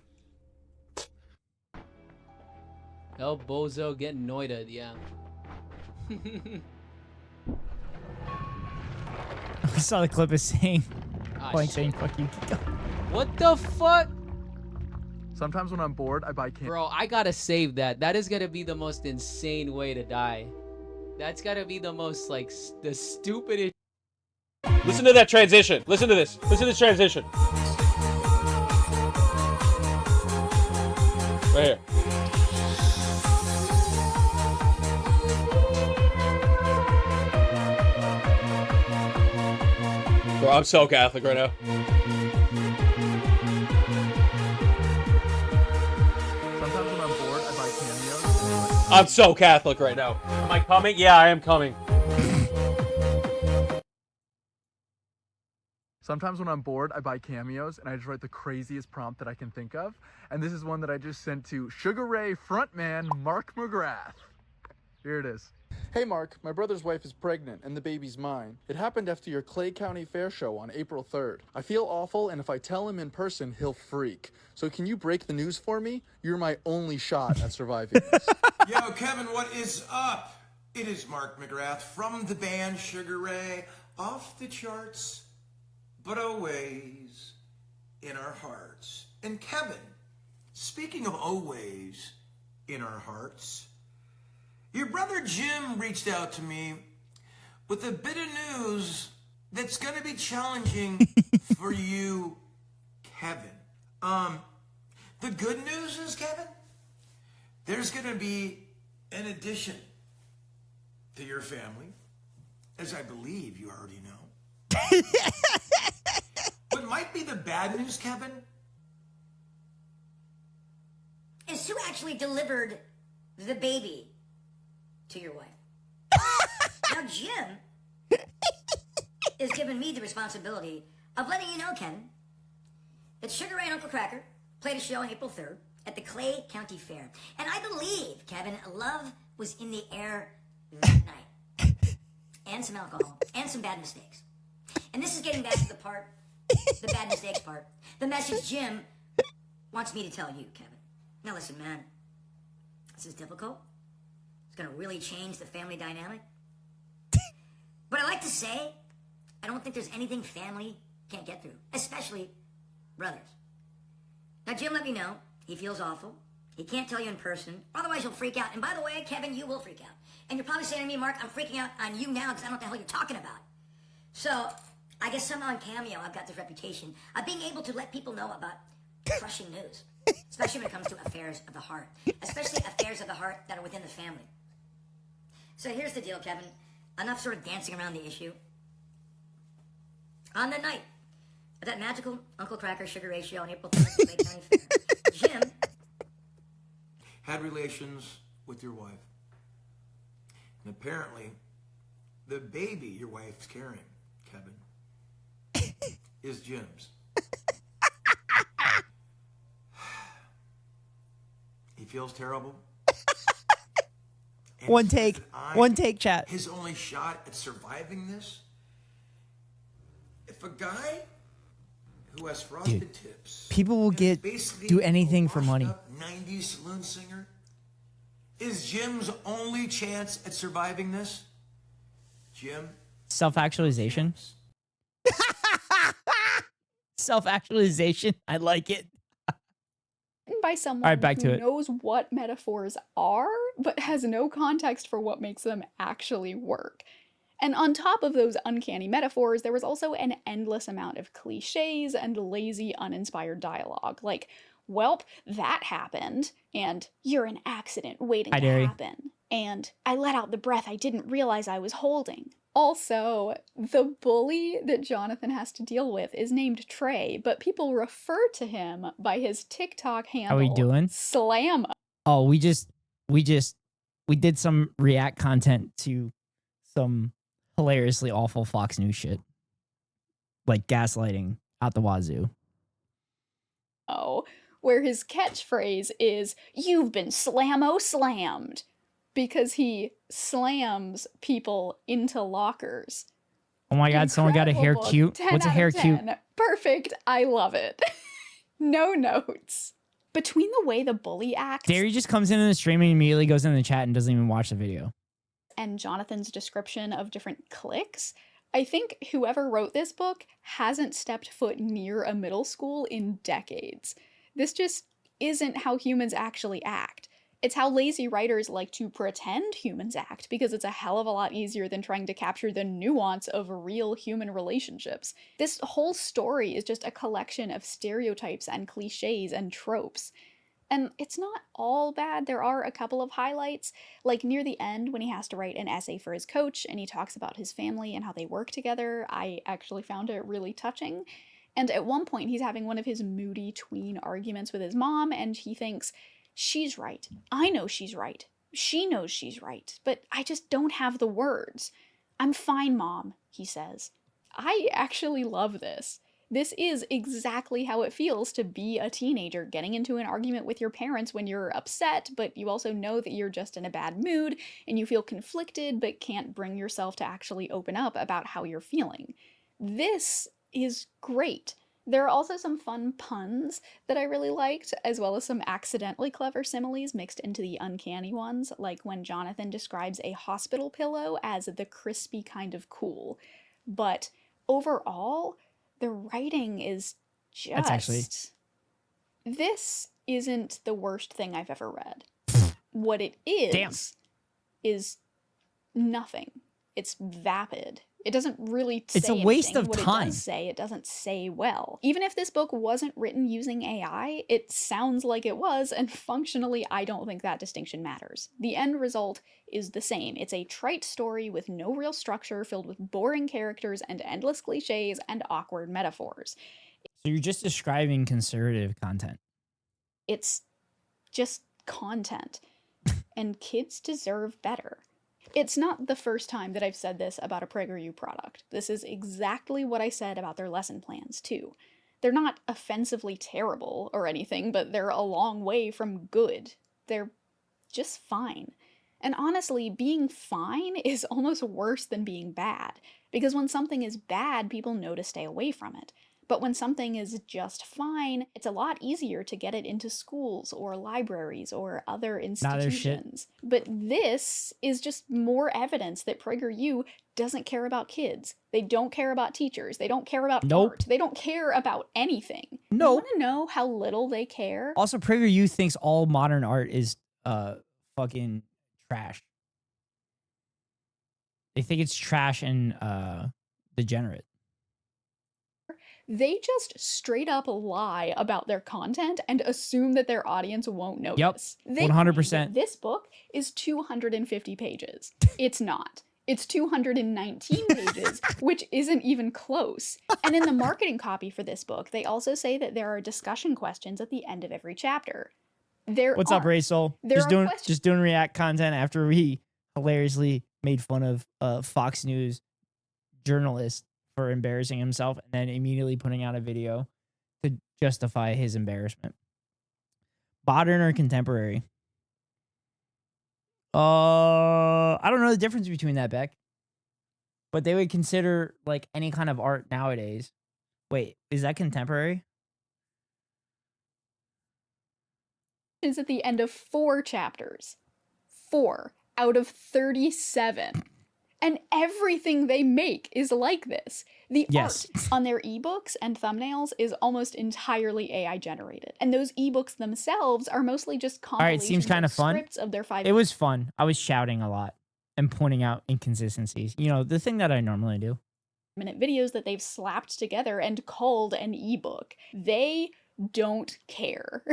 Q: El Bozo getting noited, yeah.
A: I saw the clip of saying,
Q: shit.
A: saying fuck you.
Q: What the fuck?
U: Sometimes when I'm bored, I buy candy.
Q: Bro, I gotta save that. That is gonna be the most insane way to die. That's gotta be the most, like, the stupidest.
N: Listen to that transition. Listen to this. Listen to this transition. Right here. Bro, I'm so Catholic right now.
U: Sometimes when I'm bored, I buy cameos.
N: I'm so Catholic right now. Am I coming? Yeah, I am coming.
U: Sometimes when I'm bored, I buy cameos and I just write the craziest prompt that I can think of. And this is one that I just sent to Sugar Ray frontman Mark McGrath. Here it is. Hey Mark, my brother's wife is pregnant and the baby's mine. It happened after your Clay County Fair show on April 3rd. I feel awful, and if I tell him in person, he'll freak. So can you break the news for me? You're my only shot at surviving this.
V: Yo, Kevin, what is up? It is Mark McGrath from the band Sugar Ray. Off the charts, but always in our hearts. And Kevin, speaking of always in our hearts, your brother Jim reached out to me with a bit of news that's going to be challenging for you, Kevin. The good news is, Kevin, there's going to be an addition to your family, as I believe you already know. What might be the bad news, Kevin,
W: is Sue actually delivered the baby to your wife. Now Jim is giving me the responsibility of letting you know, Ken, that Sugar Ray and Uncle Cracker played a show on April 3rd at the Clay County Fair. And I believe, Kevin, love was in the air that night. And some alcohol. And some bad mistakes. And this is getting back to the bad mistakes part. The message Jim wants me to tell you, Kevin. Now listen, man. This is difficult. It's going to really change the family dynamic. But I like to say, I don't think there's anything family can't get through, especially brothers. Now, Jim let me know he feels awful. He can't tell you in person, otherwise you'll freak out. And by the way, Kevin, you will freak out. And you're probably saying to me, Mark, I'm freaking out on you now because I don't know what the hell you're talking about. So, I guess somehow in Cameo, I've got this reputation of being able to let people know about crushing news, especially when it comes to affairs of the heart, especially affairs of the heart that are within the family. So here's the deal, Kevin. Enough sort of dancing around the issue. On the night of that magical Uncle Cracker Sugar Ray show on April 3rd at Clay County Fair, Jim
V: had relations with your wife. And apparently, the baby your wife's carrying, Kevin, is Jim's. He feels terrible.
A: One take, chat.
V: His only shot at surviving this? If a guy who has frosted tips,
A: People will do anything for money.
V: 90s saloon singer, is Jim's only chance at surviving this? Jim?
A: Self-actualization. Self-actualization. I like it.
O: By someone
A: All right, back to
O: who
A: it.
O: knows what metaphors are, but has no context for what makes them actually work. And on top of those uncanny metaphors, there was also an endless amount of cliches and lazy, uninspired dialogue. Like, welp, that happened, and you're an accident waiting
A: Hi,
O: to
A: Derry.
O: happen, and I let out the breath I didn't realize I was holding. Also, the bully that Jonathan has to deal with is named Trey, but people refer to him by his TikTok handle.
A: How we doing?
O: Slam.
A: Oh, we did some react content to some hilariously awful Fox News shit. Like gaslighting out the wazoo.
O: Where his catchphrase is, "You've been slammo-slammed." because he slams people into lockers.
A: Oh my god, someone got a hair
O: Incredible book.
A: cute.
O: 10
A: What's a
O: out of
A: hair cute?
O: 10. Perfect. I love it. No notes. Between the way the bully acts
A: Derry just comes in the stream and immediately goes in the chat and doesn't even watch the video.
O: and Jonathan's description of different cliques, I think whoever wrote this book hasn't stepped foot near a middle school in decades. This just isn't how humans actually act. It's how lazy writers like to pretend humans act, because it's a hell of a lot easier than trying to capture the nuance of real human relationships. This whole story is just a collection of stereotypes and cliches and tropes. And it's not all bad. There are a couple of highlights, like near the end when he has to write an essay for his coach and he talks about his family and how they work together. I actually found it really touching. And at one point he's having one of his moody tween arguments with his mom and he thinks, she's right. I know she's right. She knows she's right, but I just don't have the words. I'm fine, Mom, he says. I actually love this. This is exactly how it feels to be a teenager, getting into an argument with your parents when you're upset, but you also know that you're just in a bad mood, and you feel conflicted but can't bring yourself to actually open up about how you're feeling. This is great. There are also some fun puns that I really liked, as well as some accidentally clever similes mixed into the uncanny ones, like when Jonathan describes a hospital pillow as the crispy kind of cool. But overall, the writing is just... This isn't the worst thing I've ever read. What it is nothing. It's vapid. It doesn't really say
A: It's a waste
O: anything.
A: of
O: What
A: time.
O: it does say, it doesn't say well. Even if this book wasn't written using AI, it sounds like it was, and functionally, I don't think that distinction matters. The end result is the same. It's a trite story with no real structure, filled with boring characters and endless cliches and awkward metaphors.
A: So you're just describing conservative content.
O: It's just content. And kids deserve better. It's not the first time that I've said this about a Prager U product. This is exactly what I said about their lesson plans, too. They're not offensively terrible or anything, but they're a long way from good. They're just fine. And honestly, being fine is almost worse than being bad, because when something is bad, people know to stay away from it. But when something is just fine, it's a lot easier to get it into schools or libraries or other institutions. But this is just more evidence that Prager U doesn't care about kids. They don't care about teachers. They don't care about art. They don't care about anything.
A: No.
O: You want to know how little they care?
A: Also, Prager U thinks all modern art is fucking trash. They think it's trash and degenerate.
O: They just straight up lie about their content and assume that their audience won't notice. They
A: 100%.
O: claim that this book is 250 pages. It's not. It's 219 pages, which isn't even close. And in the marketing copy for this book, they also say that there are discussion questions at the end of every chapter.
A: What's up, Rachel? Just doing react content after we hilariously made fun of Fox News journalist for embarrassing himself and then immediately putting out a video to justify his embarrassment. Modern or contemporary? I don't know the difference between that, Beck. But they would consider like any kind of art nowadays. Wait, is that contemporary?
O: Is at the end of 4 chapters. 4 out of 37. And everything they make is like this. The art on their ebooks and thumbnails is almost entirely AI generated. And those ebooks themselves are mostly just compilations
A: seems kind of fun.
O: scripts of their 5
A: It was fun. I was shouting a lot and pointing out inconsistencies. You know, the thing that I normally do.
O: minute videos that they've slapped together and called an ebook. They don't care.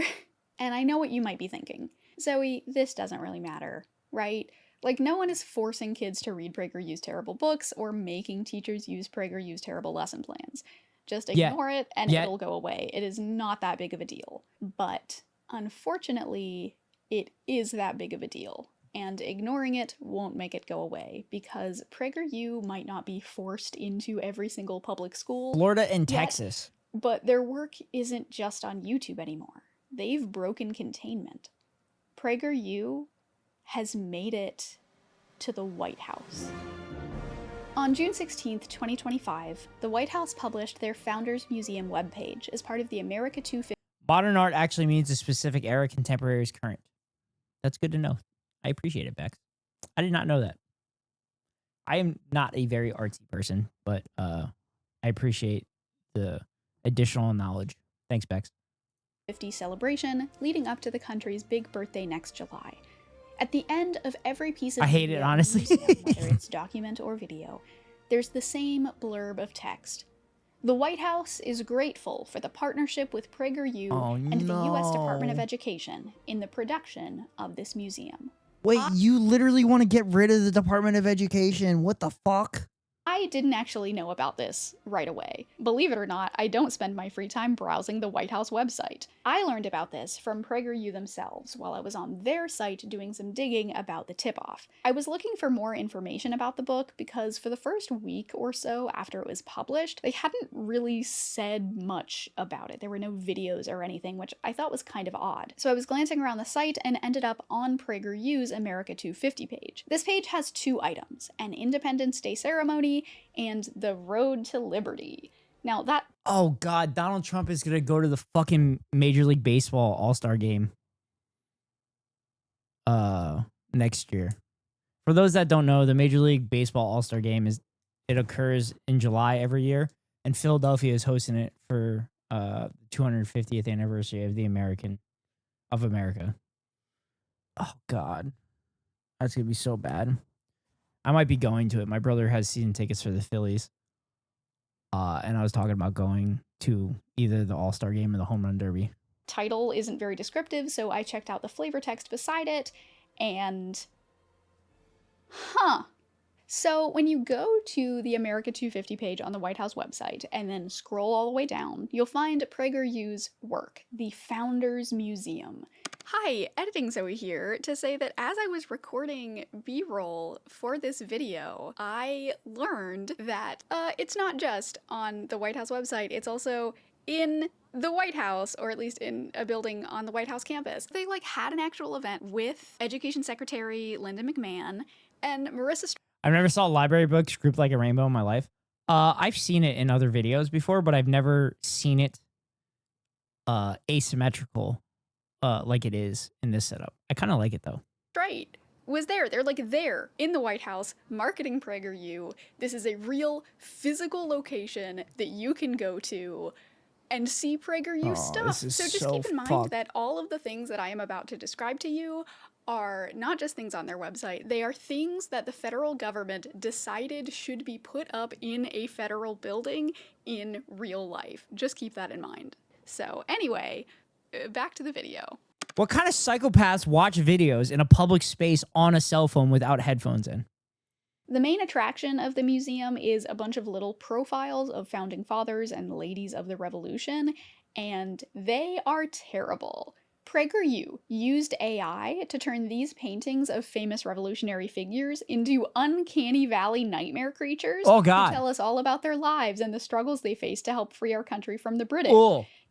O: And I know what you might be thinking. Zoe, this doesn't really matter, right? Like, no one is forcing kids to read Prager U's terrible books or making teachers use Prager U's terrible lesson plans. Just ignore it and it'll go away. It is not that big of a deal. But unfortunately, it is that big of a deal. And ignoring it won't make it go away, because Prager U might not be forced into every single public school.
A: Florida and Texas.
O: But their work isn't just on YouTube anymore. They've broken containment. Prager U has made it to the White House. On June 16th, 2025, the White House published their Founders Museum webpage as part of the America 250.
A: Modern art actually means a specific era, contemporary is current. That's good to know. I appreciate it, Bex. I did not know that. I am not a very artsy person, but I appreciate the additional knowledge. Thanks, Bex.
O: 50 celebration leading up to the country's big birthday next July. At the end of every piece of
A: I hate it,
O: media
A: honestly.
O: museum, whether it's document or video, there's the same blurb of text. The White House is grateful for the partnership with Prager U and the U.S. Department of Education in the production of this museum.
B: Wait, you literally want to get rid of the Department of Education? What the fuck?
O: I didn't actually know about this right away. Believe it or not, I don't spend my free time browsing the White House website. I learned about this from Prager U themselves while I was on their site doing some digging about the tip-off. I was looking for more information about the book because for the first week or so after it was published, they hadn't really said much about it. There were no videos or anything, which I thought was kind of odd. So I was glancing around the site and ended up on Prager U's America 250 page. This page has 2 items, an Independence Day ceremony and the Road to Liberty. Now that—
A: Oh God, Donald Trump is gonna go to the fucking Major League Baseball All-Star game next year. For those that don't know, the Major League Baseball All-Star game occurs in July every year, and Philadelphia is hosting it for 250th anniversary of America. Oh God, that's gonna be so bad. I might be going to it. My brother has season tickets for the Phillies. And I was talking about going to either the All-Star game or the Home Run Derby.
O: title isn't very descriptive, so I checked out the flavor text beside it, and So when you go to the America 250 page on the White House website and then scroll all the way down, you'll find Prager U's work, the Founders Museum. Hi, Editing Zoe here to say that as I was recording B-roll for this video, I learned that it's not just on the White House website, it's also in the White House, or at least in a building on the White House campus. They had an actual event with Education Secretary Linda McMahon and Marissa.
A: I've never saw library books grouped like a rainbow in my life. I've seen it in other videos before, but I've never seen it asymmetrical like it is in this setup. I kind of like it though.
O: Right. Was there. They're there in the White House marketing Prager U. This is a real physical location that you can go to and see Prager U stuff. So just keep in mind that all of the things that I am about to describe to you are not just things on their website. They are things that the federal government decided should be put up in a federal building in real life. Just keep that in mind. So anyway, back to the video.
A: What kind of psychopaths watch videos in a public space on a cell phone without headphones in?
O: The main attraction of the museum is a bunch of little profiles of founding fathers and ladies of the revolution, and they are terrible. Prager U used AI to turn these paintings of famous revolutionary figures into uncanny valley nightmare creatures
A: to
O: tell us all about their lives and the struggles they faced to help free our country from the British.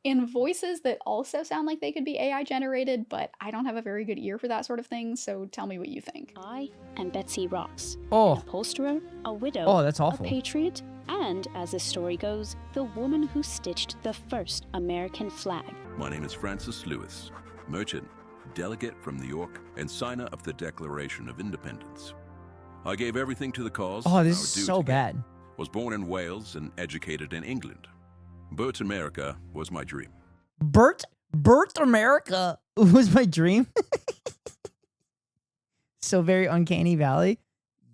O: In voices that also sound like they could be AI generated, but I don't have a very good ear for that sort of thing, so tell me what you think.
D: I am Betsy Ross, an
A: Oh,
D: upholsterer, a widow,
A: that's awful.
D: a patriot, and, as the story goes, the woman who stitched the first American flag.
F: My name is Francis Lewis, merchant, delegate from New York, and signer of the Declaration of Independence. I gave everything to the cause.
A: Oh, this is so bad.
F: Was born in Wales and educated in England. Bert America was my dream.
A: Bert America was my dream. So very Uncanny Valley.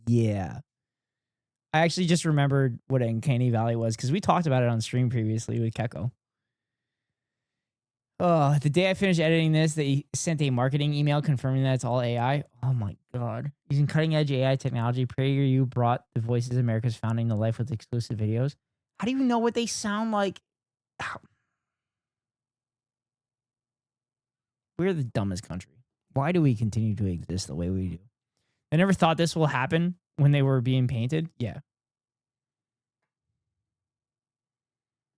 A: Yeah. I actually just remembered what Uncanny Valley was because we talked about it on stream previously with Keko. Oh, the day I finished editing this, they sent a marketing email confirming that it's all AI. Oh my God. Using cutting edge AI technology, Prager U brought the voices of America's founding to life with exclusive videos. How do you know what they sound like? We're the dumbest country. Why do we continue to exist the way we do? I never thought this will happen when they were being painted. Yeah.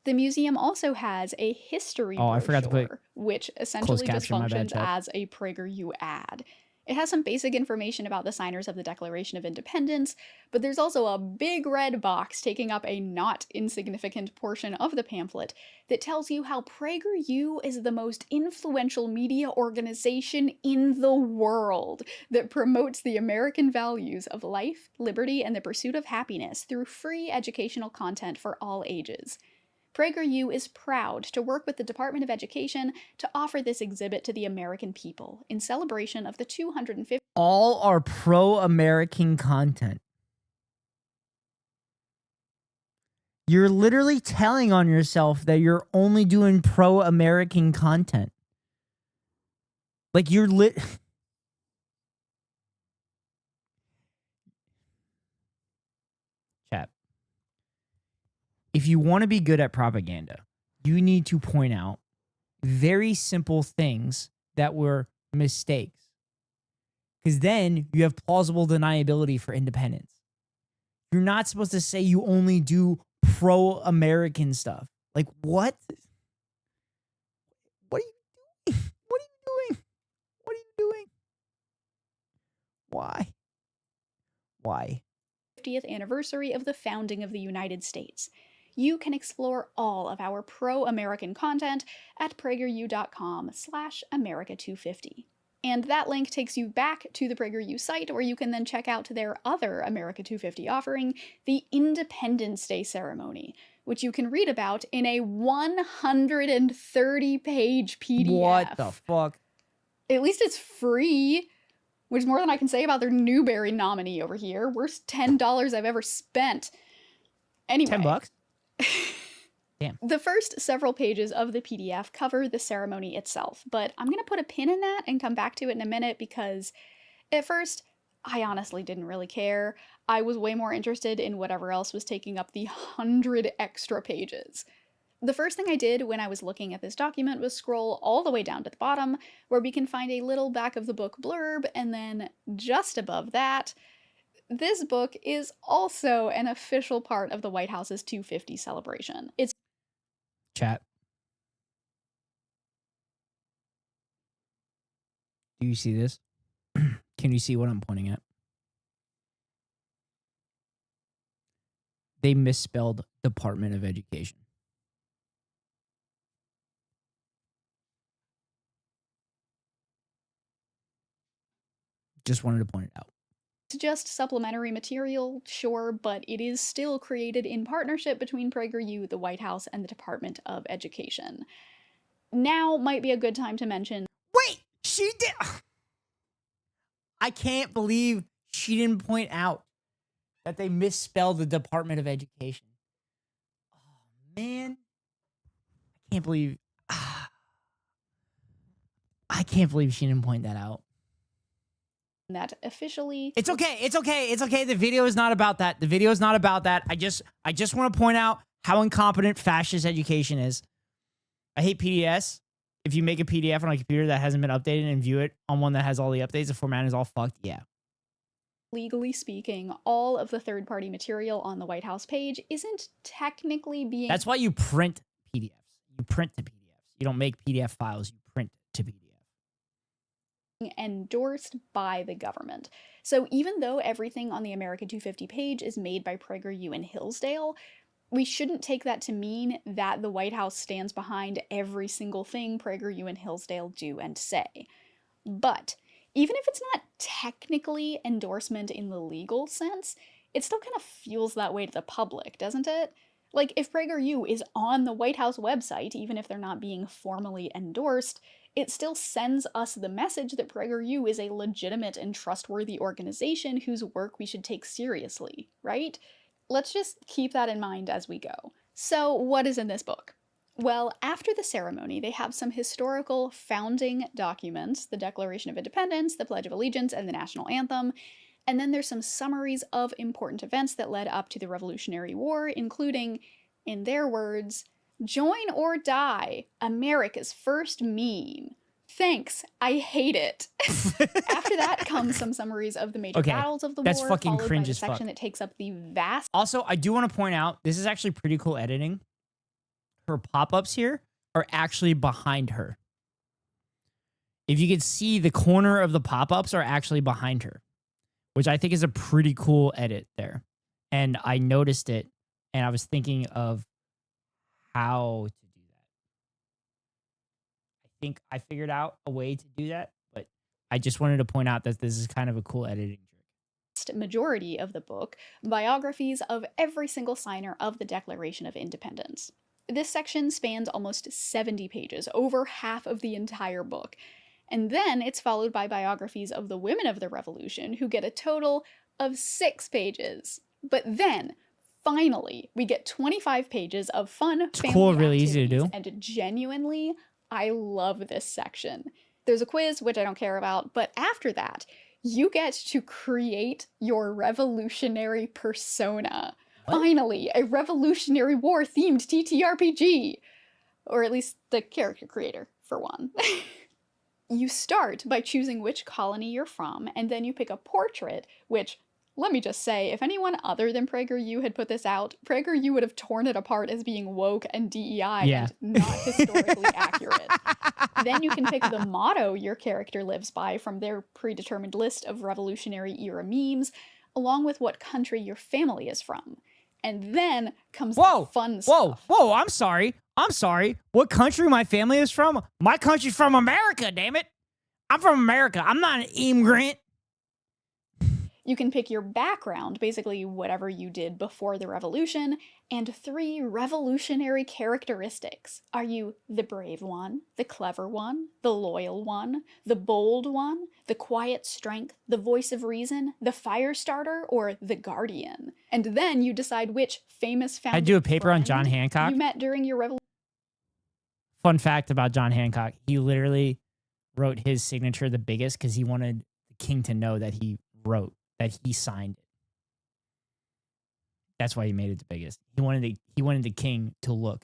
O: The museum also has a history
A: I forgot to put
O: which essentially
A: closed
O: just
A: caption, my bad,
O: functions
A: chat.
O: as a Prager U ad. It has some basic information about the signers of the Declaration of Independence, but there's also a big red box taking up a not insignificant portion of the pamphlet that tells you how PragerU is the most influential media organization in the world that promotes the American values of life, liberty, and the pursuit of happiness through free educational content for all ages. PragerU is proud to work with the Department of Education to offer this exhibit to the American people in celebration of the 250th.
B: All are pro-American content. You're literally telling on yourself that you're only doing pro-American content. Like you're Chat. If you want to be good at propaganda, you need to point out very simple things that were mistakes. Because then you have plausible deniability for independence. You're not supposed to say you only do pro-American stuff. Like, what? What are you doing? What are you doing? What are you doing? Why? Why?
O: 50th anniversary of the founding of the United States. You can explore all of our pro-American content at prageru.com/America250. And that link takes you back to the PragerU site, where you can then check out their other America 250 offering, the Independence Day Ceremony, which you can read about in a 130-page PDF.
B: What the fuck?
O: At least it's free, which is more than I can say about their Newbery nominee over here. Worst $10 I've ever spent. Anyway.
B: $10? Damn.
O: The first several pages of the PDF cover the ceremony itself, but I'm going to put a pin in that and come back to it in a minute because at first, I honestly didn't really care. I was way more interested in whatever else was taking up the 100 extra pages. The first thing I did when I was looking at this document was scroll all the way down to the bottom, where we can find a little back of the book blurb, and then just above that, this book is also an official part of the White House's 250 celebration. It's
B: Chat. Do you see this? Can you see what I'm pointing at? They misspelled Department of Education. Just wanted to point it out.
O: It's just supplementary material, sure, but it is still created in partnership between PragerU, the White House, and the Department of Education. Now might be a good time to mention—
B: Wait! She did— I can't believe she didn't point out that they misspelled the Department of Education. Oh, man. I can't believe she didn't point that out.
O: That officially—
B: It's okay. It's okay. It's okay. The video is not about that. The video is not about that. I just want to point out how incompetent fascist education is. I hate PDFs. If you make a PDF on a computer that hasn't been updated and view it on one that has all the updates, the format is all fucked. Yeah.
O: Legally speaking, all of the third-party material on the White House page isn't technically being—
B: That's why you print PDFs. You print to PDFs. You don't make PDF files. You print to PDF.
O: endorsed by the government. So even though everything on the America 250 page is made by PragerU and Hillsdale, we shouldn't take that to mean that the White House stands behind every single thing PragerU and Hillsdale do and say. But even if it's not technically endorsement in the legal sense, it still kind of feels that way to the public, doesn't it? Like, if PragerU is on the White House website, even if they're not being formally endorsed, it still sends us the message that PragerU is a legitimate and trustworthy organization whose work we should take seriously, right? Let's just keep that in mind as we go. So, what is in this book? Well, after the ceremony, they have some historical founding documents, the Declaration of Independence, the Pledge of Allegiance, and the National Anthem. And then there's some summaries of important events that led up to the Revolutionary War, including, in their words, "Join or die, America's first meme. Thanks, I hate it." After that comes some summaries of the major battles of the
B: that's
O: war,
B: fucking
O: followed
B: cringe
O: by the
B: as fuck.
O: section that takes up the vast—
B: Also, I do want to point out, this is actually pretty cool editing. Her pop-ups here are actually behind her. if you could see the corner of the pop-ups are actually behind her, which I think is a pretty cool edit there. And I noticed it, and I was thinking of how to do that. I think I figured out a way to do that, but I just wanted to point out that this is kind of a cool editing trick.
O: Majority of the book, biographies of every single signer of the Declaration of Independence. This section spans almost 70 pages, over half of the entire book. And then it's followed by biographies of the women of the Revolution, who get a total of 6 pages. But then, finally, we get 25 pages of fun family
B: cool, really easy to do.
O: And genuinely, I love this section. There's a quiz, which I don't care about, but after that, you get to create your revolutionary persona. What? Finally, a Revolutionary War themed TTRPG. Or at least the character creator, for one. You start by choosing which colony you're from, and then you pick a portrait, which, let me just say, if anyone other than Prager U had put this out, Prager U would have torn it apart as being woke and DEI and not historically accurate. Then you can pick the motto your character lives by from their predetermined list of Revolutionary era memes, along with what country your family is from. And then comes the fun stuff.
B: Whoa, I'm sorry. What country my family is from? My country's from America, damn it. I'm from America. I'm not an immigrant.
O: You can pick your background, basically whatever you did before the revolution, and 3 revolutionary characteristics. Are you the brave one, the clever one, the loyal one, the bold one, the quiet strength, the voice of reason, the fire starter, or the guardian? And then you decide which famous founding
B: I do a paper on John Hancock.
O: You met during your revolution.
B: Fun fact about John Hancock, he literally wrote his signature the biggest because he wanted the king to know that he wrote, that he signed it. That's why he made it the biggest. He wanted the king to look.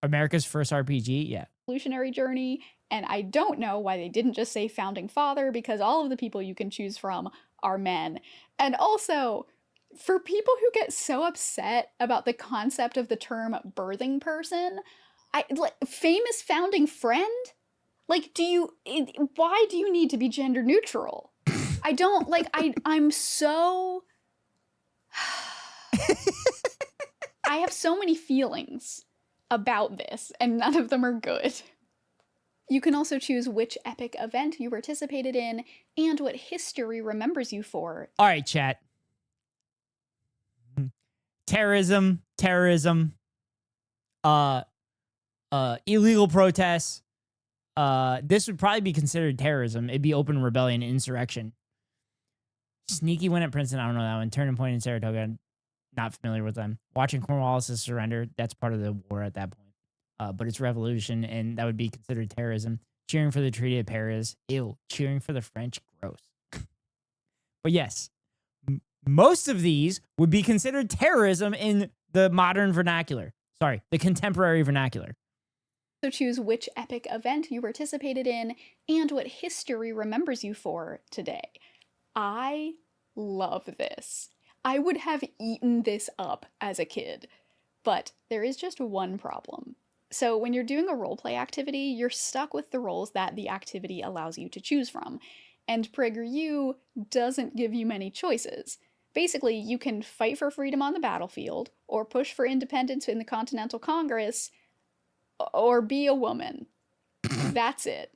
B: America's first RPG, yeah.
O: Revolutionary journey, and I don't know why they didn't just say founding father, because all of the people you can choose from are men. And also, for people who get so upset about the concept of the term birthing person, famous founding friend? Like, why do you need to be gender neutral? I don't, I'm so... I have so many feelings about this, and none of them are good. You can also choose which epic event you participated in, and what history remembers you for.
B: All right, chat. Terrorism, illegal protests. This would probably be considered terrorism. It'd be open rebellion, insurrection. Sneaky win at Princeton, I don't know that one. Turning Point in Saratoga, not familiar with them. Watching Cornwallis' surrender, that's part of the war at that point. But it's revolution, and that would be considered terrorism. Cheering for the Treaty of Paris, ew. Cheering for the French, gross. But yes, most of these would be considered terrorism in the modern vernacular. Sorry, the contemporary vernacular.
O: So choose which epic event you participated in, and what history remembers you for today. I love this. I would have eaten this up as a kid, but there is just one problem. So when you're doing a roleplay activity, you're stuck with the roles that the activity allows you to choose from, and Prager U doesn't give you many choices. Basically, you can fight for freedom on the battlefield, or push for independence in the Continental Congress, or be a woman. That's it.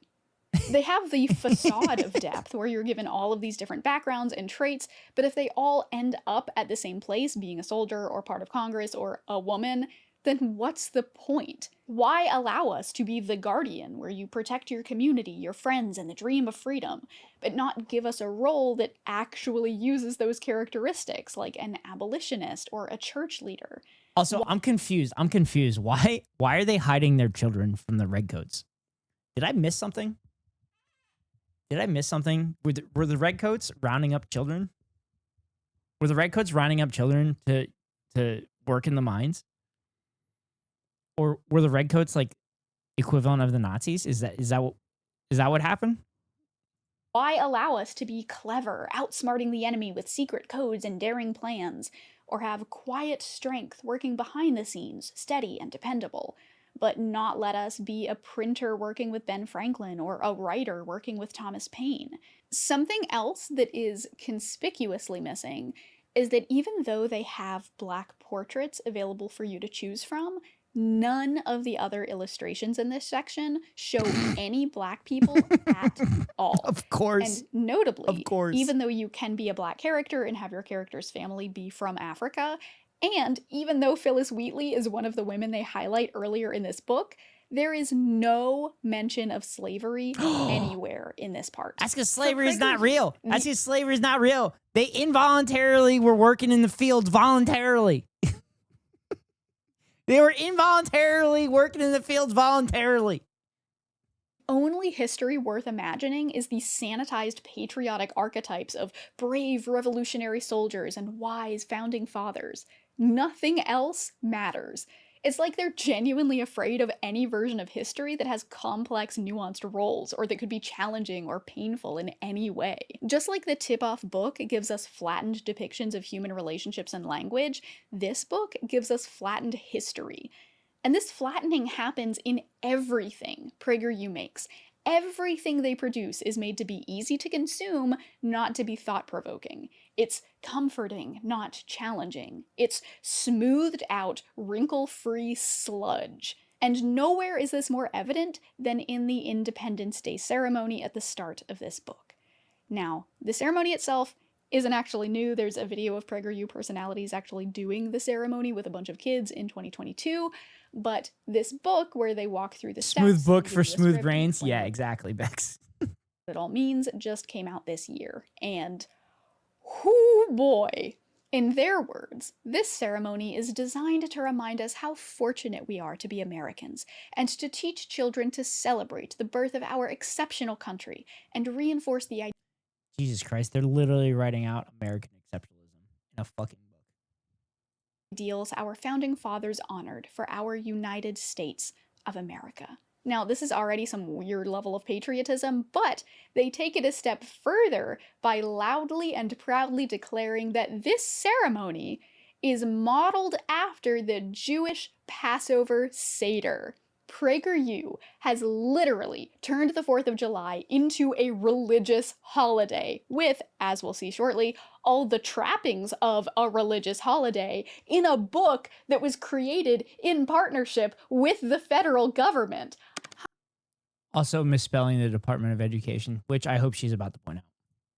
O: They have the facade of depth where you're given all of these different backgrounds and traits, but if they all end up at the same place, being a soldier or part of Congress or a woman, then what's the point? Why allow us to be the guardian where you protect your community, your friends, and the dream of freedom, but not give us a role that actually uses those characteristics, like an abolitionist or a church leader?
B: Also, I'm confused. Why are they hiding their children from the redcoats? Did I miss something? Were the redcoats rounding up children? Were the redcoats rounding up children to work in the mines? Or were the redcoats like equivalent of the Nazis? Is that what happened?
O: Why allow us to be clever, outsmarting the enemy with secret codes and daring plans, or have quiet strength working behind the scenes, steady and dependable? but not let us be a printer working with Ben Franklin or a writer working with Thomas Paine. Something else that is conspicuously missing is that even though they have black portraits available for you to choose from, none of the other illustrations in this section show any black people at all.
B: Of course.
O: And notably,
B: Of course.
O: even though you can be a black character and have your character's family be from Africa, and even though Phyllis Wheatley is one of the women they highlight earlier in this book, there is no mention of slavery anywhere in this part.
B: That's because slavery is not real. That's because slavery is not real. They involuntarily were working in the fields voluntarily. They were involuntarily working in the fields voluntarily.
O: Only history worth imagining is the sanitized patriotic archetypes of brave revolutionary soldiers and wise founding fathers. Nothing else matters. It's like they're genuinely afraid of any version of history that has complex, nuanced roles, or that could be challenging or painful in any way. Just like the tip-off book gives us flattened depictions of human relationships and language, this book gives us flattened history. And this flattening happens in everything Prager U makes. Everything they produce is made to be easy to consume, not to be thought-provoking. It's comforting, not challenging. It's smoothed out, wrinkle-free sludge. And nowhere is this more evident than in the Independence Day ceremony at the start of this book. Now, the ceremony itself isn't actually new. There's a video of Prager U personalities actually doing the ceremony with a bunch of kids in 2022, but this book where they walk through the steps...
B: Smooth book for smooth brains? Yeah, exactly, Bex.
O: It all means just came out this year, and whoo boy. In their words, this ceremony is designed to remind us how fortunate we are to be Americans, and to teach children to celebrate the birth of our exceptional country, and reinforce the idea...
B: Jesus Christ, they're literally writing out American exceptionalism in a fucking book.
O: Ideals our founding fathers honored for our United States of America. Now, this is already some weird level of patriotism, but they take it a step further by loudly and proudly declaring that this ceremony is modeled after the Jewish Passover Seder. Prager U has literally turned the 4th of July into a religious holiday with, as we'll see shortly, all the trappings of a religious holiday in a book that was created in partnership with the federal government.
B: Also misspelling the Department of Education, which I hope she's about to point out.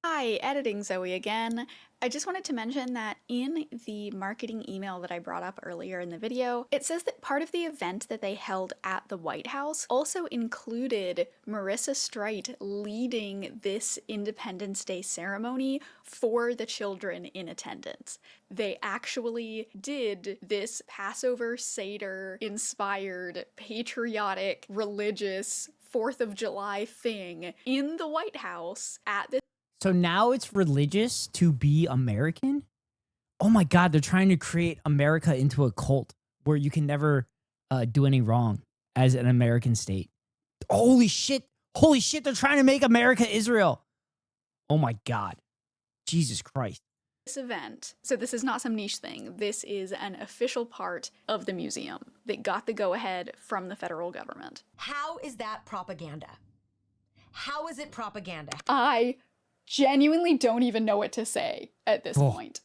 O: Hi, editing Zoe again. I just wanted to mention that in the marketing email that I brought up earlier in the video, it says that part of the event that they held at the White House also included Marissa Streit leading this Independence Day ceremony for the children in attendance. They actually did this Passover Seder inspired, patriotic, religious 4th of July thing in the White House at this.
B: So now it's religious to be American? Oh my God, they're trying to create America into a cult where you can never do any wrong as an American state. Holy shit, they're trying to make America Israel. Oh my God, Jesus Christ.
O: This event, so this is not some niche thing, this is an official part of the museum that got the go-ahead from the federal government.
G: How is that propaganda? How is it propaganda?
O: I genuinely don't even know what to say at this point.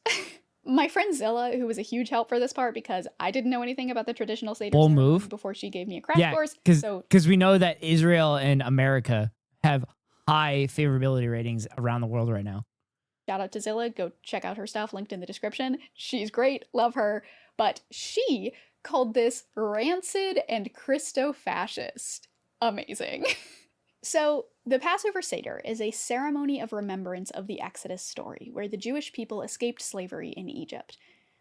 O: My friend Zilla, who was a huge help for this part because I didn't know anything about the traditional Seder
B: Bold
O: ceremony
B: move.
O: before she gave me a crash course.
B: Because we know that Israel and America have high favorability ratings around the world right now.
O: Shout out to Zilla, go check out her stuff, linked in the description. She's great, love her. But she called this rancid and Christo-fascist. Amazing. So, the Passover Seder is a ceremony of remembrance of the Exodus story, where the Jewish people escaped slavery in Egypt.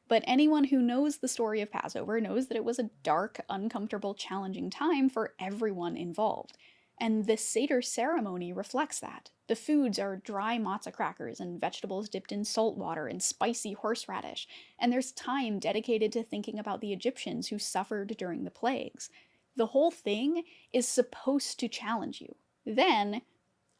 O: But anyone who knows the story of Passover knows that it was a dark, uncomfortable, challenging time for everyone involved. And the Seder ceremony reflects that. The foods are dry matzah crackers and vegetables dipped in salt water and spicy horseradish, and there's time dedicated to thinking about the Egyptians who suffered during the plagues. The whole thing is supposed to challenge you. Then,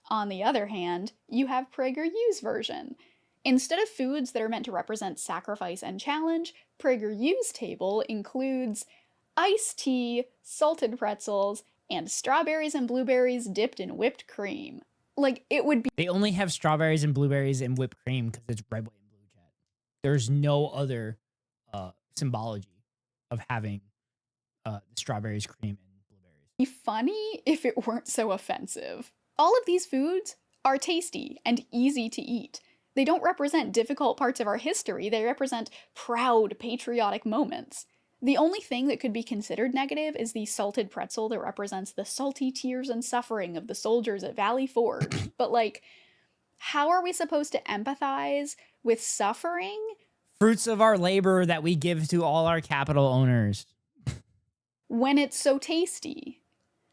O: on the other hand, you have Prager U's version. Instead of foods that are meant to represent sacrifice and challenge, Prager U's table includes iced tea, salted pretzels, and strawberries and blueberries dipped in whipped cream. Like, it would be...
B: They only have strawberries and blueberries and whipped cream because it's red, white, and blue, chat. There's no other symbology of having strawberries, cream, and blueberries.
O: Be funny if it weren't so offensive. All of these foods are tasty and easy to eat. They don't represent difficult parts of our history, they represent proud, patriotic moments. The only thing that could be considered negative is the salted pretzel that represents the salty tears and suffering of the soldiers at Valley Forge. But like, how are we supposed to empathize with suffering?
B: Fruits of our labor that we give to all our capital owners.
O: When it's so tasty.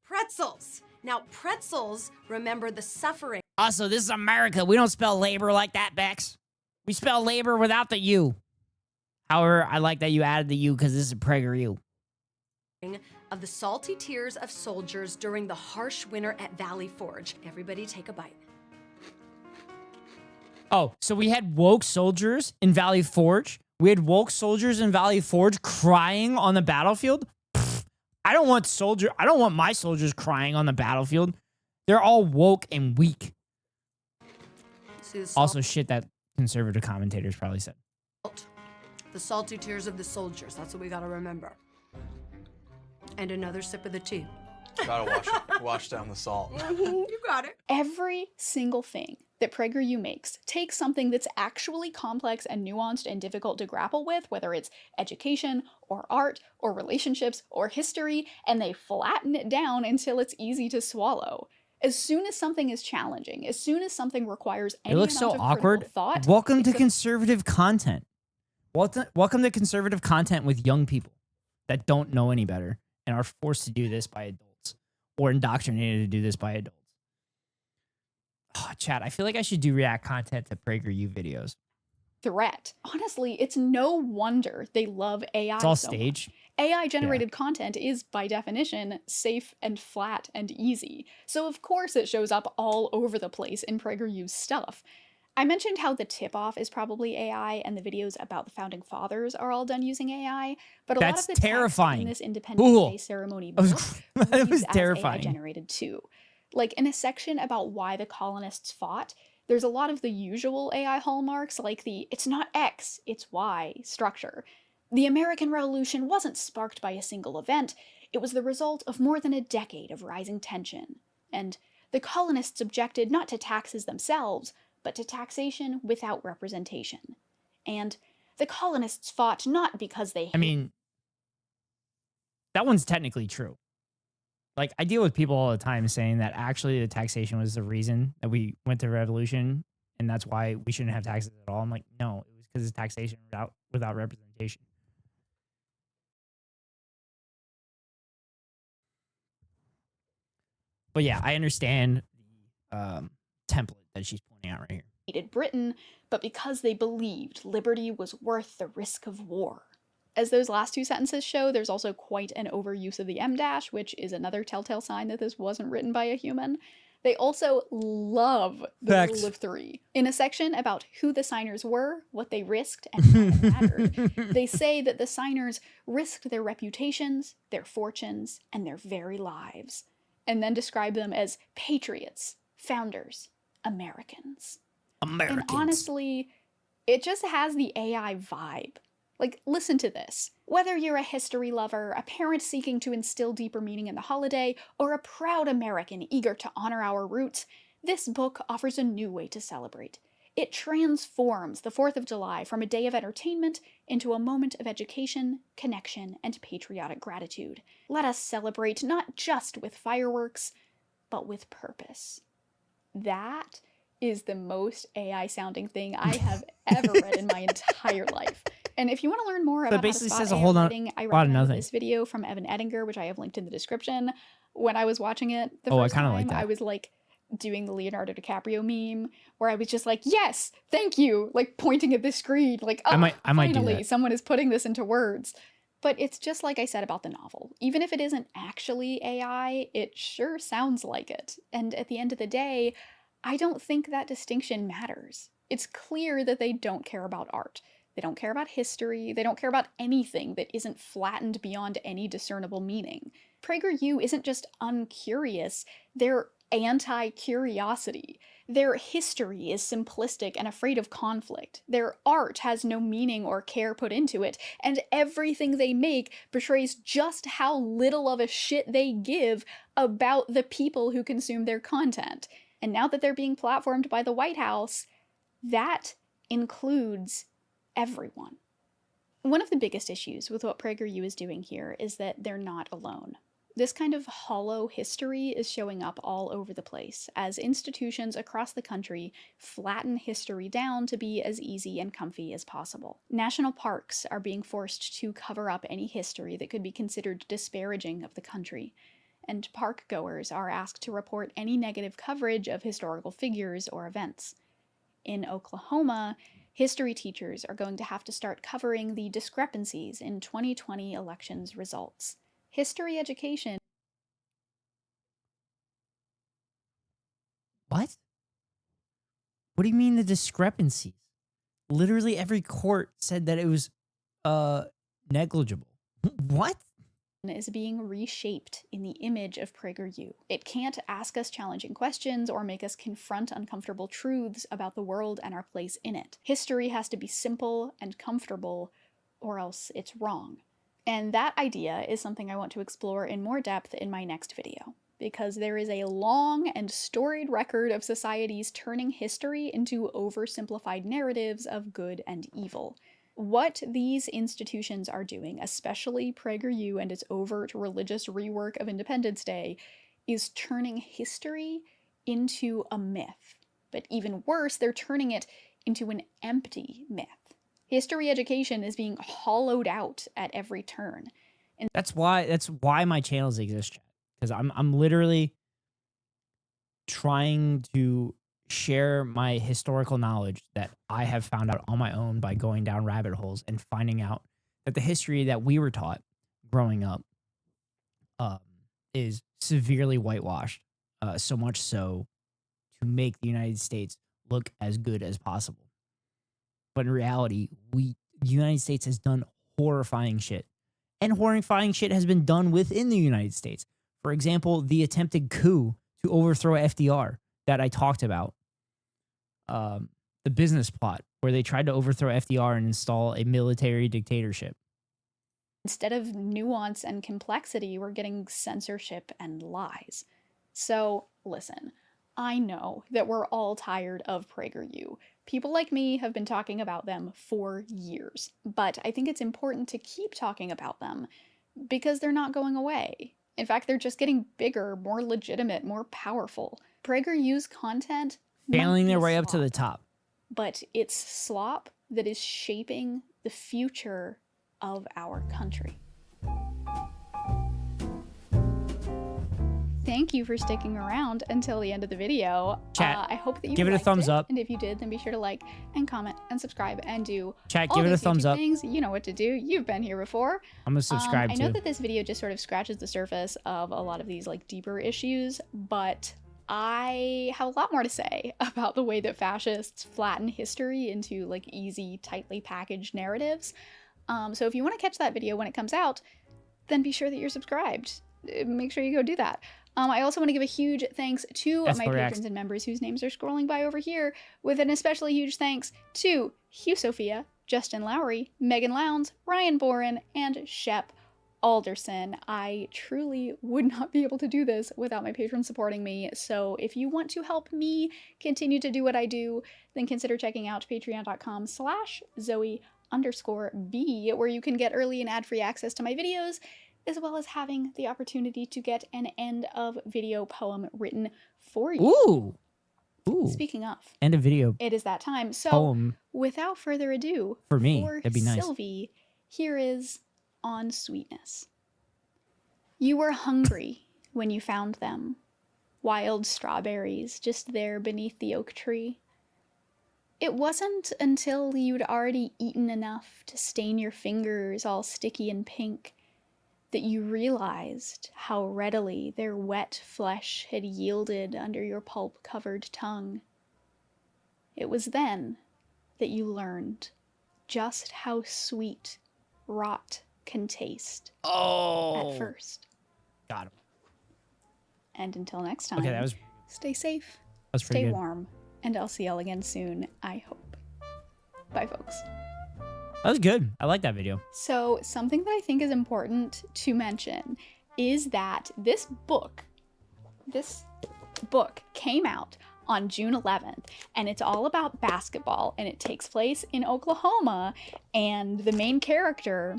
G: Pretzels. Now, pretzels remember the suffering.
B: Also, this is America. We don't spell labor like that, Bex. We spell labor without the U. However, I like that you added the U because this is Prager U.
G: Of the salty tears of soldiers during the harsh winter at Valley Forge. Everybody take a bite.
B: Oh, so we had woke soldiers in Valley Forge? We had woke soldiers in Valley Forge crying on the battlefield? Pfft, I don't want my soldiers crying on the battlefield. They're all woke and weak. Also shit that conservative commentators probably said.
G: The salty tears of the soldiers. That's what we gotta remember. And another sip of the tea.
H: Gotta wash down the salt.
G: You got it.
O: Every single thing that Prager U makes takes something that's actually complex and nuanced and difficult to grapple with, whether it's education or art or relationships or history, and they flatten it down until it's easy to swallow. As soon as something is challenging, as soon as something requires any
B: It looks
O: amount
B: so
O: of
B: awkward.
O: critical thought,
B: Welcome to conservative content. Welcome to conservative content with young people that don't know any better and are forced to do this by adults or indoctrinated to do this by adults. Oh, chat, I feel like I should do react content to Prager U videos.
O: threat. Honestly, it's no wonder they love AI
B: It's all
O: so
B: stage.
O: much. AI-generated content is, by definition, safe and flat and easy. So of course it shows up all over the place in Prager U's stuff. I mentioned how the tip-off is probably AI and the videos about the Founding Fathers are all done using AI, but a lot of the
B: terrifying.
O: text in this Independence Day ceremony book
B: That was
O: is
B: terrifying.
O: AI-generated too. Like in a section about why the colonists fought, there's a lot of the usual AI hallmarks like the "it's not X, it's Y" structure. The American Revolution wasn't sparked by a single event, it was the result of more than a decade of rising tension. And the colonists objected not to taxes themselves, but to taxation without representation. And the colonists fought not because they...
B: I mean, that one's technically true. Like, I deal with people all the time saying that actually the taxation was the reason that we went to revolution, and that's why we shouldn't have taxes at all. I'm like, no, it was because it's taxation without representation. But yeah, I understand the template that she's pointing out right here.
O: Hated Britain, but because they believed liberty was worth the risk of war. As those last two sentences show, there's also quite an overuse of the em-dash, which is another telltale sign that this wasn't written by a human. They also love the rule of three. In a section about who the signers were, what they risked, and how it mattered, they say that the signers risked their reputations, their fortunes, and their very lives, and then describe them as patriots, founders, Americans. And honestly, it just has the AI vibe. Like, listen to this. Whether you're a history lover, a parent seeking to instill deeper meaning in the holiday, or a proud American eager to honor our roots, this book offers a new way to celebrate. It transforms the 4th of July from a day of entertainment into a moment of education, connection, and patriotic gratitude. Let us celebrate not just with fireworks, but with purpose. That is the most AI-sounding thing I have ever read in my entire life. And if you want to learn more about how to spot AI writing, I recommend this video from Evan Edinger, which I have linked in the description. When I was watching it the first time, I was like doing the Leonardo DiCaprio meme, where I was just like, yes, thank you, like pointing at the screen, like, oh,
B: I might do
O: finally,
B: that.
O: someone is putting this into words. But it's just like I said about the novel. Even if it isn't actually AI, it sure sounds like it. And at the end of the day, I don't think that distinction matters. It's clear that they don't care about art. They don't care about history. They don't care about anything that isn't flattened beyond any discernible meaning. PragerU isn't just uncurious, they're anti-curiosity. Their history is simplistic and afraid of conflict. Their art has no meaning or care put into it, and everything they make betrays just how little of a shit they give about the people who consume their content. And now that they're being platformed by the White House, that includes everyone. One of the biggest issues with what PragerU is doing here is that they're not alone. This kind of hollow history is showing up all over the place as institutions across the country flatten history down to be as easy and comfy as possible. National parks are being forced to cover up any history that could be considered disparaging of the country, and park goers are asked to report any negative coverage of historical figures or events. In Oklahoma, history teachers are going to have to start covering the discrepancies in 2020 elections results. History education.
B: What? What do you mean the discrepancies? Literally every court said that it was negligible. What?
O: Is being reshaped in the image of PragerU. It can't ask us challenging questions or make us confront uncomfortable truths about the world and our place in it. History has to be simple and comfortable, or else it's wrong. And that idea is something I want to explore in more depth in my next video, because there is a long and storied record of societies turning history into oversimplified narratives of good and evil. What these institutions are doing, especially PragerU and its overt religious rework of Independence Day, is turning history into a myth. But even worse, they're turning it into an empty myth. History education is being hollowed out at every turn. And
B: That's why my channels exist, because I'm literally trying to share my historical knowledge that I have found out on my own by going down rabbit holes and finding out that the history that we were taught growing up is severely whitewashed, so much so to make the United States look as good as possible. But in reality, the United States has done horrifying shit. And horrifying shit has been done within the United States. For example, the attempted coup to overthrow FDR that I talked about. The business plot where they tried to overthrow FDR and install a military dictatorship.
O: instead of nuance and complexity, we're getting censorship and lies. So, listen, I know that we're all tired of PragerU. People like me have been talking about them for years, but I think it's important to keep talking about them because they're not going away. In fact, they're just getting bigger, more legitimate, more powerful. PragerU's content
B: Failing their way
O: slop,
B: up to the top.
O: but it's slop that is shaping the future of our country. Thank you for sticking around until the end of the video.
B: Chat,
O: I hope that you
B: give it a
O: liked
B: thumbs up.
O: And if you did, then be sure to like and comment and subscribe and do
B: Chat,
O: all
B: give it a
O: those
B: thumbs
O: YouTube
B: up.
O: things. You know what to do. You've been here before.
B: I'm gonna subscribe
O: I know
B: too.
O: that this video just sort of scratches the surface of a lot of these like deeper issues, but I have a lot more to say about the way that fascists flatten history into like easy, tightly packaged narratives. So if you want to catch that video when it comes out, then be sure that you're subscribed. Make sure you go do that. I also want to give a huge thanks to my patrons and members whose names are scrolling by over here, with an especially huge thanks to Hugh Sophia, Justin Lowry, Megan Lowndes, Ryan Boren, and Shep Alderson. I truly would not be able to do this without my patrons supporting me, so if you want to help me continue to do what I do, then consider checking out patreon.com/Zoe_B, where you can get early and ad-free access to my videos, as well as having the opportunity to get an end of video poem written for you.
B: Ooh. Ooh.
O: Speaking of,
B: End of video.
O: it is that time. So,
B: Poem.
O: without further ado,
B: For me,
O: for
B: that'd be nice.
O: Sylvie, here is On Sweetness. You were hungry when you found them, wild strawberries just there beneath the oak tree. It wasn't until you'd already eaten enough to stain your fingers all sticky and pink that you realized how readily their wet flesh had yielded under your pulp-covered tongue. It was then that you learned just how sweet rot can taste
B: Oh.
O: at first.
B: Got him.
O: And until next time,
B: Okay, that was
O: stay safe,
B: pretty
O: stay
B: good.
O: warm, and I'll see y'all again soon, I hope. Bye, folks.
B: That was good. I like that video.
O: So, something that I think is important to mention is that this book came out on June 11th, and it's all about basketball, and it takes place in Oklahoma, and the main character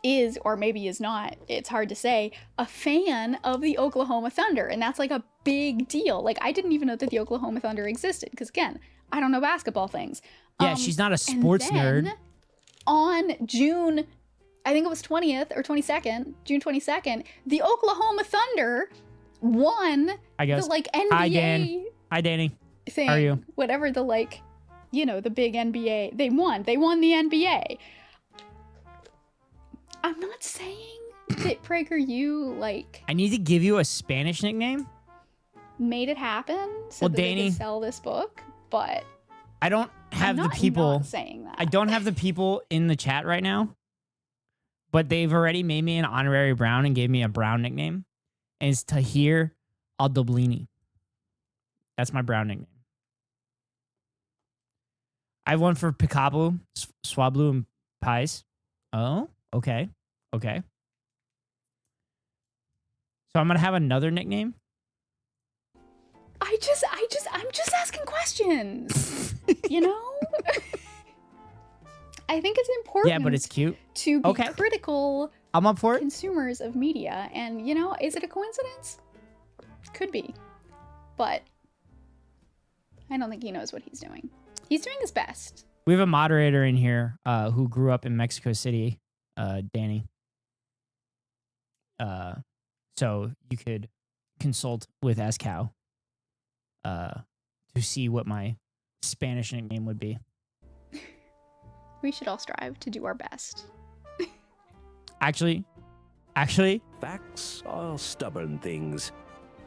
O: is, or maybe is not, it's hard to say, a fan of the Oklahoma Thunder, and that's like a big deal. Like, I didn't even know that the Oklahoma Thunder existed, because again, I don't know basketball things.
B: Yeah, she's not a sports
O: and then,
B: nerd.
O: On June, I think it was 20th or 22nd, June 22nd, the Oklahoma Thunder won
B: I guess.
O: the like NBA
B: Hi, Dan. Hi, Danny.
O: thing.
B: How are you?
O: Whatever the like, you know, the big NBA. They won the NBA. I'm not saying that Prager U like
B: I need to give you a Spanish nickname.
O: made it happen so
B: Well,
O: that they
B: Danny,
O: could sell this book, but
B: I don't have
O: I'm
B: the
O: not
B: people
O: not saying that.
B: I don't have the people in the chat right now, but they've already made me an honorary Brown and gave me a Brown nickname. And it's Tahir Aldoblini. That's my Brown nickname. I have one for Picabu, Swablu, and Pies. Oh, okay. Okay. So I'm gonna have another nickname.
O: I'm just asking questions. You know? I think it's important.
B: Yeah, but it's cute.
O: To be
B: Okay.
O: critical.
B: I'm up for it.
O: Consumers of media, and you know, is it a coincidence? Could be, but I don't think he knows what he's doing. He's doing his best.
B: We have a moderator in here who grew up in Mexico City, Danny. So you could consult with Ascow to see what my Spanish nickname would be.
O: We should all strive to do our best.
B: Actually,
I: facts are stubborn things,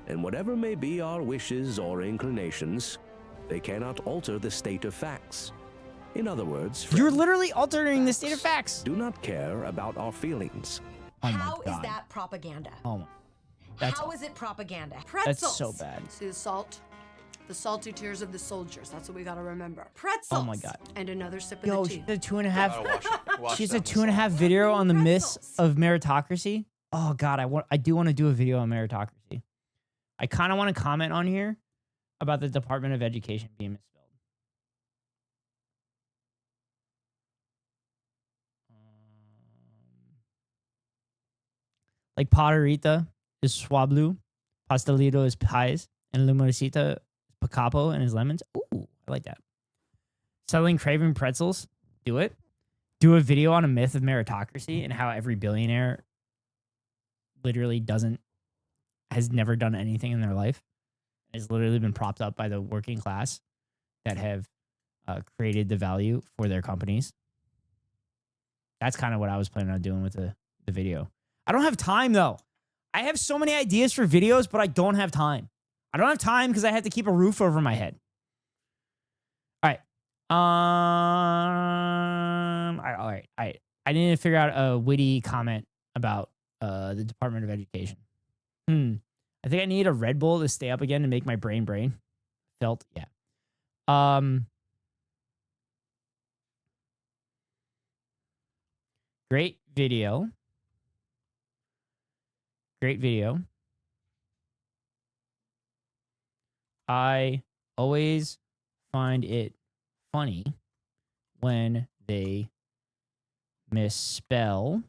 I: and whatever may be our wishes or inclinations, they cannot alter the state of facts. In other words,
B: you're literally altering the state of facts.
I: Do not care about our feelings.
B: Oh my
G: How is
B: God.
G: that propaganda?
B: Oh my. That's
G: How is it propaganda?
B: That's
G: Pretzels.
B: so bad.
G: See the salt? The salty tears of the soldiers. That's what we gotta remember. Pretzels.
B: Oh my God.
G: And another sip of
B: Yo,
G: the
B: she's
G: tea.
B: a 2.5.
H: Watch
B: She's
H: that
B: a
H: in the
B: 2.5 video on the myths of meritocracy. Oh God, I do want to do a video on meritocracy. I kind of want to comment on here about the Department of Education being misspelled. Like Paterita is Swablu, Pastelito is Pies, and Limoncita is Picapo and his lemons. Ooh, I like that. Selling craving pretzels, do it. Do a video on a myth of meritocracy and how every billionaire literally has never done anything in their life. Has literally been propped up by the working class that have created the value for their companies. That's kind of what I was planning on doing with the video. I don't have time though. I have so many ideas for videos, but I don't have time. I don't have time because I have to keep a roof over my head. All right. All right. I need to figure out a witty comment about the Department of Education. I think I need a Red Bull to stay up again to make my brain felt. Yeah. Great video. Great video. I always find it funny when they misspell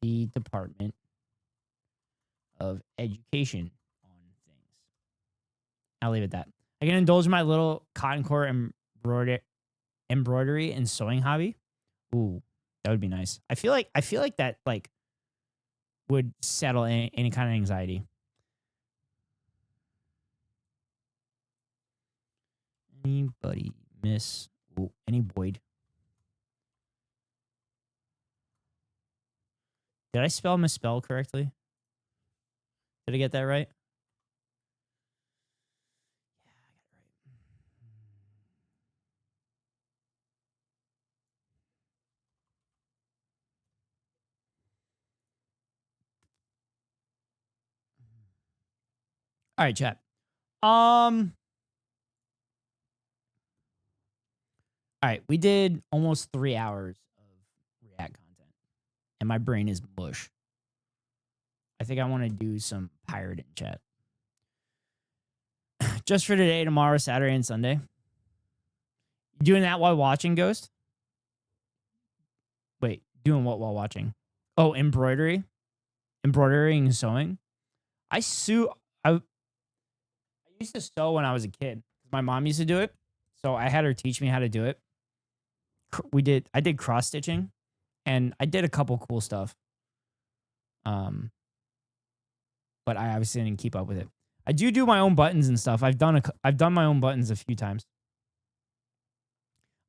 B: the Department of Education on things. I'll leave it at that. I can indulge my little cotton core embroidery and sewing hobby. Ooh, that would be nice. I feel like that like would settle any kind of anxiety. Anybody miss any Boyd? Did I misspell correctly? Did I get that right? Yeah, I got it right. All right, chat. All right, we did almost 3 hours of React content, and my brain is mush. I think I want to do some pirating, chat. Just for today, tomorrow, Saturday, and Sunday. You doing that while watching, Ghost? Wait, doing what while watching? Oh, embroidery? Embroidering and sewing? I used to sew when I was a kid. My mom used to do it, so I had her teach me how to do it. I did cross stitching, and I did a couple cool stuff. But I obviously didn't keep up with it. I do my own buttons and stuff. I've done my own buttons a few times.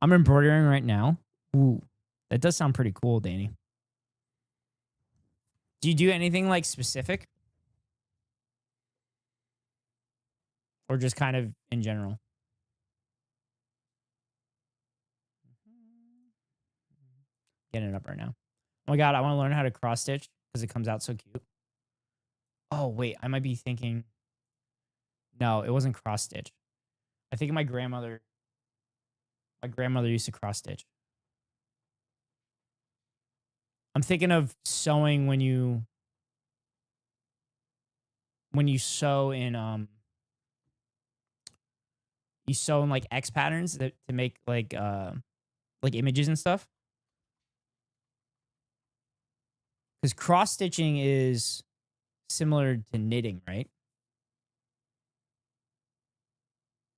B: I'm embroidering right now. Ooh, that does sound pretty cool, Danny. Do you do anything like specific? Or just kind of in general? Getting it up right now. Oh my God, I want to learn how to cross stitch because it comes out so cute. Oh, wait, I might be thinking. No, it wasn't cross stitch. I think my grandmother used to cross stitch. I'm thinking of sewing when you sew in like X patterns to make like images and stuff. Because cross stitching is similar to knitting, right?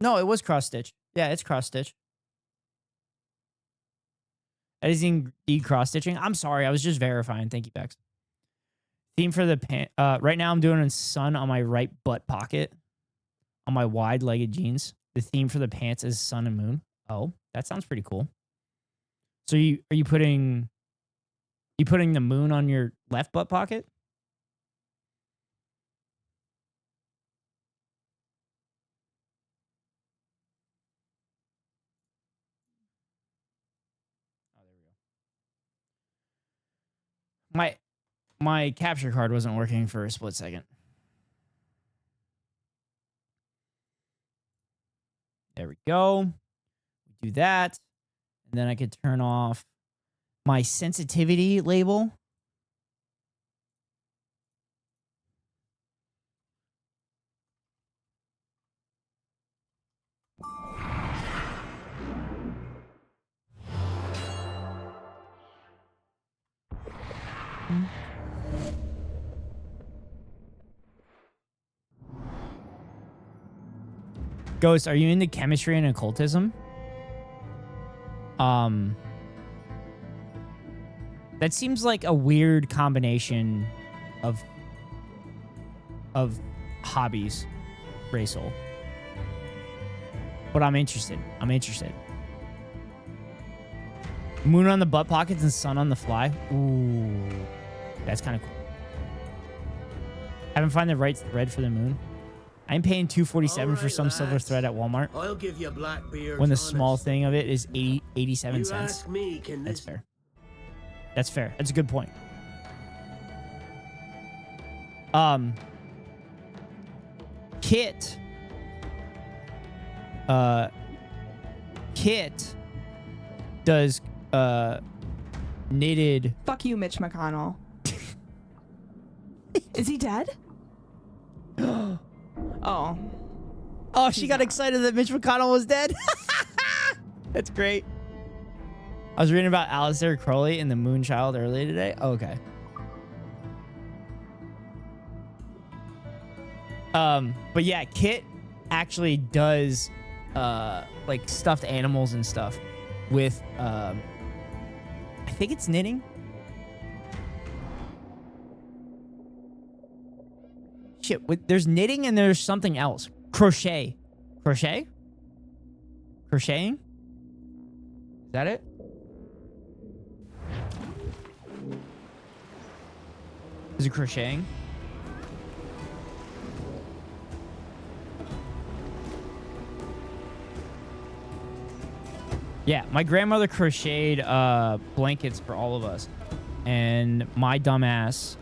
B: No, it was cross stitch. Yeah, it's cross stitch. That is indeed cross stitching. I'm sorry, I was just verifying. Thank you, Bex. Theme for the pant. Right now, I'm doing a sun on my right butt pocket on my wide-legged jeans. The theme for the pants is sun and moon. Oh, that sounds pretty cool. So are you putting the moon on your left butt pocket? Oh, there we go. My capture card wasn't working for a split second. There we go. Do that. And then I could turn off my sensitivity label. Ghost, are you into chemistry and occultism? That seems like a weird combination of hobbies, Racel. But I'm interested. Moon on the butt pockets and sun on the fly. Ooh, that's kind of cool. Haven't found the right thread for the moon. I'm paying $247 for some silver thread at Walmart.
J: I'll give you Blackbeard's
B: when the
J: honest.
B: small thing of it is 87
J: You
B: cents.
J: ask me, can
B: That's
J: this-
B: fair. That's fair. That's a good point. Kit does knitted.
K: Fuck you, Mitch McConnell. Is he dead? Oh.
B: Oh, she got excited that Mitch McConnell was dead. That's great. I was reading about Aleister Crowley and the Moonchild earlier today. Oh, okay. But yeah, Kit actually does like stuffed animals and stuff with I think it's knitting. Shit, there's knitting and there's something else. Crochet. Crocheting? Is that it? Is it crocheting? Yeah, my grandmother crocheted blankets for all of us. And my dumbass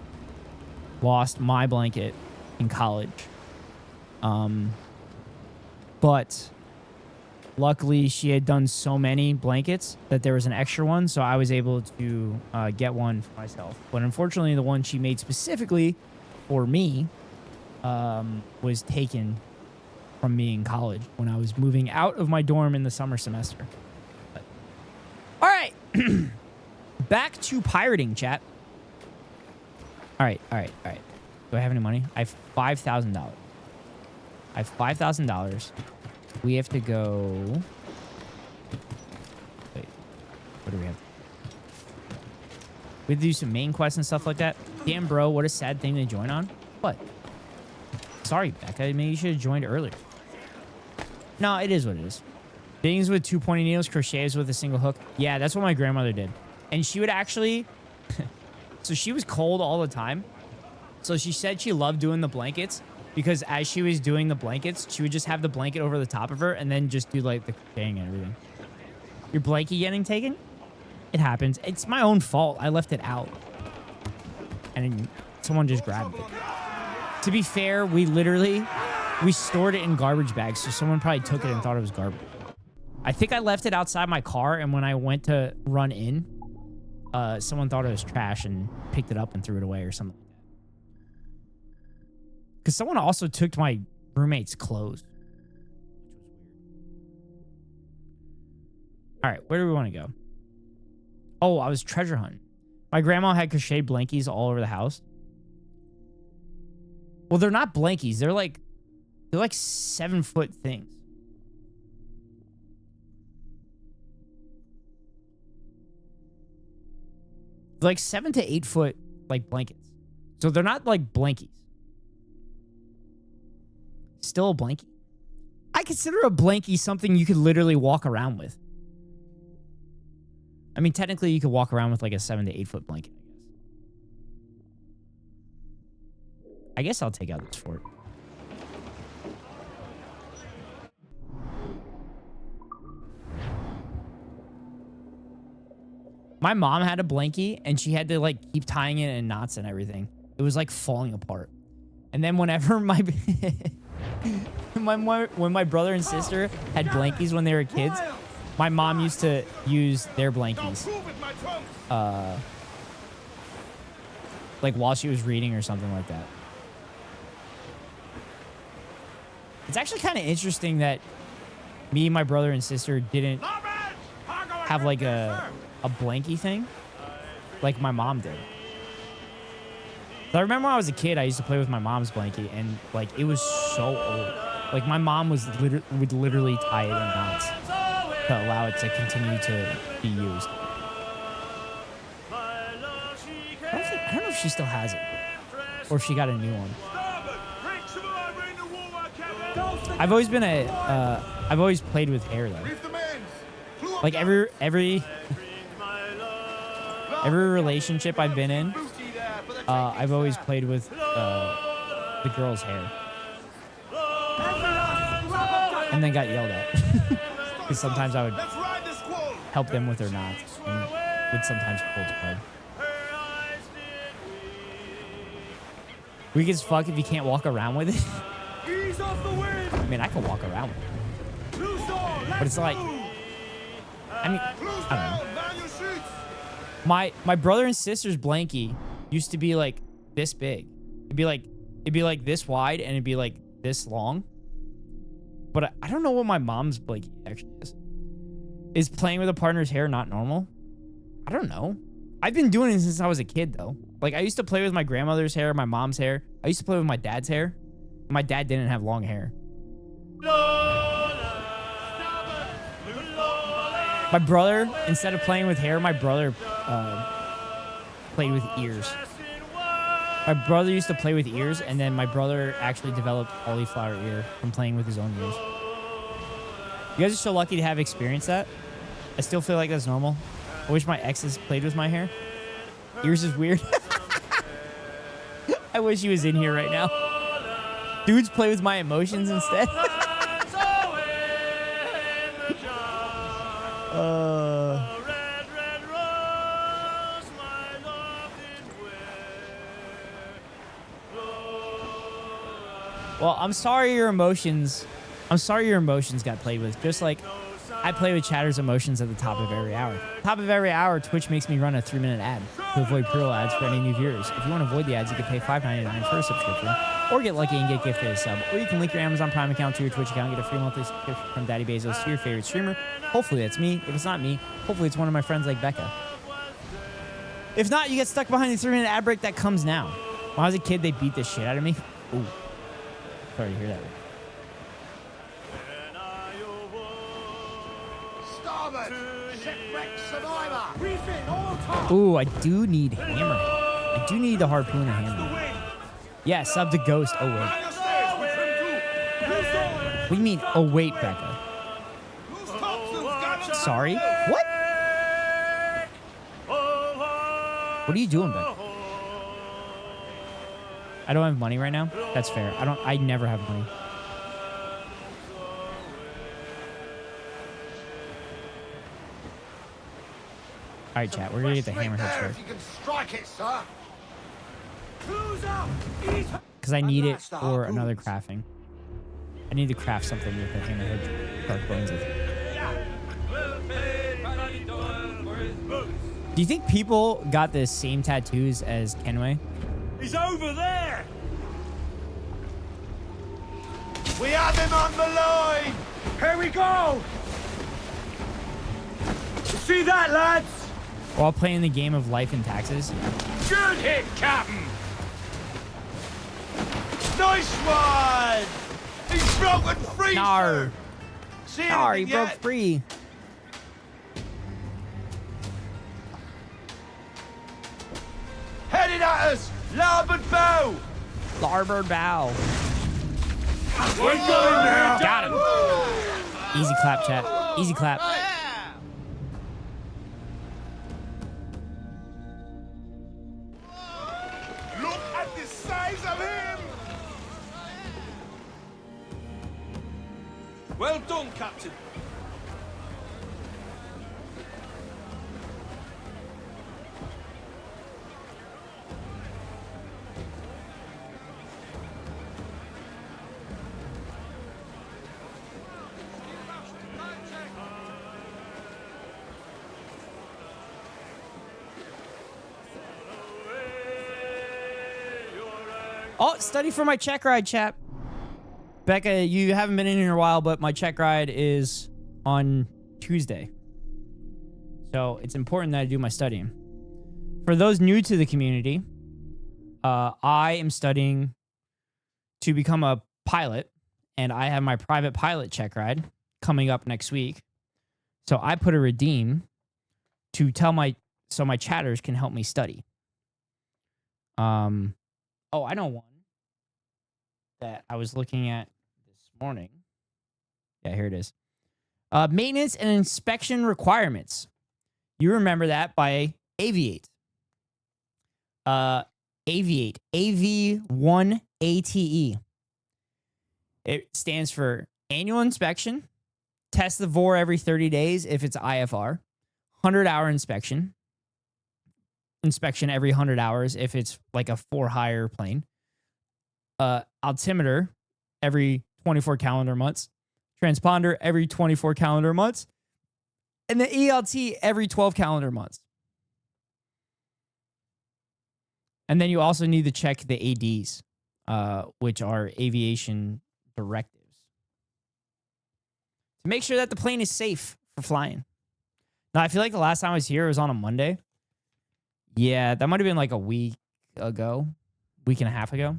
B: lost my blanket in college. But luckily, she had done so many blankets that there was an extra one, so I was able to get one for myself. But unfortunately, the one she made specifically for me was taken from me in college when I was moving out of my dorm in the summer semester. But, all right. Back to pirating, chat. All right. Do I have any money? I have $5,000. I have $5,000. We have to go... Wait. What do we have? We have to do some main quests and stuff like that. Damn, bro. What a sad thing to join on. What? Sorry, Becca. Maybe you should have joined earlier. No, it is what it is. Things with 2 pointy needles, crochets with a single hook. Yeah, that's what my grandmother did. And she would actually... So she was cold all the time. So she said she loved doing the blankets because as she was doing the blankets, she would just have the blanket over the top of her and then just do like the crocheting and everything. Your blankie getting taken? It happens. It's my own fault. I left it out. And someone just grabbed it. To be fair, we stored it in garbage bags, so someone probably took it and thought it was garbage. I think I left it outside my car, and when I went to run in, someone thought it was trash and picked it up and threw it away or something. Because someone also took my roommate's clothes. All right, where do we want to go? Oh, I was treasure hunting. My grandma had crocheted blankies all over the house. Well, they're not blankies. They're like 7-foot things. Like 7 to 8 foot like blankets. So they're not like blankies. Still a blankie. I consider a blankie something you could literally walk around with. I mean, technically you could walk around with like a 7 to 8 foot blanket, I guess I'll take out this fort. My mom had a blankie and she had to like keep tying it in knots and everything. It was like falling apart. And then whenever when my brother and sister had blankies when they were kids, my mom used to use their blankies. Like while she was reading or something like that. It's actually kind of interesting that me, my brother, and sister didn't have like a blankie thing like my mom did. So I remember when I was a kid, I used to play with my mom's blankie, and like it was so old. Like my mom would literally tie it in knots to allow it to continue to be used. I don't know if she still has it or if she got a new one. I've always been I've always played with hair though. Like every relationship I've been in, I've always played with the girl's hair, and then got yelled at because sometimes I would help them with their knots and would sometimes pull it apart. Weak as fuck if you can't walk around with it. I mean, I can walk around with it. But it's like, I mean, I don't know. My brother and sister's blankie used to be like this big. It'd be like this wide and it'd be like this long. But I don't know what my mom's blankie actually is. Is playing with a partner's hair not normal? I don't know. I've been doing it since I was a kid though. Like I used to play with my grandmother's hair, my mom's hair. I used to play with my dad's hair. My dad didn't have long hair. My brother, instead of playing with hair, my brother played with ears. My brother used to play with ears, and then my brother actually developed cauliflower ear from playing with his own ears. You guys are so lucky to have experienced that. I still feel like that's normal. I wish my exes played with my hair. Ears is weird. I wish he was in here right now. Dudes play with my emotions instead. Well, I'm sorry your emotions got played with. Just like I play with Chatter's emotions at the top of every hour. Top of every hour, Twitch makes me run a 3-minute ad to avoid pre-roll ads for any new viewers. If you want to avoid the ads, you can pay $5.99 for a subscription, or get lucky and get gifted a sub. Or you can link your Amazon Prime account to your Twitch account and get a free monthly subscription from Daddy Bezos to your favorite streamer. Hopefully that's me. If it's not me, hopefully it's one of my friends like Becca. If not, you get stuck behind the 3-minute ad break that comes now. When I was a kid, they beat the shit out of me. Ooh. Sorry to hear that. Ooh, I do need hammerhead. I do need the harpoon and hammerhead. Yeah, sub to Ghost. Oh, wait. What do you mean? Oh, wait, Becca. Sorry? What? What are you doing, Becca? I don't have money right now. That's fair. I never have money. All right, chat. We're gonna get the hammerhead first. Because I need it for another crafting. I need to craft something with the hammerhead dark bones. Do you think people got the same tattoos as Kenway?
C: He's over there! We have him on the line! Here we go! You see that, lads?
B: While playing the game of life and taxes?
C: Good hit, Captain! Nice one! He's broken free!
B: Nar!
C: See
B: Nar, he
C: anything
B: broke
C: yet?
B: free.
C: Headed at us! Larboard bow!
B: Larboard bow.
C: We're going now!
B: Got him. Easy clap, chat. Easy clap.
C: Look at the size of him! Well done, Captain.
B: Oh, study for my check ride, chap. Becca, you haven't been in here in a while, but my check ride is on Tuesday. So it's important that I do my studying. For those new to the community, I am studying to become a pilot, and I have my private pilot check ride coming up next week. So I put a redeem to tell so my chatters can help me study. Oh, I know one that I was looking at this morning. Yeah, here it is. Maintenance and inspection requirements. You remember that by Aviate. Aviate. AV1ATE. It stands for annual inspection. Test the VOR every 30 days if it's IFR. 100-hour inspection. Inspection every 100 hours if it's like a for-hire plane. Altimeter every 24 calendar months. Transponder every 24 calendar months. And the ELT every 12 calendar months. And then you also need to check the ADs, which are aviation directives, to make sure that the plane is safe for flying. Now, I feel like the last time I was here was on a Monday. Yeah, that might have been like a week and a half ago.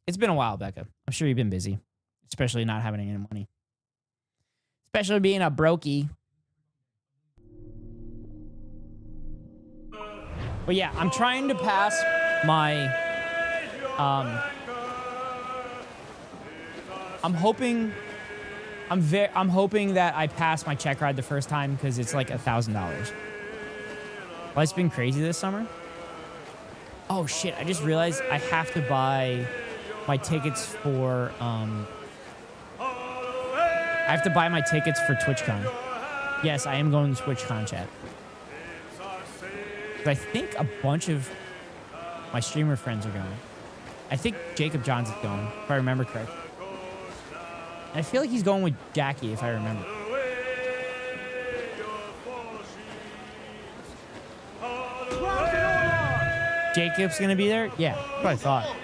B: It's been a while, Becca. I'm sure you've been busy, especially not having any money. Especially being a brokey. But yeah, I'm trying to pass my, I'm hoping that I pass my check ride the first time because it's like $1,000. Life's been crazy this summer. Oh shit, I just realized I have to buy my tickets for, I have to buy my tickets for TwitchCon. Yes, I am going to TwitchCon, chat. I think a bunch of my streamer friends are going. I think Jacob Johns is going, if I remember correctly. I feel like he's going with Jackie, if I remember. Jacob's gonna be there? Yeah, that's what I thought.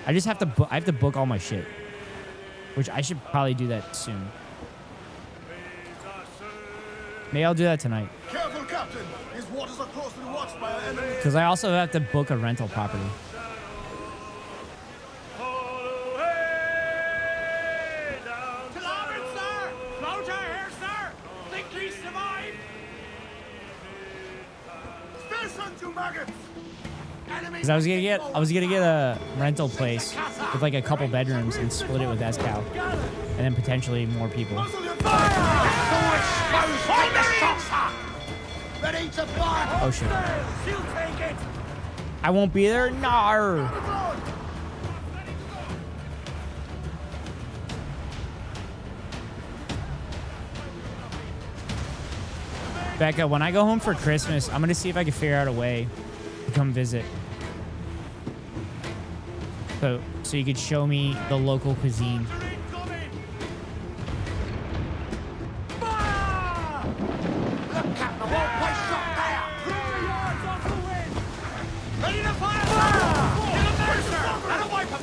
B: I just have to I have to book all my shit. Which I should probably do that soon. Maybe I'll do that tonight.
C: Careful, Captain. His waters are closely watched by our enemies.
B: Because I also have to book a rental property. Because I was gonna get a rental place with like a couple bedrooms and split it with Escal, and then potentially more people. Oh shit! I won't be there. Nar. Becca, when I go home for Christmas, I'm gonna see if I can figure out a way to come visit. So you could show me the local cuisine.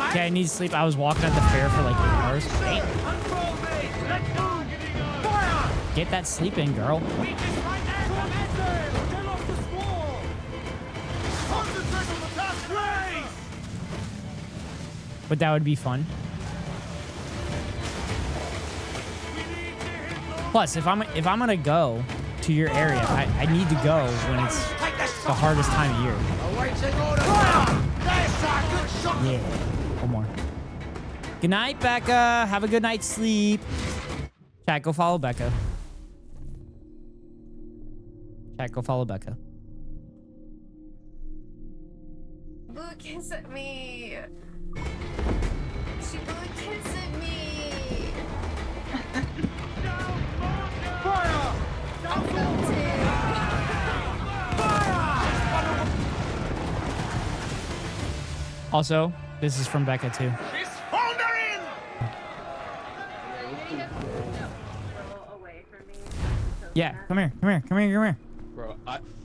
B: Okay, I need to sleep. I was walking at the fair for like 8 hours. Hey. Get that sleep in, girl. But that would be fun. Plus, if I'm gonna go to your area, I need to go when it's the hardest time of year. Yeah, one more. Good night, Becca. Have a good night's sleep. Chat, go follow Becca. Chat, go follow Becca.
J: Boo, kiss at me. She blew a kiss at me. Fire!
B: Also, this is from Becca too. Yeah, come here.
N: Bro,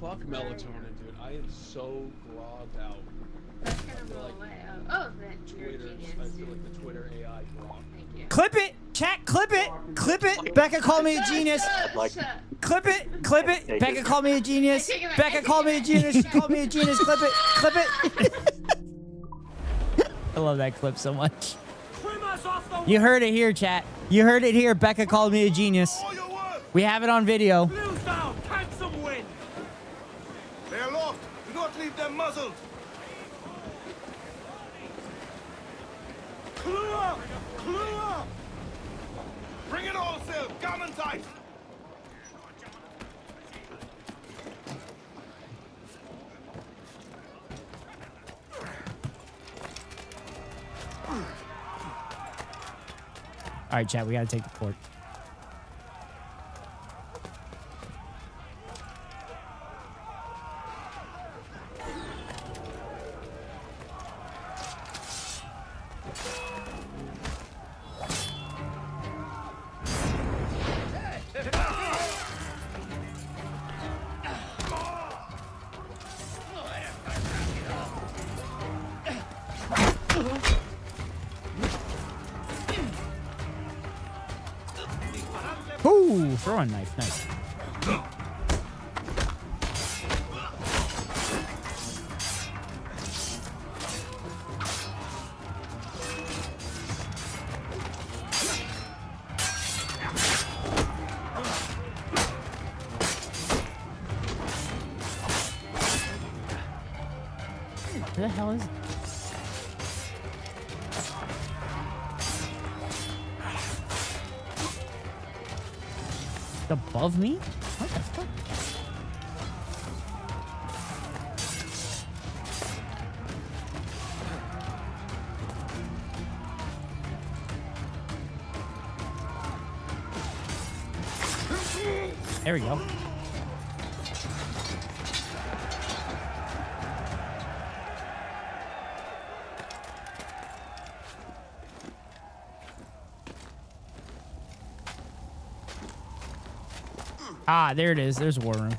N: fuck melatonin, dude. I am so grogged out.
J: Oh,
N: Twitter, I feel like the Twitter AI grog. Thank you.
B: Clip it, chat. Clip it. Becca called me a genius. Clip it. Becca called me a genius. Becca called me a genius. She called me a genius. Clip it. I love that clip so much. You heard it here, chat. You heard it here. Becca called me a genius. We have it on video.
C: They are lost. Do not leave them muzzled. Clue up! Bring it all, Sil. Gammon tight.
B: All right, chat. We gotta take the fort. Ooh, throwing knife, nice. Where the hell is it? Above me? What the fuck? There we go. Ah, there it is. There's War Room.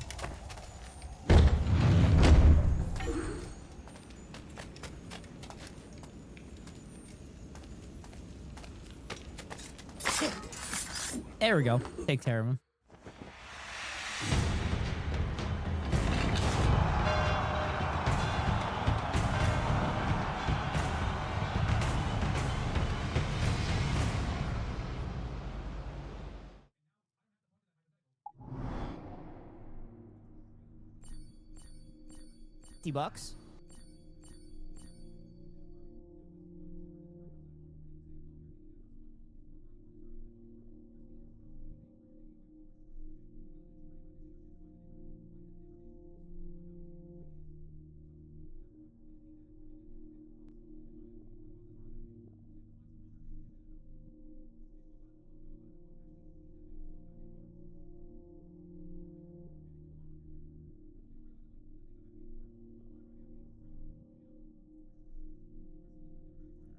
B: There we go. Take care of him. $50.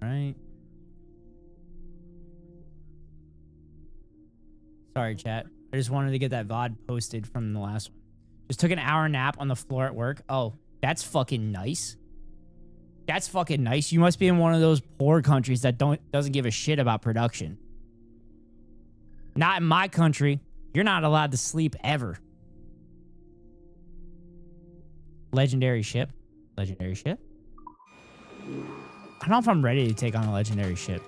B: Right. Sorry, chat. I just wanted to get that VOD posted from the last one. Just took an hour nap on the floor at work. Oh, that's fucking nice. That's fucking nice. You must be in one of those poor countries that doesn't give a shit about production. Not in my country. You're not allowed to sleep ever. Legendary ship. Legendary ship. I don't know if I'm ready to take on a legendary ship.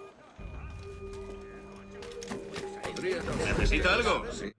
C: ¿Necesita algo?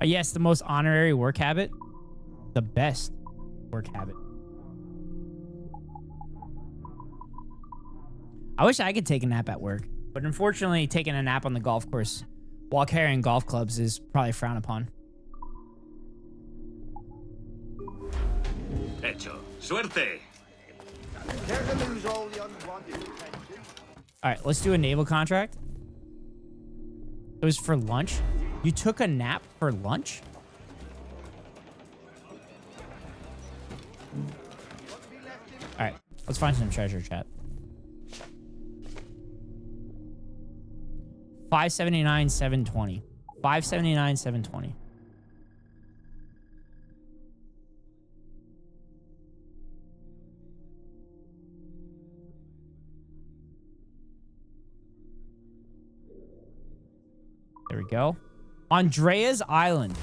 B: Yes, the most honorary work habit. The best work habit. I wish I could take a nap at work, but unfortunately, taking a nap on the golf course while carrying golf clubs is probably frowned upon.
C: Hecho. Suerte.
B: All right, let's do a naval contract. It was for lunch. You took a nap for lunch? All right, let's find some treasure, chat. 579, 720. 579, 720. There we go. Andrea's Island.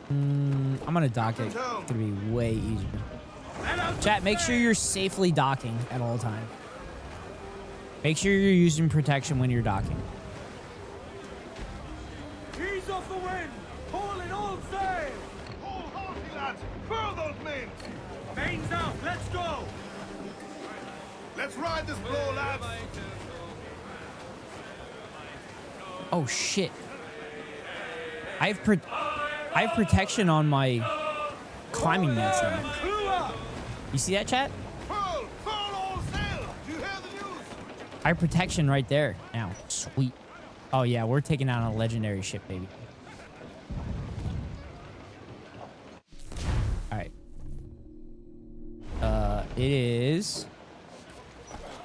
B: I'm gonna dock it. It's gonna be way easier. Chat, make sure you're safely docking at all times. Make sure you're using protection when you're docking.
C: Ease off the wind! Haul in all sail! Haul hearty, lads! Furl those men! Mains out! Let's go! Let's ride this blow, lads!
B: Oh shit! I have protection on my climbing nets now. You see that, chat? I have protection right there now. Sweet. Oh yeah, we're taking out a legendary ship, baby. All right. It is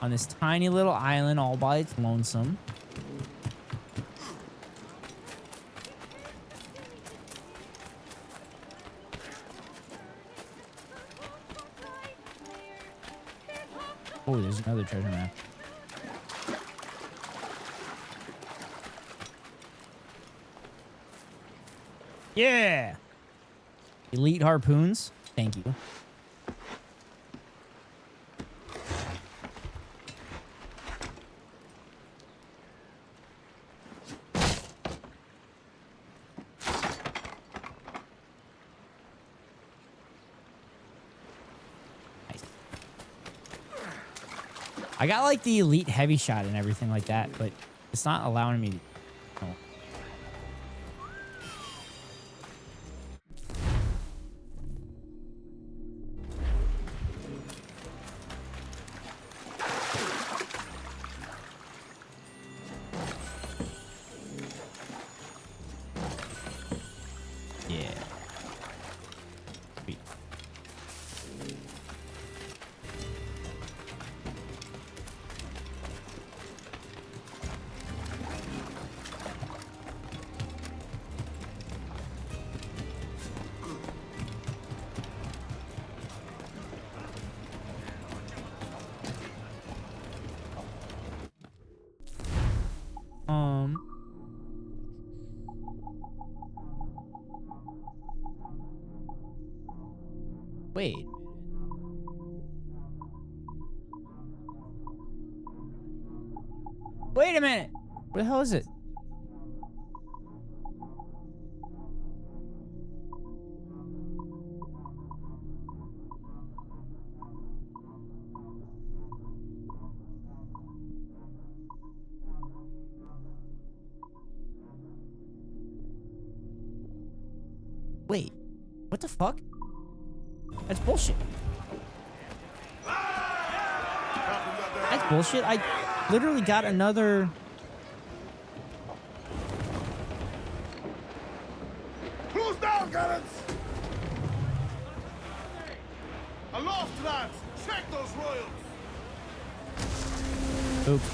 B: on this tiny little island all by its lonesome. Oh, there's another treasure map. Yeah. Elite harpoons. Thank you. I got like the elite heavy shot and everything like that, but it's not allowing me to. Oh. Yeah. Sweet. Wait. Wait a minute. Where the hell is it? Wait. What the fuck? That's bullshit. That's bullshit. I literally got another...
C: Close down, Gallants! Aloft, lads! Check those royals!
B: Oops.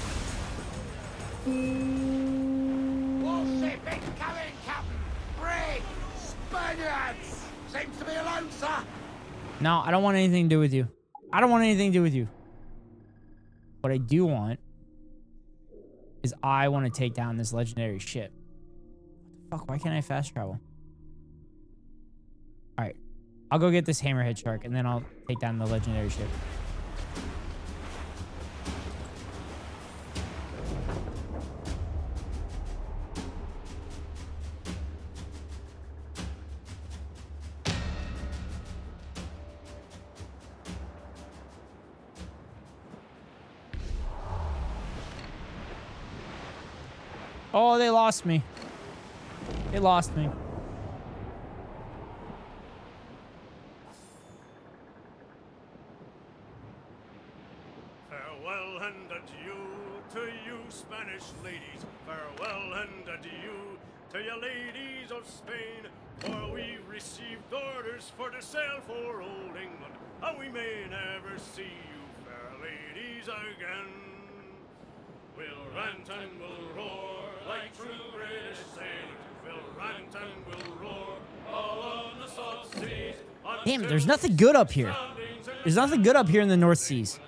C: Warship incoming, Captain! Brig! Spaniards! Seems to be alone, sir!
B: No, I don't want anything to do with you. I don't want anything to do with you. What I do want is I want to take down this legendary ship. What the fuck? Why can't I fast travel? Alright. I'll go get this hammerhead shark and then I'll take down the legendary ship. Oh, they lost me. They lost me.
E: Farewell and adieu to you Spanish ladies. Farewell and adieu to you ladies of Spain. For we received orders for to sail for old England, and we may never see you fair ladies again. We'll rant and we'll roar like true British sailors. We'll rant and we'll roar all on the salt seas.
B: Damn, there's nothing good up here. There's nothing good up here in the North Seas.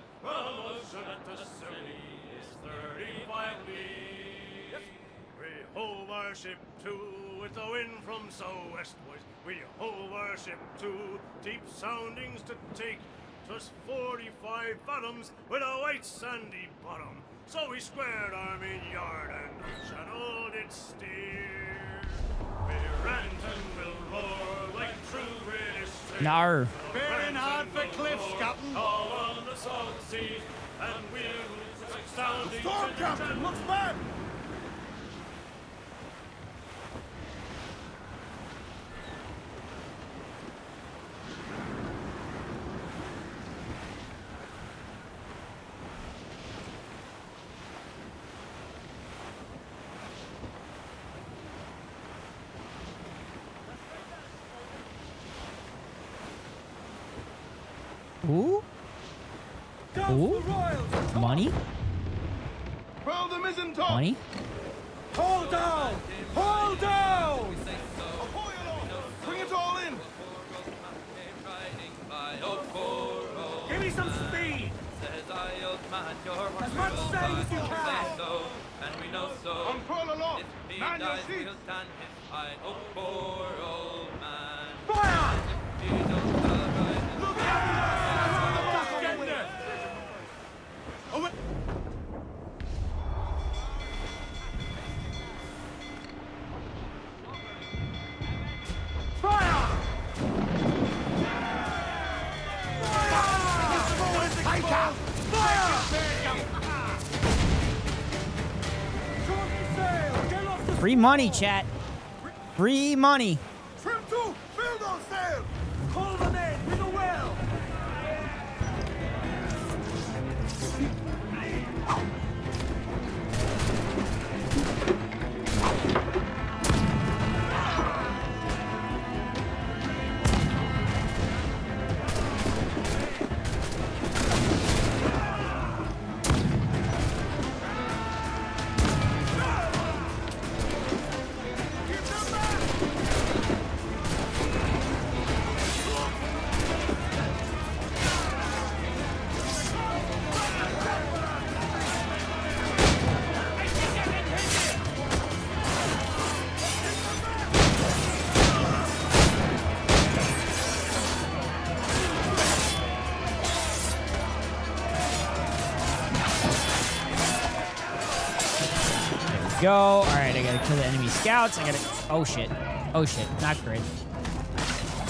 E: We hove our ship to with the wind from southwest, boys. We hove our ship to deep soundings to take. 'Twas 45 fathoms with a white sandy bottom. So we squared our main yard and our channel did steer. We rant and we'll roar like true British sailors.
B: Nar.
C: Bearing hard for cliffs, Captain!
E: All on the salt seas, and we'll sounding.
C: Storm, Captain! Looks bad!
B: Ooh. Ooh. Money?
C: Furl the mizzen top!
B: Money?
C: Hold down! Hold down! Ahoy aloft! Bring it all in! Give me some speed! As much sail as you can! Unfurl aloft! off! Man your seats!
E: Oh, poor old man.
C: Fire!
B: Free money, chat. Free money.
C: Trim to! Fill those sails! Call them in with a will!
B: Go. All right, I gotta kill the enemy scouts. I gotta. Oh shit. Oh shit. Not great.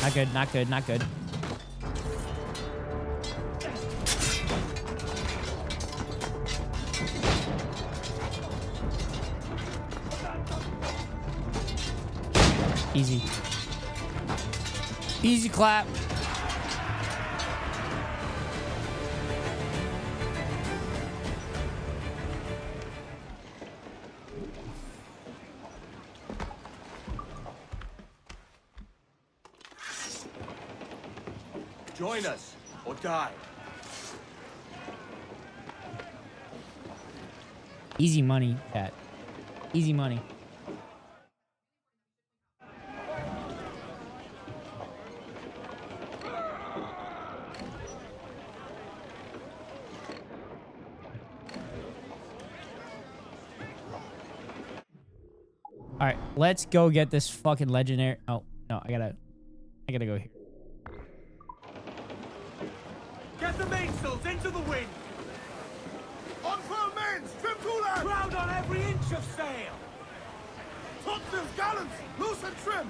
B: Not good. Not good. Not good. Easy. Easy clap.
C: Join us, or die.
B: Easy money, chat. Easy money. All right, let's go get this fucking legendary. Oh no, I gotta go here.
C: Get the mainsails into the wind! On firm mains! Trim to land! Crowd on every inch of sail! Topsails, gallants! Loose and trim!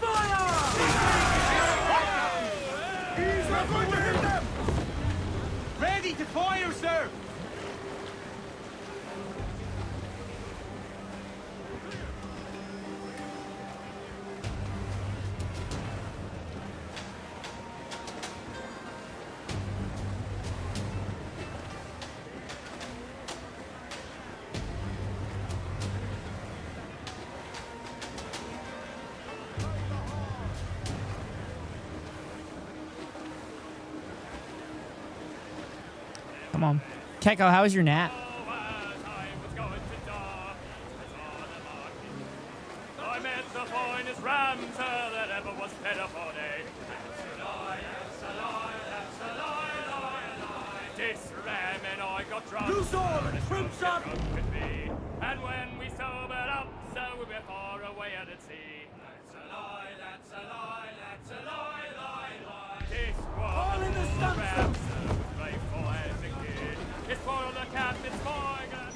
C: Fire! We're going to hit them! Ready to fire, sir!
B: Come on. Keko, how was your nap?
E: I met the finest ramsel that ever was fed upon a. This ram and I got drunk.
C: Loose all and trim sharp!
E: And when we sobered up, so we were far away out at sea. That's a lie, that's a lie, that's a lie, lie, lie. This was
C: All in the
E: ram, so faithful as a kid. It's for the captain's morgan.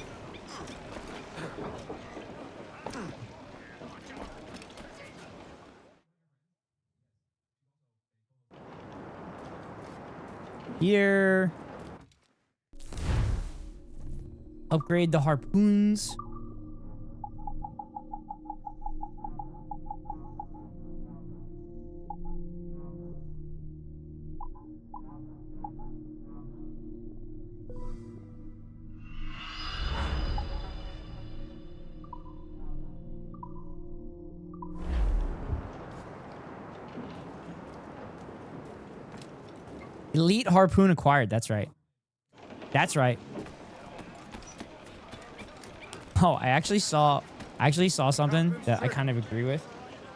B: Here. Upgrade the harpoons. Elite harpoon acquired. That's right. That's right. Oh, I actually saw something that I kind of agree with.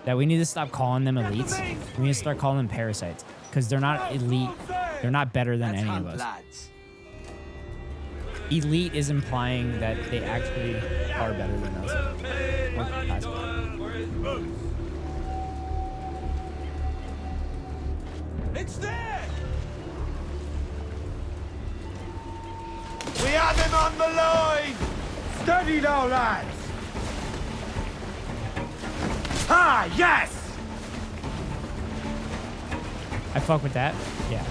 B: That we need to stop calling them elites. We need to start calling them parasites. Because they're not elite. They're not better than any of us. elite is implying that they actually are better than us. Or as well.
C: It's there! We have him on the line! Steady now, lads! Ah, yes!
B: I fuck with that. Yeah.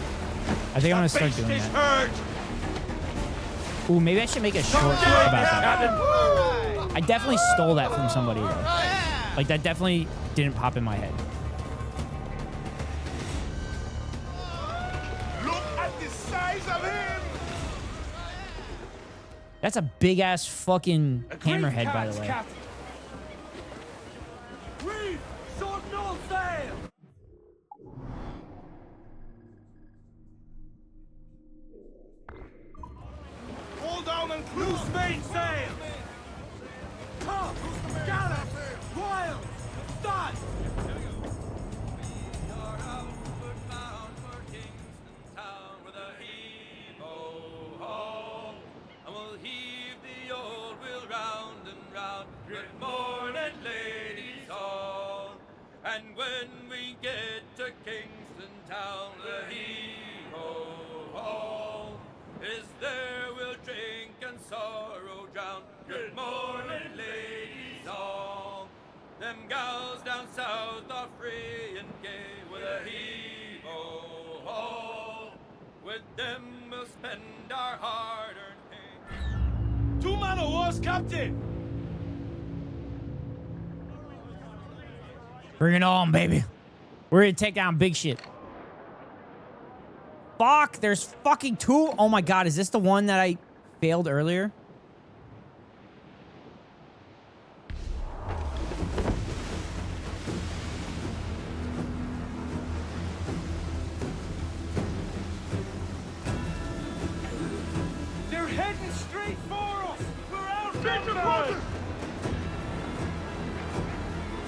B: I think I'm gonna start doing that. Ooh, maybe I should make a short about that. I definitely stole that from somebody though. Like that definitely didn't pop in my head.
C: Look at the size of him!
B: That's a big ass fucking hammerhead, by the way.
C: Reef, short north sail! Hold down and loose mainsail! Top, gallop, wild, start!
L: Good morning, ladies all. And when we get to Kingston town, the hee-ho-ho is there we'll drink and sorrow drown. Good morning, ladies all. Them gals down south are free and gay with a hee-ho-ho. With them we'll spend our hard-earned pay.
C: 2 man of war's captain!
B: Bring it on, baby. We're gonna take down big shit. Fuck, there's fucking 2. Oh my god, is this the one that I failed earlier?
C: They're heading straight for us! We're outnumbered!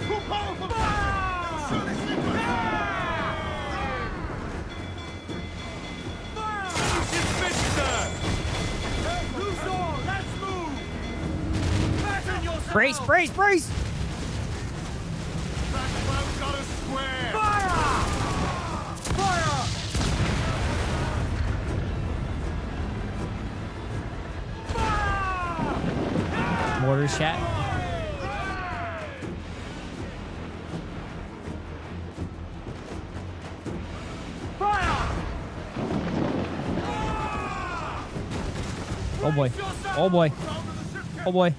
C: Too powerful!
B: Brace, brace, brace!
C: That cloud got us square! Fire! Fire!
B: Mortar chat. Oh boy. Oh boy. Oh boy.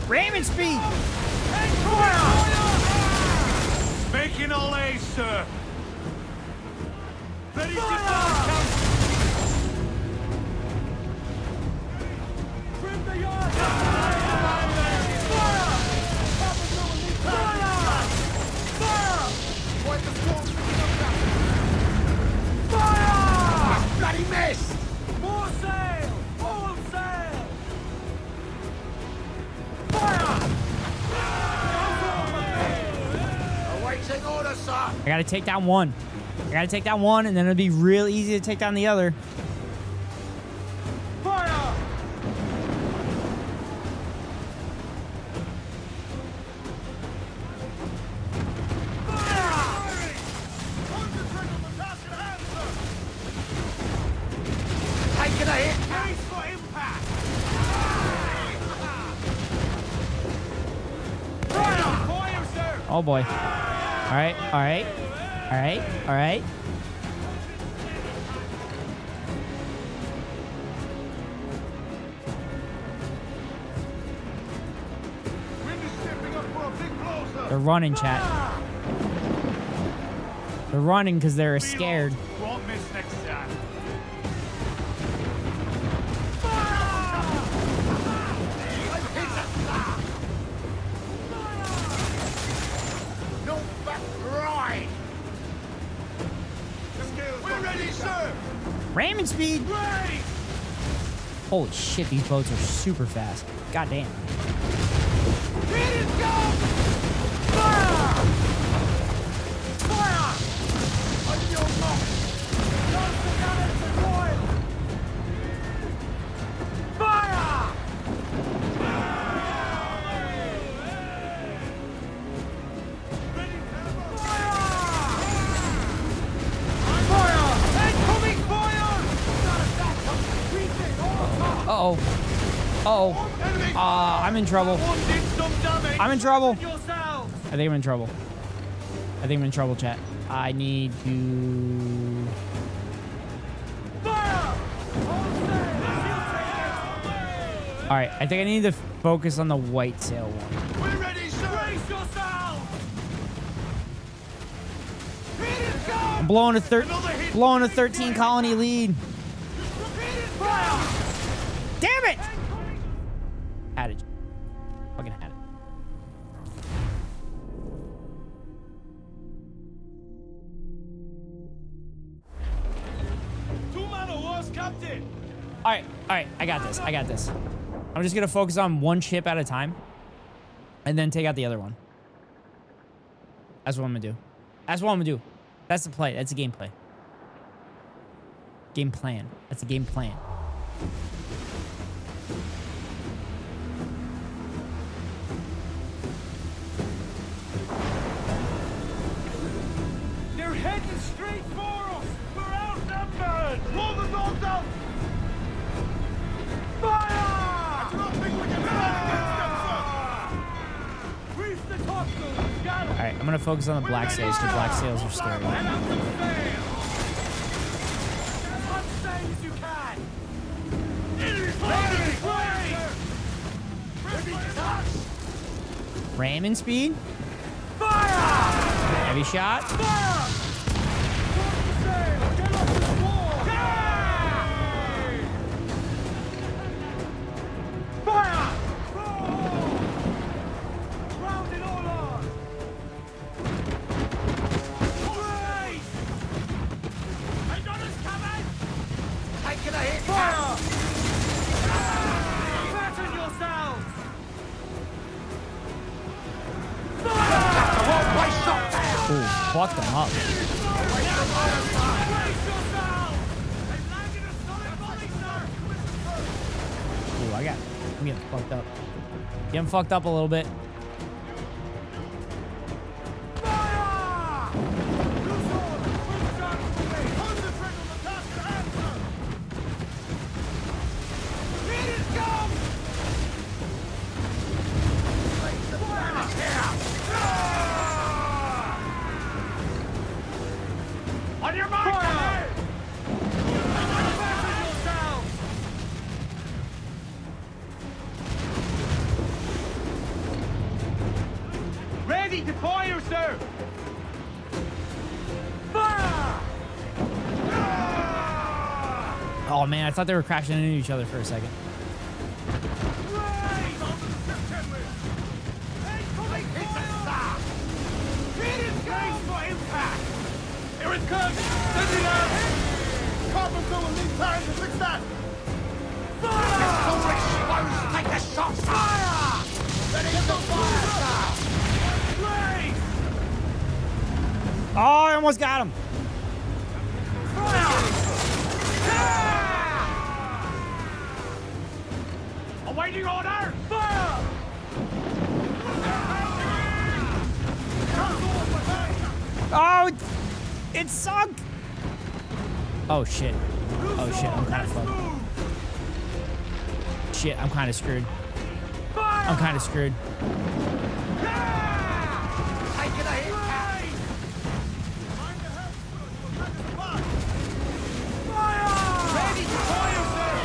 B: Ramming speed!
C: Making a lay, sir! Ready to trim the yard! Fire! Bloody missed! More sail! All sail! Awaiting order, sir!
B: I gotta take down one. I gotta take down one, and then it'll be real easy to take down the other.
C: Fire! Taking a hit! Brace for impact! Fire, sir!
B: Oh boy. Alright, alright. Alright, alright.
C: Wind is stepping up for a big blow, sir!
B: They're running, chat. They're running because they're scared.
C: Won't miss next time. No back ride! We're ready, sir!
B: Ramming speed!
C: Ready!
B: Holy shit, these boats are super fast. God damn.
C: Hit it, go!
A: Uh-oh. I'm in trouble. I'm in trouble. I think I'm in trouble. I think I'm in trouble, chat. I need to... All right, I think I need to focus on the white sail one.
C: We're ready, sir. Brace yourself.
A: I'm blowing a 13 colony lead. Damn it! Had it. Fucking had it.
C: Two-man horse, Captain.
A: All right, I got this. I got this. I'm just gonna focus on one ship at a time, and then take out the other one. That's what I'm gonna do. That's what I'm gonna do. That's the play. That's the gameplay. Game plan. That's a game plan.
C: They're heading straight for us. We're outnumbered. Roll the dogs out. Fire! I don't think we can fight against them, sir. Reef the topsails, got it.
A: All right, I'm gonna focus on the black sails because black sails are scary. Ramming speed.
C: Fire!
A: Heavy shot.
C: Fire! Fire! Round it all on! Great! They got us coming! Taking a hit! Fire! Fatten yourselves!
A: Ooh, fucked them up. Ooh, I'm getting fucked up. Getting fucked up a little bit.
C: On your mark! Ready to fire, sir! Fire!
A: Oh man, I thought they were crashing into each other for a second.
C: Here it comes! Send it out! Carpenter will need time to fix that! Fire! Take the shot! Fire! Ready to fire, sir! Blaze!
A: Oh, I almost got him.
C: Fire! Awaiting order! Fire!
A: Oh, it sunk. Oh shit. Oh shit, I'm kind of fucked. Shit, I'm kind of screwed. I'm kind of screwed.
C: Taking a hit! Fire! Ready to fire, sir!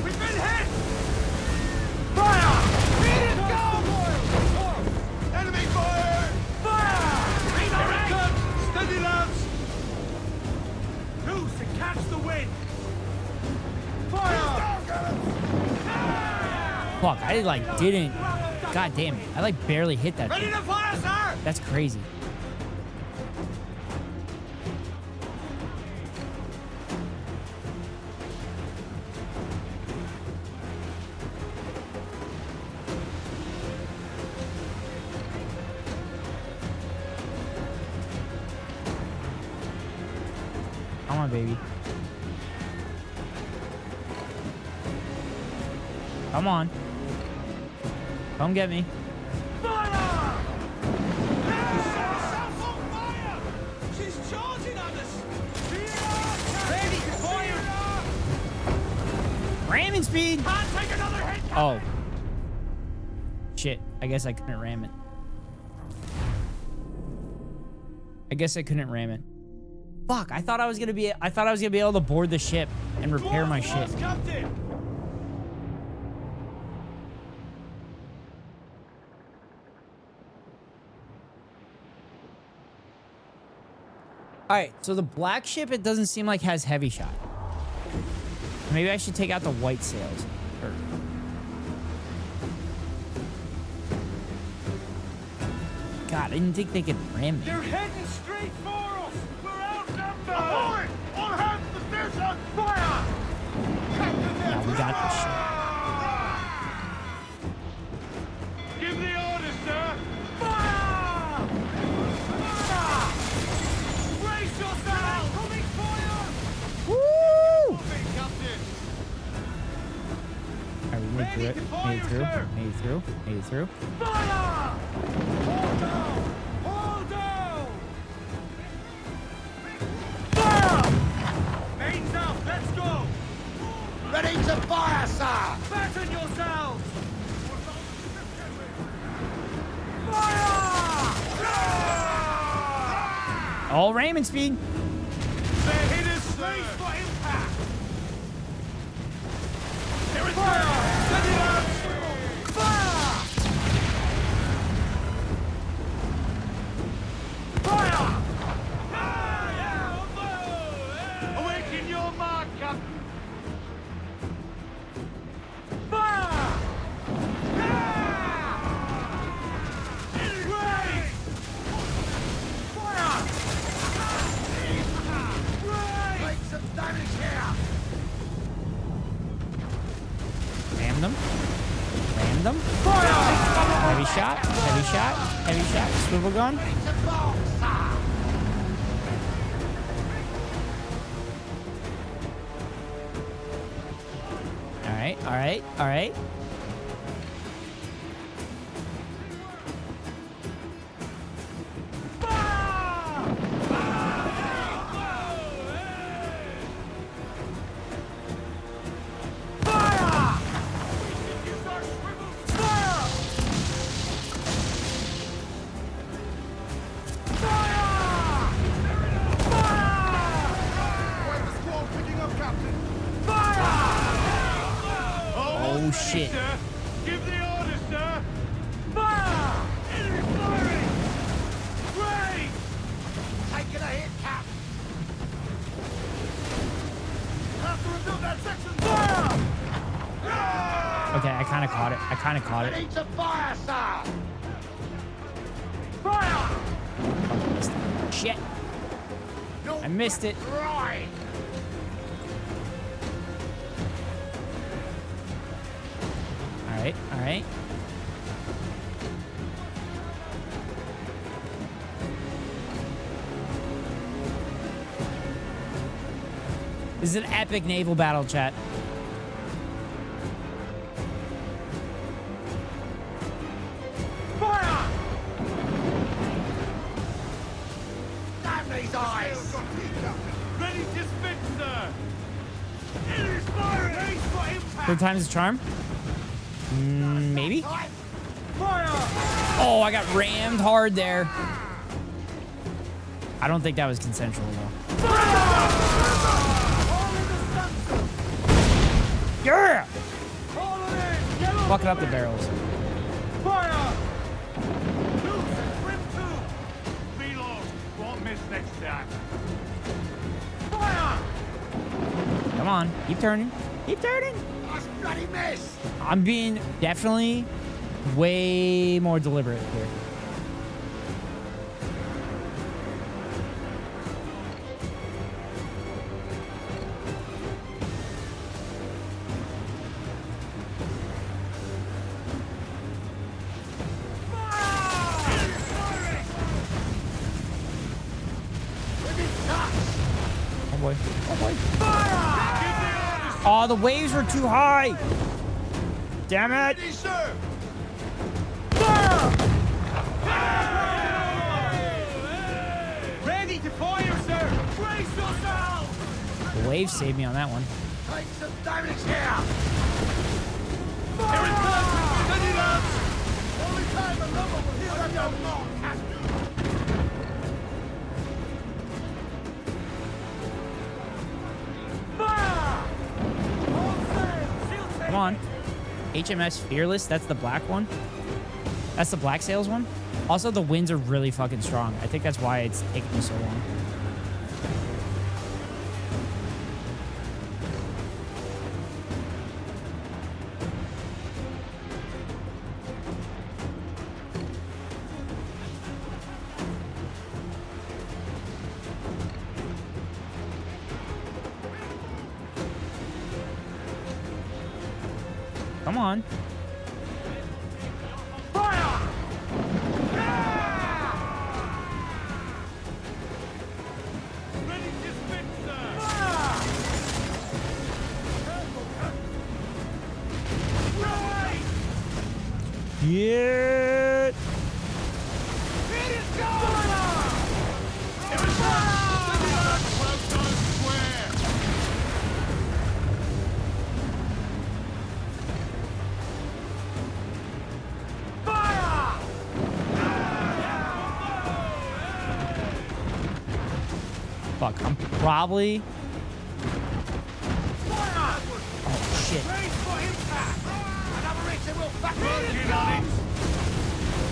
C: We've been hit! Fire! Here it goes! Enemy fire! Fire! Here it comes! Steady, lads! Loose and catch the wind! Fire!
A: Fuck, I like didn't. God damn it. I like barely hit that
C: Ready
A: thing.
C: to fire, sir!
A: That's crazy. Come on, baby. Come on. Come get me.
C: Fire! She's charging on us! Ready to fire!
A: Ramming speed.
C: Take another hit.
A: Oh. Shit. I guess I couldn't ram it. I guess I couldn't ram it. Fuck. I thought I was gonna be able to board the ship and repair my shit.
C: Captain.
A: All right, so the black ship, it doesn't seem like has heavy shot. Maybe I should take out the white sails. God, I didn't think they could ram me.
C: They're heading straight for us. We're outnumbered. Ahoy! All hands to station. Fire! Captain,
A: Now we got this shit.
C: give the orders, sir. Fire! Fire! Brace yourself. Coming fire.
A: Woo!
C: Moving, Captain.
A: All right, we made through it. Made it through. Made it through. Made it through.
C: Fire! Hold down! Hold down! Fire! Mains out, let's go! Ready to fire, sir! Fasten yourselves! Fire!
A: All ramming speed.
C: They're hitters, brace for impact! Here it fire! Send it out! Fire! Fire! Awaken your mark, Captain! Fire! Raise! Fire! Raise! Make some damage here!
A: Ram them. Ram them. Heavy shot. Heavy shot. Heavy shot. Swivel gun. All right. All right. All right. Oh shit.
C: Give the orders, sir! Fire! Firing! Raise! Taking a hit, Cap! Have to rebuild that section! Fire!
A: Okay, I kind of caught it. I kind of caught it.
C: Ready to fire, sir! Fire!
A: Shit. I missed it.
C: Right!
A: All right. All right. This is an epic naval battle, chat.
C: Fire! Damn these eyes! Ready to spin, sir! It is firing! Raise for impact!
A: Third time's the charm. Maybe.
C: Fire!
A: Oh, I got rammed hard there. I don't think that was consensual though. Yeah! Fucking up the barrels.
C: Fire! Loose! Brim two! Reload! Won't miss next time. Fire!
A: Come on, keep turning. Keep turning.
C: That's bloody miss!
A: I'm being definitely way more deliberate here. Oh boy. Oh boy. Oh, the waves were too high. Damn it.
C: Ready to fire, sir! Brace yourself!
A: The waves saved me on that one.
C: take some damage here! Here it comes! Steady, lads! Only time the lumber will heal that young mark,
B: Come on. HMS Fearless, that's the black one. That's the black sails one. Also, the winds are really fucking strong. I think that's why it's taking me so long. Come on. Yeah. Fuck, I'm probably... Oh, shit.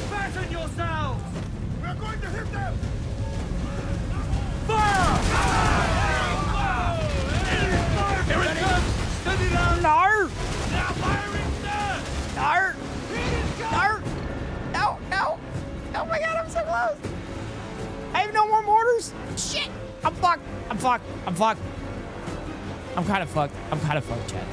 C: Fasten yourselves! We're going to hit them! Fire! Here it comes! Steady down!
B: No!
C: Now firing, sir!
B: No!
C: No!
B: No! No! Oh my god, I'm so close! I have no more mortars! Shit! I'm fucked! I'm fucked! I'm fucked! I'm kind of fucked. I'm kind of fucked, Chad.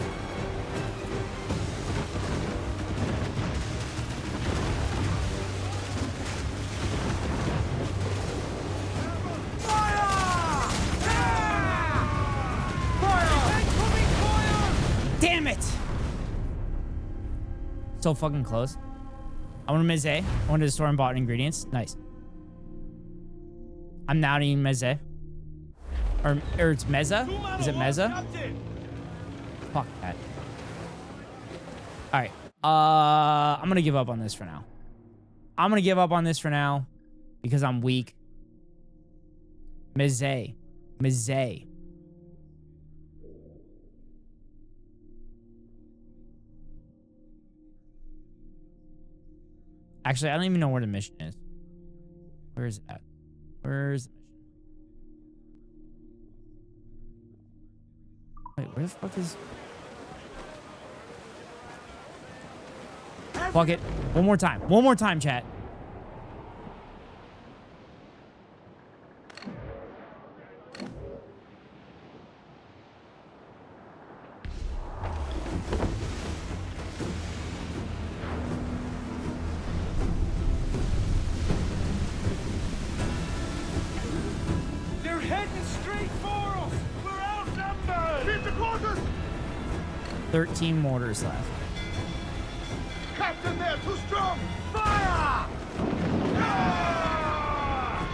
B: Damn it! So fucking close. I went to Meze. I went to the store and bought ingredients. Nice. I'm not eating Meze. Or it's Meza? Is it Meza? Fuck that. Alright. I'm gonna give up on this for now. I'm gonna give up on this for now. Because I'm weak. Meze. Meze. Actually, I don't even know where the mission is. Where is it at? Where's the mission? Wait, where the fuck is... Fuck it. One more time. One more time, chat.
C: They're heading straight for us! We're outnumbered! Hit the quarters!
B: 13 mortars left.
C: Captain, they're too strong! Fire! Ah!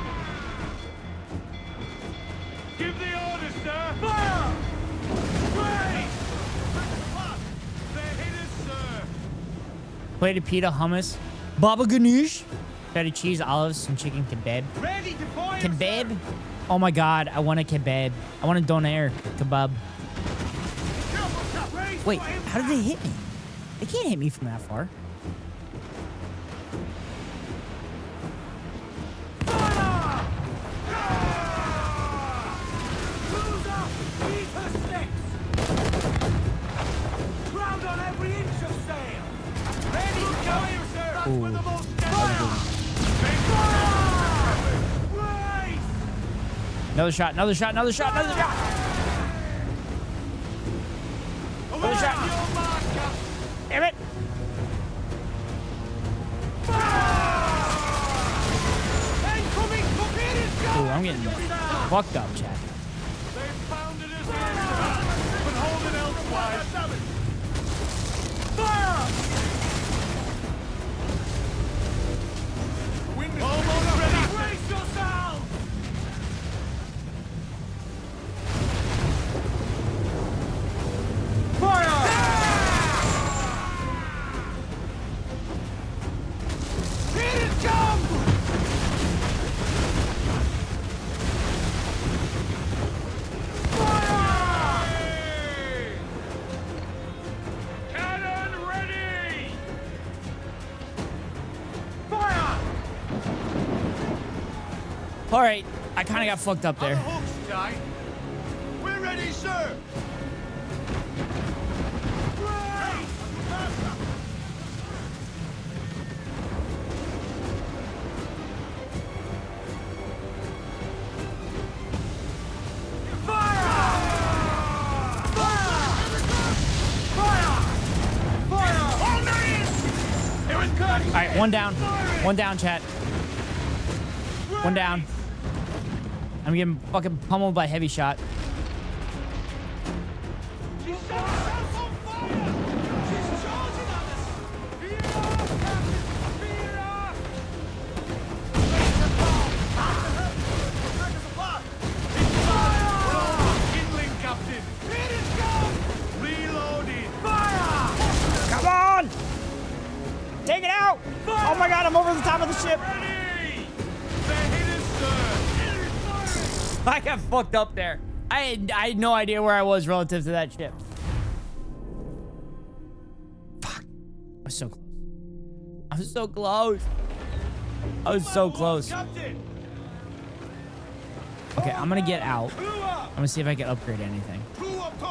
C: Give the orders, sir! Fire! Great! They hit us, sir!
B: Plated pita, hummus, baba ganoush, fatty cheese, olives, and chicken kebab.
C: Ready to fire,
B: Kebab?
C: sir.
B: Oh my god, I want a kebab. I want a doner kebab. Wait, how did they hit me? They can't hit me from that far.
C: Ground on every inch of sail! Ready to fire, sir! That's
B: Ooh.
C: where the most
B: Another shot, another shot, another shot, another shot! Another shot! Damn it! Ooh, I'm getting fucked up, chat.
C: Almost ready! Brace yourself!
A: All right, I kind of got fucked up there.
C: We're ready, sir.
A: All right, one down. One down, chat. One down. I'm getting fucking pummeled by heavy shot. Come on! Take it out! Oh my god, I'm over the top of the ship! I got fucked up there. I had no idea where I was relative to that ship. Fuck. I was so close. I was so close. I was so close. Okay, I'm gonna get out. I'm gonna see if I can upgrade anything.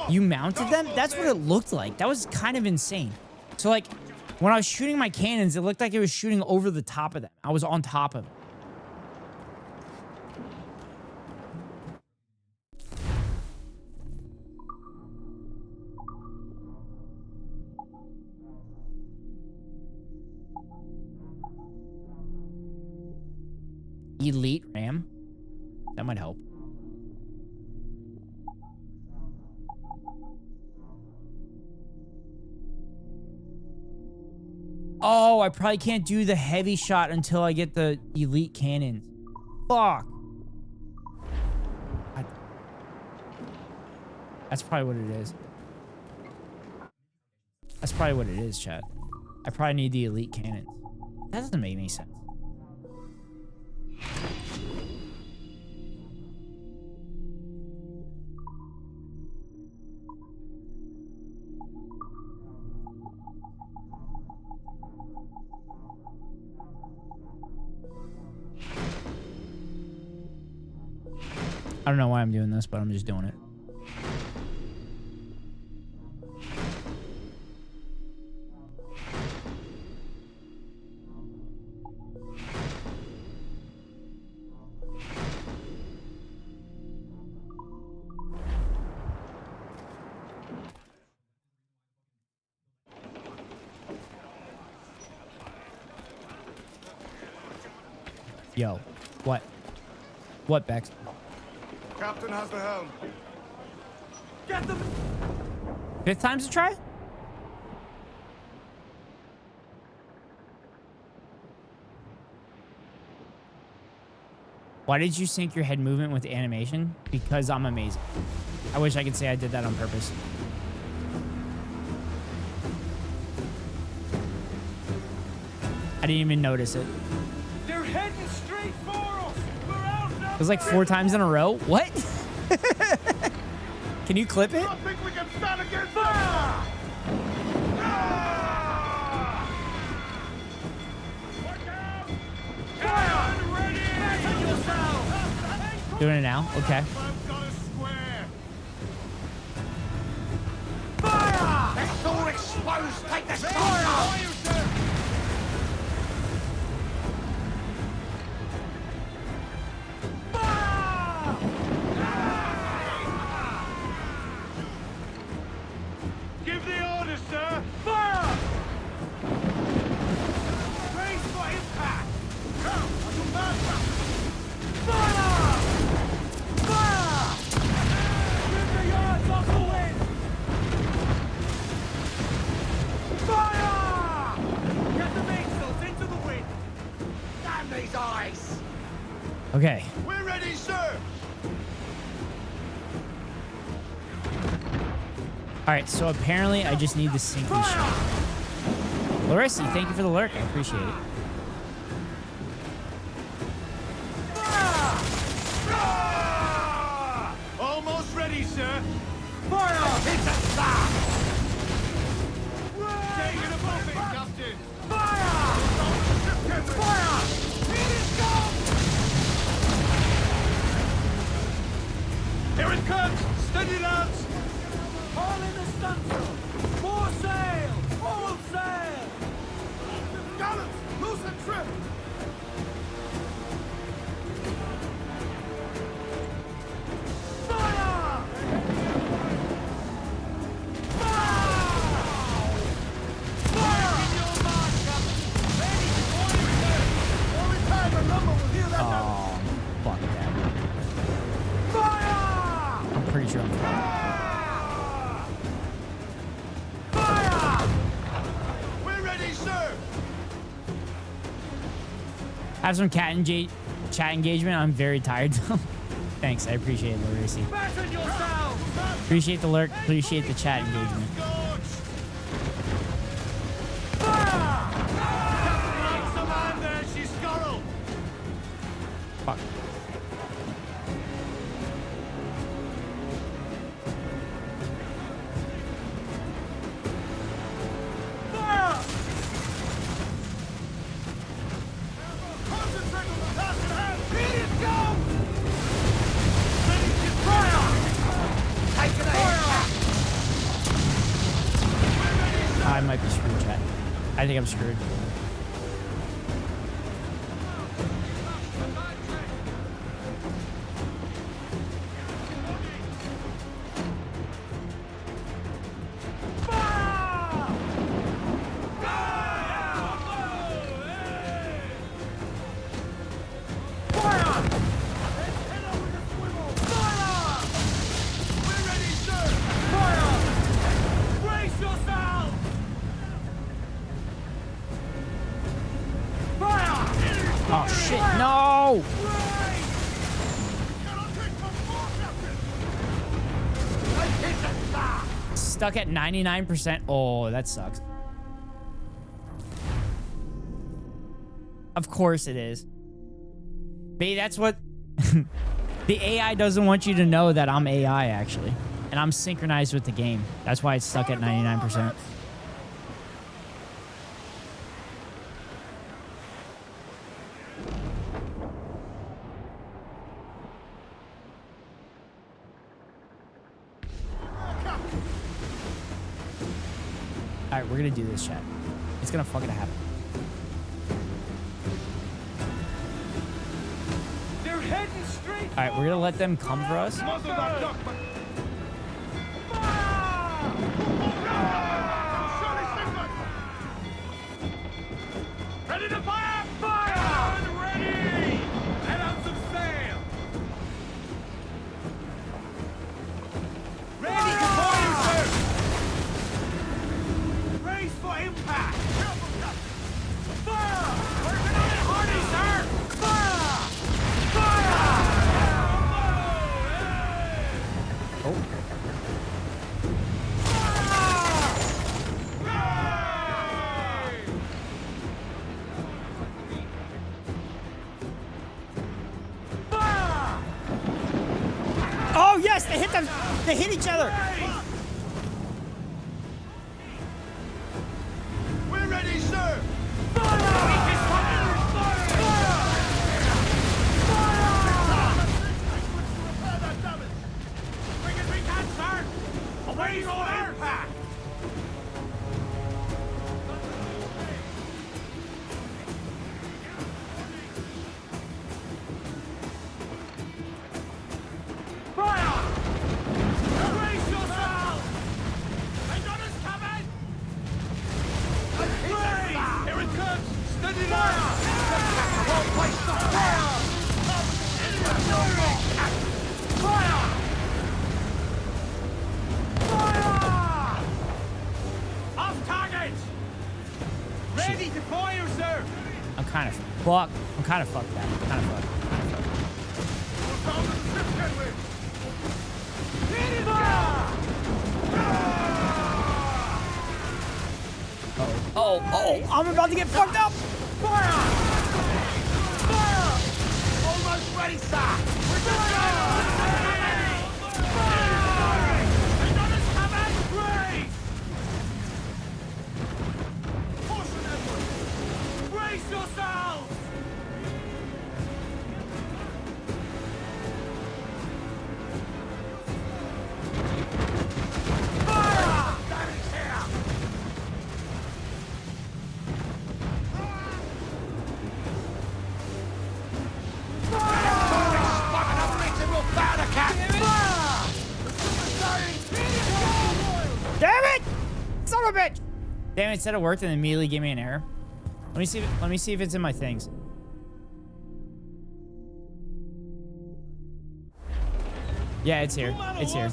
A: You mounted them? That's what it looked like. That was kind of insane. So like, when I was shooting my cannons, it looked like it was shooting over the top of them. I was on top of it. Elite RAM? That might help. Oh, I probably can't do the heavy shot until I get the elite cannons. Fuck. That's probably what it is. That's probably what it is, chat. I probably need the elite cannons. That doesn't make any sense. I don't know why I'm doing this, but I'm just doing it. Yo, what? What, Bex?
C: Captain has the helm.
J: Get them!
A: 5th time's a try? Why did you sync your head movement with animation? Because I'm amazing. I wish I could say I did that on purpose. I didn't even notice it.
J: They're heading straight for us! We're out now!
A: It was like 4 times in a row. What? Can you clip it?
C: I think we can stand against fire!
A: Doing it now? Okay.
C: Fire! It's all exposed! Take the fire!
J: Give the order, sir! Fire! Brace for impact! Come! Fire! Fire! Give the yards off the wind! Fire! Get the mainsails into the wind!
C: Damn these eyes!
A: Okay.
C: We're ready, sir!
A: Alright, so apparently I just need the sinking shot. Larissa, thank you for the lurk. I appreciate it.
J: Almost ready, sir!
C: Fire! It's a stop!
J: Taking a buffet, Captain!
C: Fire! Fire!
J: Here it comes!
C: Loosen trim!
B: Oh, fuck that. I'm pretty sure I'm fine.
C: We're ready, sir!
B: Have some chat engagement. I'm very tired. Thanks, I appreciate it, Laracy.
J: Fasten yourselves!
B: Appreciate the lurk. Appreciate the chat engagement. Fuck. I might be screwed, chat. I think I'm screwed. Oh shit, no! Stuck at 99%. Oh, that sucks. Of course it is. Babe, that's what... the AI doesn't want you to know that I'm AI, actually. And I'm synchronized with the game. That's why it's stuck at 99%. Alright, we're gonna do this, chat. It's gonna fucking happen.
J: They're heading straight.
B: Alright, we're gonna let them come for us.
J: Ready to fire! Fire! Ready! Let out some sail! Ready to fire, sir! Brace for impact! Fire! Working on it hardy, sir! Fire! Fire!
B: Oh. Oh yes, they hit them. They hit each other.
C: We're ready, sir!
J: Quick as we can, sir! Away for impact! Fire! Brace yourself! They got us coming! Brace! Here it comes! Steady fire! Well placed the fire! Fire! Fire! Off target! Ready to fire, sir!
B: I'm kind of fucked. I'm kind of fucked. That. I'm kind of fucked. Oh, I'm about to get fucked up.
J: Fire! Fire! Almost ready, sir! We're just Fire! They got us coming! Brace! Caution, Edward! Brace yourselves! Fire! That is here!
A: of a bitch! Damn, it said it worked and immediately gave me an error. Let me see if it's in my things. Yeah, it's here. It's here.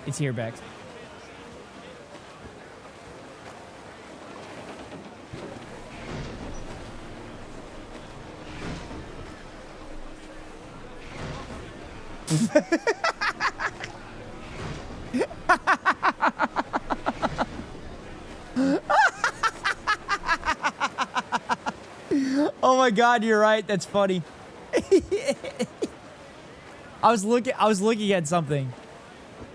A: It's here, Bex. Oh my God, you're right. That's funny. I was looking at something.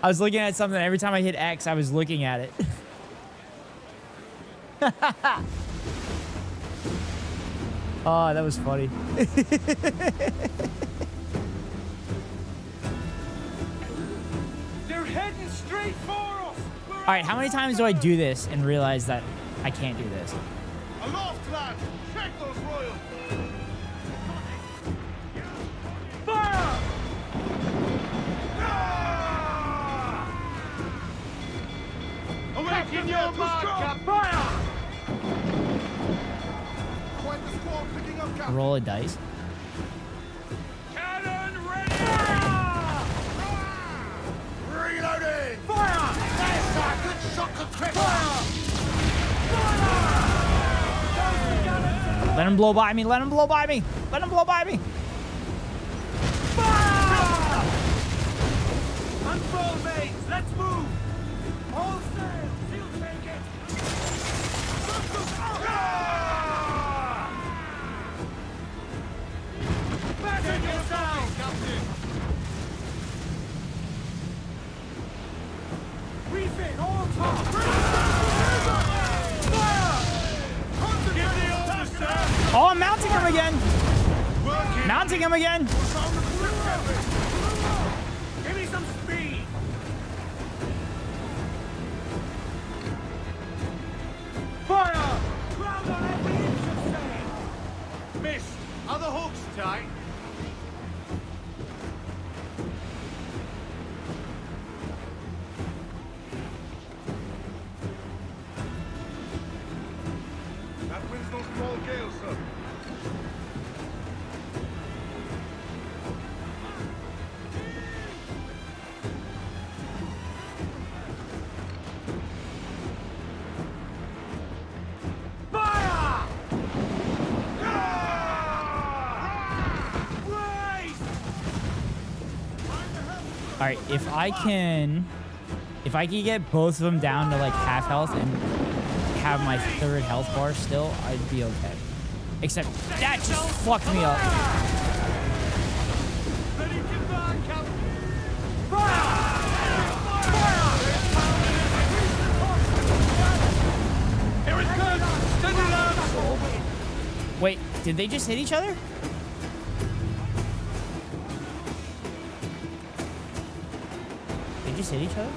A: I was looking at something. Every time I hit X, I was looking at it. Oh, that was funny.
J: They're heading straight for us.
A: All right, how many times do I do this and realize that I can't do this?
C: Aloft, lads! Check those royals!
J: Fire!
C: Awaken your mark, Captain!
J: Fire!
C: Quite the squad picking up, Captain!
A: Roll a dice.
J: Cannon ready!
C: Reloading!
J: Fire!
C: That's a good shot to crit!
A: Let him blow by me. Let him blow by me. Let him blow by me.
J: Unfold, mates! Let's move! All sail! She'll take it! Batten yourself! Captain! Refit, all top! Fire!
C: Give the orders, sir!
A: Oh, I'm mounting him again. Mounting him again.
J: Give me some speed! Fire! Ground on every inch of sail!
C: Missed! Are the hooks tight? That wind's no small gale, sir.
J: Fire!
A: All right, if I can get both of them down to like half health and have my third health bar still, I'd be okay. Except that just fucked me up.
J: Ready to burn, Captain! Here it comes! Stand alert!
A: Wait, did they just hit each other? They just hit each other?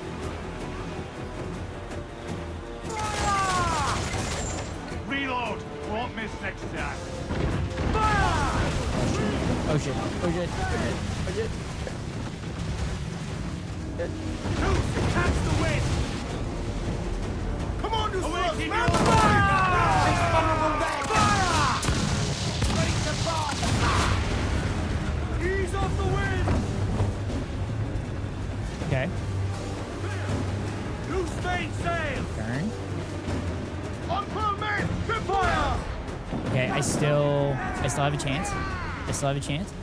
C: Reload! Won't miss next time.
A: Oh shit. Oh shit. Oh shit.
J: Catch the wind!
C: Come on, you slugs!
J: Awaken
C: Mount
J: your
C: the
J: fire!
C: This vulnerable day! Ready to bar!
J: Ease off the wind!
A: Okay.
J: Loose main sail!
A: Turn.
C: On full main! Trip fire!
A: Okay, I still have a chance. I still have a chance.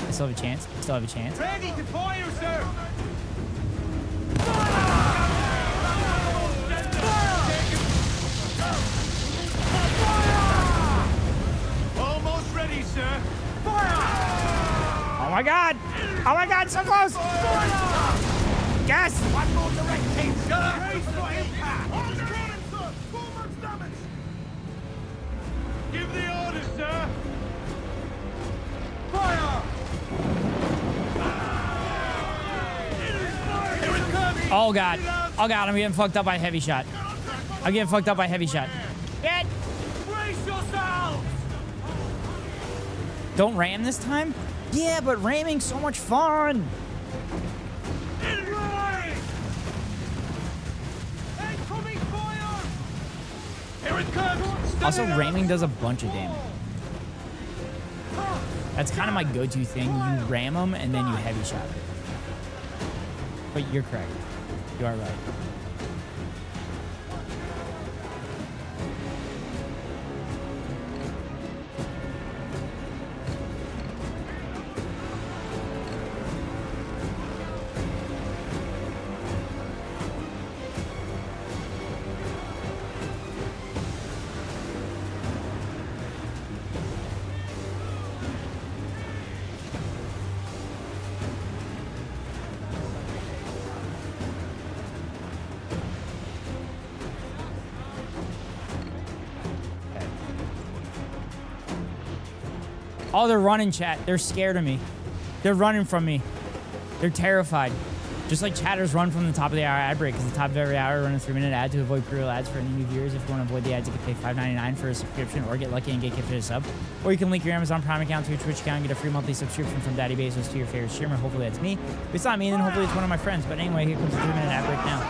A: I still have a chance. I still have a chance.
J: Ready to fire, sir!
C: Almost ready, sir.
A: Oh my god! Oh my god, so close! Yes!
C: One more direct hit, sir. Brace for impact. On the cannon, sir. 4 months damage. Give the orders, sir. Fire! Here it comes.
A: Oh god. Oh god, I'm getting fucked up by a heavy shot. I'm getting fucked up by a heavy shot. Get!
J: Brace yourselves!
B: Don't ram this time? Yeah, but ramming's so much fun.
C: Here it comes!
B: Also, ramming does a bunch of damage. That's kind of my go-to thing. You ram them and then you heavy shot them. But you're correct. You are right. Oh, they're running, chat. They're scared of me. They're running from me. They're terrified. Just like chatters run from the top of the hour ad break, because the top of every hour run a 3-minute ad to avoid pre-roll ads for any new viewers. If you want to avoid the ads, you can pay $5.99 for a subscription or get lucky and get gifted a sub. Or you can link your Amazon Prime account to your Twitch account and get a free monthly subscription from Daddy Bezos to your favorite streamer. Hopefully that's me. If it's not me, then hopefully it's one of my friends. But anyway, here comes the 3-minute ad break now.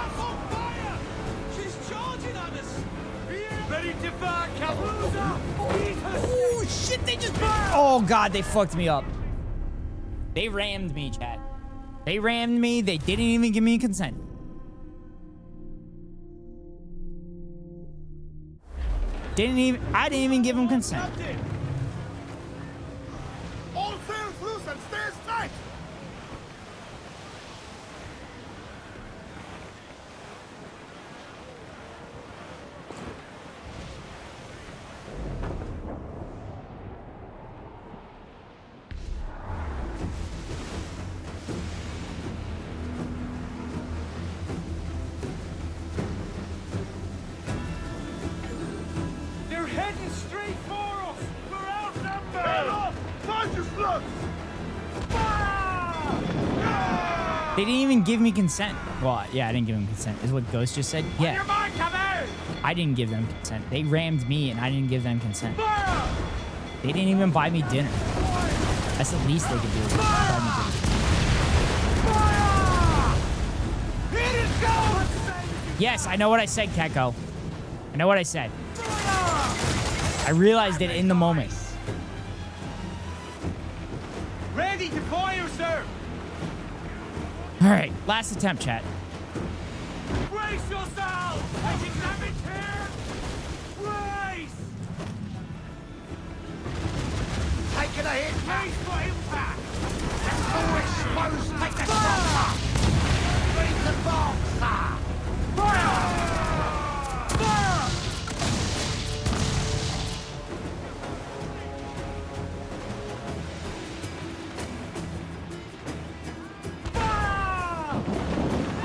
J: She's charging on us!
C: Ready to fire, Kabuza!
B: Oh, shit, they just... Oh, God, they fucked me up. They rammed me, chat. They rammed me. They didn't even give me consent. I didn't even give them consent.
C: All sails loose and stay tight!
J: They're heading straight for us! We're outnumbered!
C: Head off! Find your slugs!
B: They didn't even give me consent. Well, yeah, I didn't give them consent. Is what Ghost just said? Yeah.
C: Your mind, come out!
B: I didn't give them consent. They rammed me, and I didn't give them consent. They didn't even buy me dinner. That's the least they could do. Is buy me dinner.
C: Here it goes!
B: Yes, I know what I said, Keko. I know what I said. I realized it in the moment.
C: Ready to fire, sir!
B: All right, last attempt, chat.
C: Brace yourselves! Taking damage here! Brace! Taking a hit! Brace for impact! Let's go exposed! Take the shot! Ready to bomb, sir! Fire! Fire!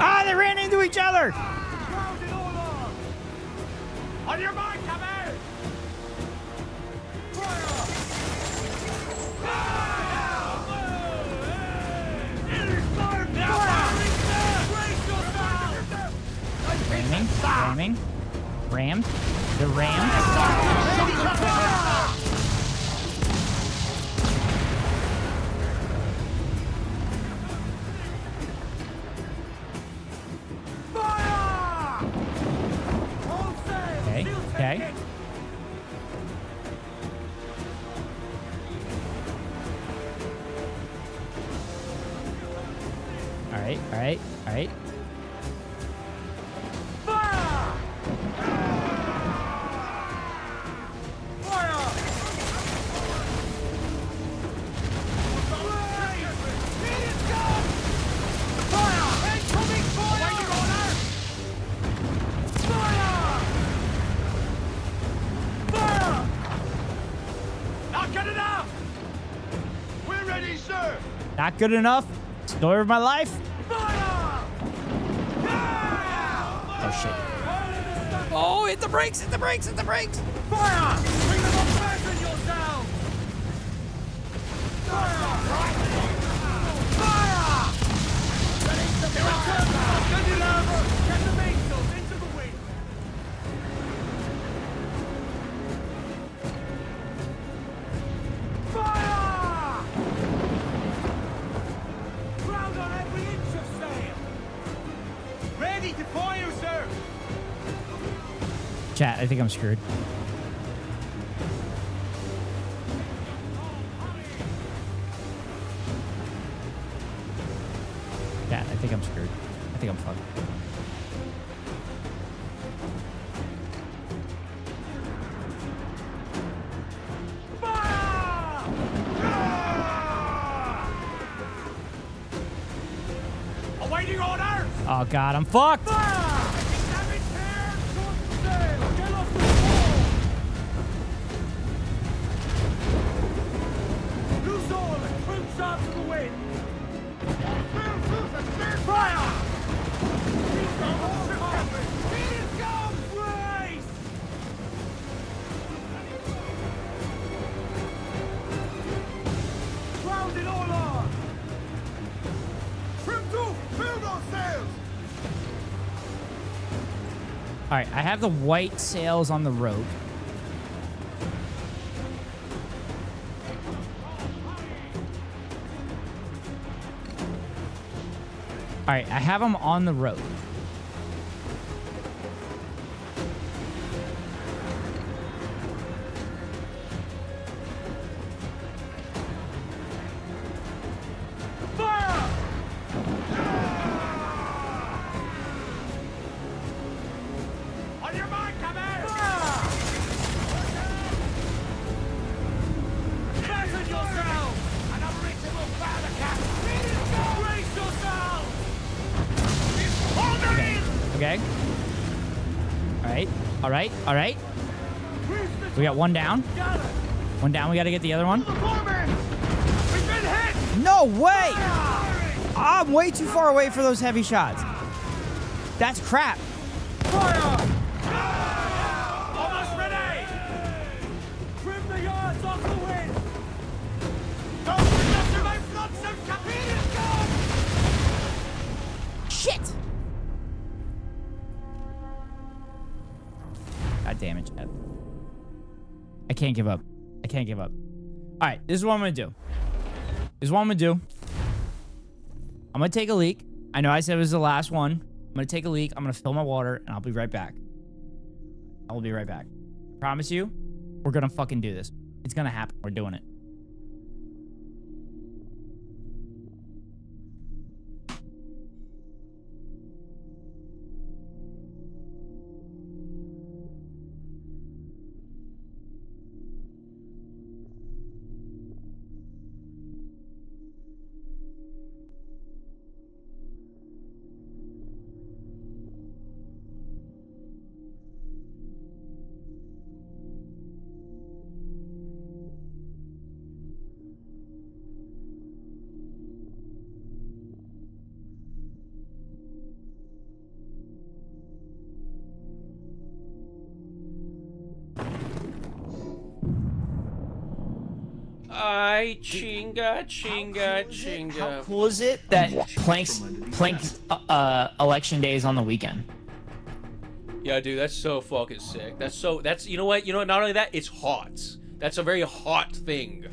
B: Ah, they ran into each other.
C: Round it all on! On your mark, come out! Fire! It is fire! Brace yourself!
B: Ramming. Rammed. They're rammed. Okay. All right.
C: Not good enough! We're ready, sir!
B: Not good enough. Story of my life. Oh shit. Oh, hit the brakes.
C: Fire! Bring them up fasten yourself! Fire! Ready to fire! Send it over! Get the mainsails into the wind! Fire!
J: Deploy you, sir!
B: Chat, I think I'm screwed. Chat, I think I'm screwed. I think I'm fucked.
J: Awaiting orders!
B: Oh god, I'm fucked!
J: Loose all and trim shots to the wind! Fire! Grounded all on! Trim to! Fill those sails!
B: Alright, I have the white sails on the road. Alright, I have them on the road.
J: Fire! On your mark, Commander! Fasten yourselves! An unreachable powder cap! Brace yourselves! Hold in!
B: Okay. Alright, alright, alright. We got one down. One down, we gotta get the other one.
J: We've been hit!
B: No way! I'm way too far away for those heavy shots. That's crap.
J: Fire! Almost ready! Trim the yards off the wind! Don't forget to make lots of torpedoes go!
B: Shit! God damn it, Chad. I can't give up. I can't give up. Alright, this is what I'm gonna do. This is what I'm gonna do. I'm gonna take a leak. I know I said it was the last one. I'm gonna take a leak. I'm gonna fill my water, and I'll be right back. I will be right back. I promise you, we're gonna fucking do this. It's gonna happen. We're doing it.
N: Ay, chinga, chinga, chinga.
B: How cool is it that Plank's election day is on the weekend?
N: Yeah, dude, that's so fucking sick. You know what? Not only that, it's hot. That's a very hot thing.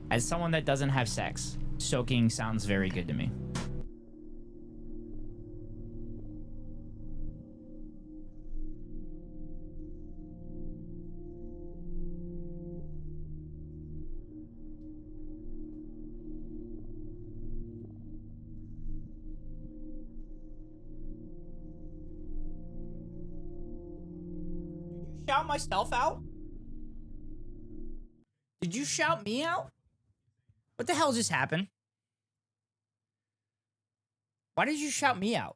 B: As someone that doesn't have sex, soaking sounds very good to me. Did you shout myself out? Did you shout me out? What the hell just happened? Why did you shout me out?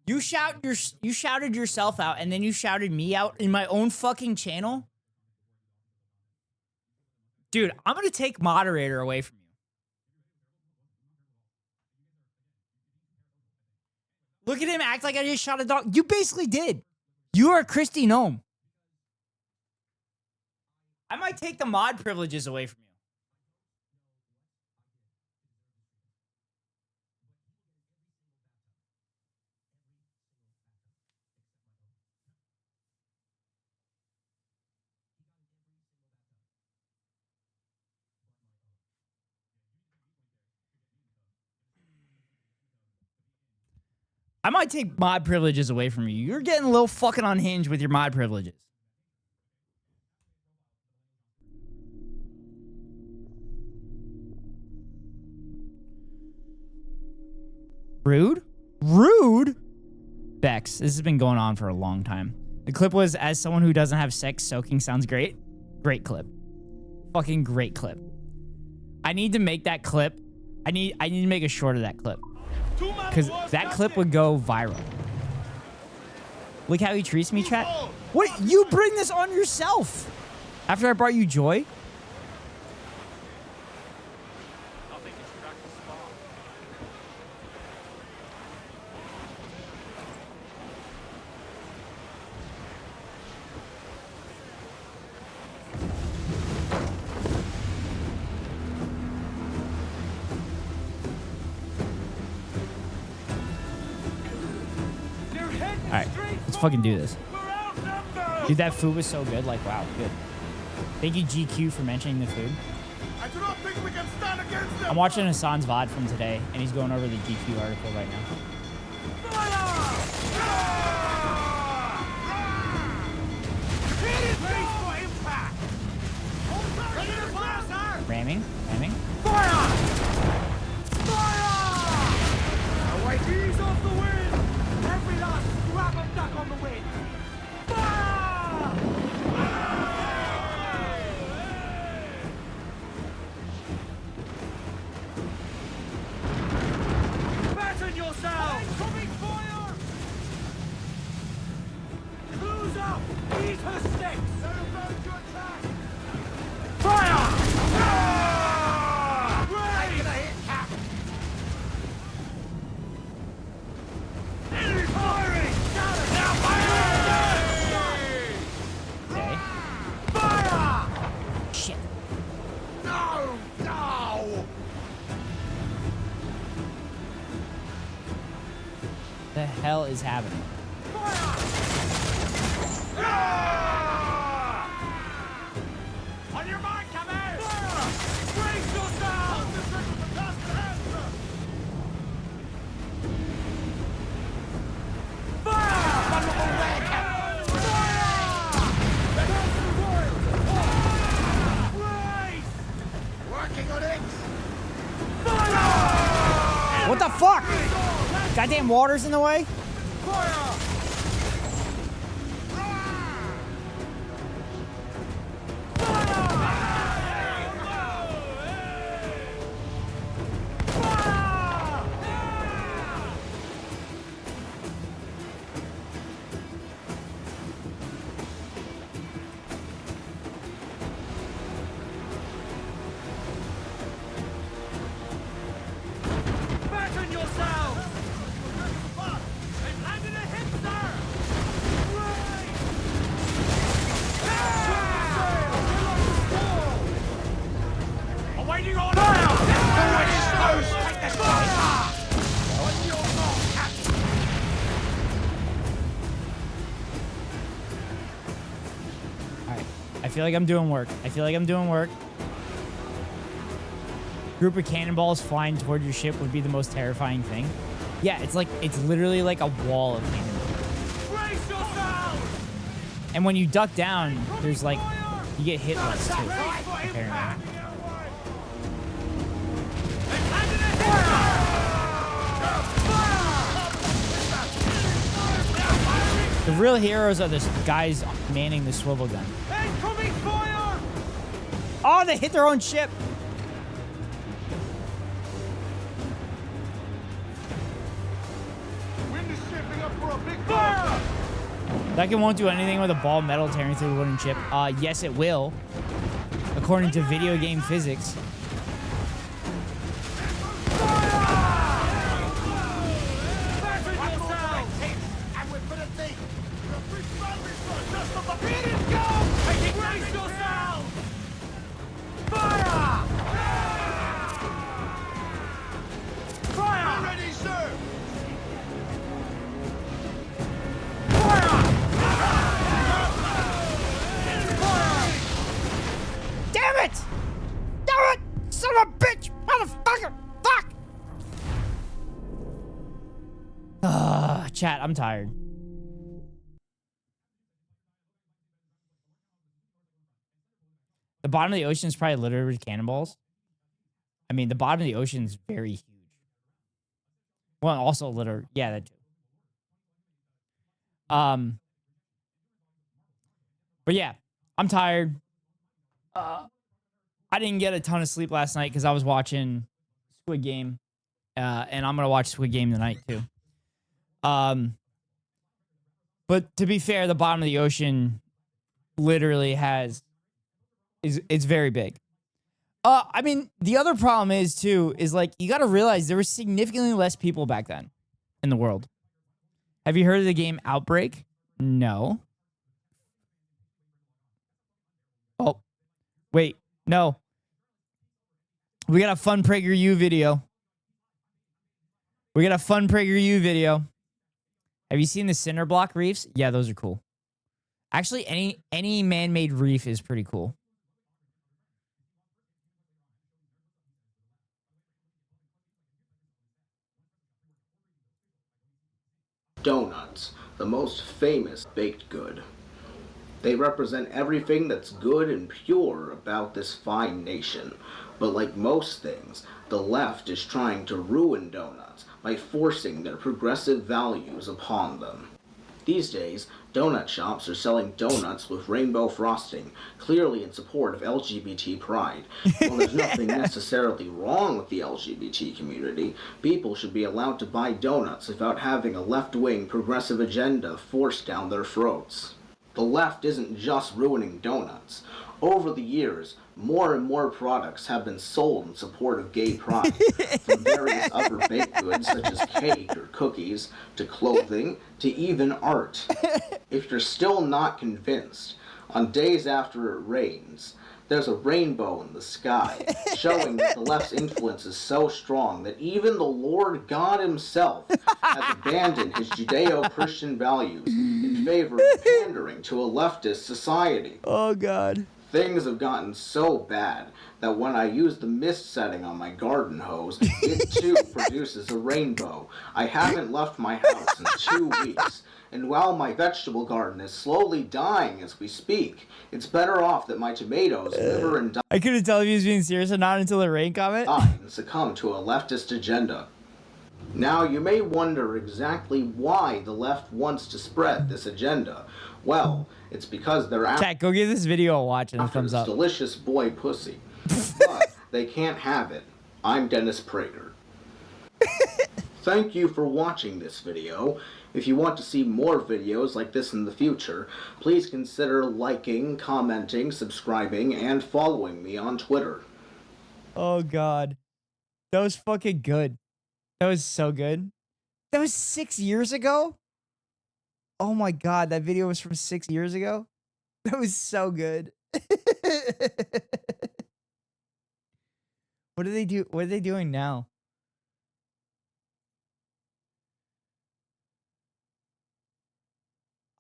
B: You shouted yourself out and then you shouted me out in my own fucking channel? Dude, I'm gonna take moderator away from you. Look at him act like I just shot a dog. You basically did. You are Christy Gnome. I might take the mod privileges away from you. I might take mod privileges away from you. You're getting a little fucking unhinged with your mod privileges. Rude? Rude? Bex, this has been going on for a long time. The clip was, as someone who doesn't have sex, soaking sounds great. Great clip. Fucking great clip. I need to make that clip. I need to make a short of that clip. Because that clip would go viral. Look how he treats me, chat. What? You bring this on yourself. After I brought you joy? Fucking do this. Dude, that food was so good. Like, wow, good. Thank you, GQ, for mentioning the food.
C: I do not think we can stand against them.
B: I'm watching Hassan's VOD from today, and he's going over the GQ article right now. Ramming.
J: Fire! Away, ease off the wind! Every last scrap of duck on the wind! Fire! Batten yourself! Incoming fire! Close up! Eat her sticks! They're about to attack! Fire! Raise! Hit cap! Enemy firing! Now fire!
B: Okay.
J: Fire!
B: Shit.
J: No!
B: The hell is happening?
J: On your mark, come out! Brace yourself!
C: Working on it.
B: What the fuck? Goddamn water's in the way?
J: Batten yourselves! They've landed a hit, sir! Awaiting order!
C: Already exposed. Take this fire! On your mark, Captain.
B: Alright. I feel like I'm doing work. Group of cannonballs flying toward your ship would be the most terrifying thing. Yeah, it's literally like a wall of cannonballs.
J: Brace yourselves!
B: And when you duck down, there's like, you get hit less too, apparently. The real heroes are the guys manning the swivel gun.
J: Incoming fire!
B: Oh, they hit their own ship.
C: Wind is shaping up for a big fire.
B: That gun won't do anything with a ball of metal tearing through a wooden chip. Yes, it will. According to video game physics. Damn it! Damn it! Son of a bitch! Motherfucker! Fuck! Chat, I'm tired. The bottom of the ocean is probably littered with cannonballs. I mean, the bottom of the ocean is very huge. Well, also litter. Yeah, that too. But yeah, I'm tired. I didn't get a ton of sleep last night because I was watching Squid Game. And I'm gonna watch Squid Game tonight too. But to be fair, the bottom of the ocean literally it's very big. I mean, the other problem is like you got to realize there were significantly less people back then in the world. Have you heard of the game Outbreak? No. Oh, wait, no. We got a fun Prager U video. Have you seen the cinder block reefs? Yeah, those are cool. Actually, any man-made reef is pretty cool.
M: Donuts, the most famous baked good. They represent everything that's good and pure about this fine nation. But like most things, the left is trying to ruin donuts by forcing their progressive values upon them. These days, donut shops are selling donuts with rainbow frosting, clearly in support of LGBT pride. While there's nothing necessarily wrong with the LGBT community, people should be allowed to buy donuts without having a left-wing progressive agenda forced down their throats. The left isn't just ruining donuts. Over the years, more and more products have been sold in support of gay pride, from various other baked goods such as cake or cookies, to clothing, to even art. If you're still not convinced, on days after it rains, there's a rainbow in the sky, showing that the left's influence is so strong that even the Lord God himself has abandoned his Judeo-Christian values in favor of pandering to a leftist society.
B: Oh, God.
M: Things have gotten so bad that when I use the mist setting on my garden hose, it too produces a rainbow. I haven't left my house in 2 weeks, and while my vegetable garden is slowly dying as we speak, it's better off that my tomatoes live and die.
B: I couldn't tell if he was being serious or not until the rain comment.
M: And succumb to a leftist agenda. Now, you may wonder exactly why the left wants to spread this agenda. Well, it's because they're
B: Chat, go give this video a watch and a
M: after
B: thumbs
M: this
B: up.
M: delicious boy pussy. But they can't have it. I'm Dennis Prager. Thank you for watching this video. If you want to see more videos like this in the future, please consider liking, commenting, subscribing, and following me on Twitter.
B: Oh, God. That was fucking good. That was so good. That was 6 years ago? Oh, my God. That video was from 6 years ago? That was so good. What do they do? What are they doing now?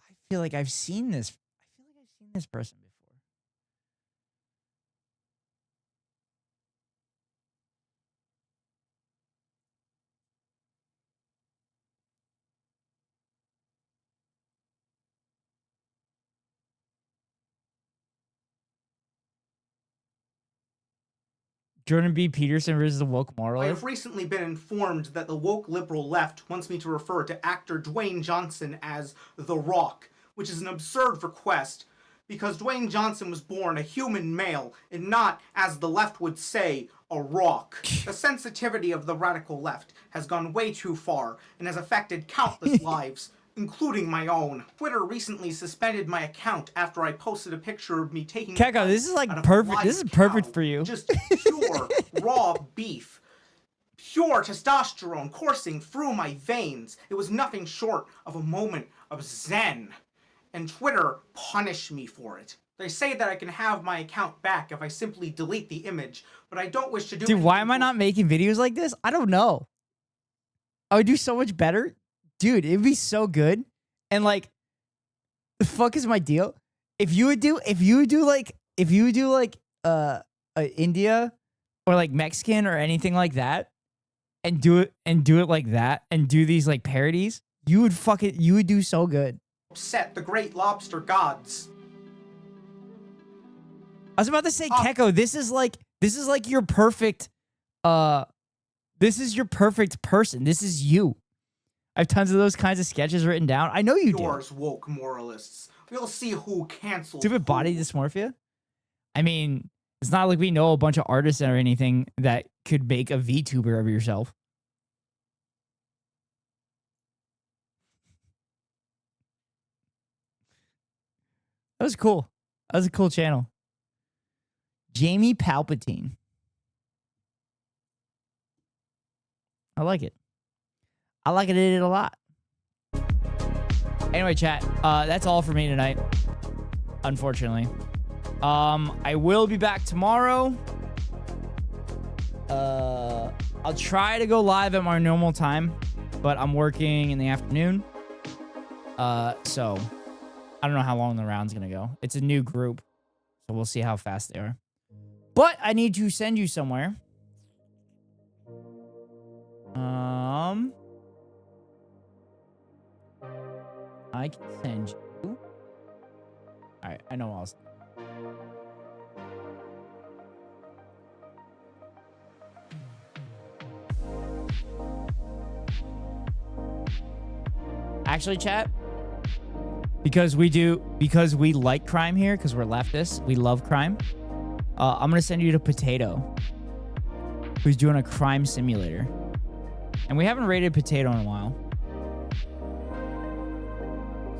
B: I feel like I've seen this. I feel like I've seen this person before. Jordan B. Peterson versus the woke
P: I
B: moralist.
P: have recently been informed that the woke liberal left wants me to refer to actor Dwayne Johnson as The Rock, which is an absurd request because Dwayne Johnson was born a human male and not, as the left would say, a rock. The sensitivity of the radical left has gone way too far and has affected countless lives, including my own. Twitter recently suspended my account after I posted a picture of me taking
B: Keko, this is like
P: out of a
B: perfect.
P: live
B: This is
P: cow.
B: perfect for you.
P: Just pure raw beef. Pure testosterone coursing through my veins. It was nothing short of a moment of zen. And Twitter punished me for it. They say that I can have my account back if I simply delete the image, but I don't wish to do
B: Dude, why am I not making videos like this? I don't know. I would do so much better. Dude, it'd be so good. And like, the fuck is my deal? If you would do like India or like Mexican or anything like that, and do it like that, and do these like parodies, You would do so good.
P: Upset the great lobster gods.
B: I was about to say, Keko, this is like your perfect, this is your perfect person. This is you. I have tons of those kinds of sketches written down. I know you do.
P: Yours woke moralists. We'll see who cancels
B: Stupid body dysmorphia? I mean, it's not like we know a bunch of artists or anything that could make a VTuber of yourself. That was cool. That was a cool channel. Jamie Palpatine. I like it. I like it a lot. Anyway, chat, that's all for me tonight, unfortunately. I will be back tomorrow. I'll try to go live at my normal time, but I'm working in the afternoon. So I don't know how long the round's gonna go. It's a new group, so we'll see how fast they are. But I need to send you somewhere. I can send you. All right, I know what else. Actually, chat, because we like crime here, because we're leftists, we love crime. I'm gonna send you to Potato, who's doing a crime simulator, and we haven't rated Potato in a while,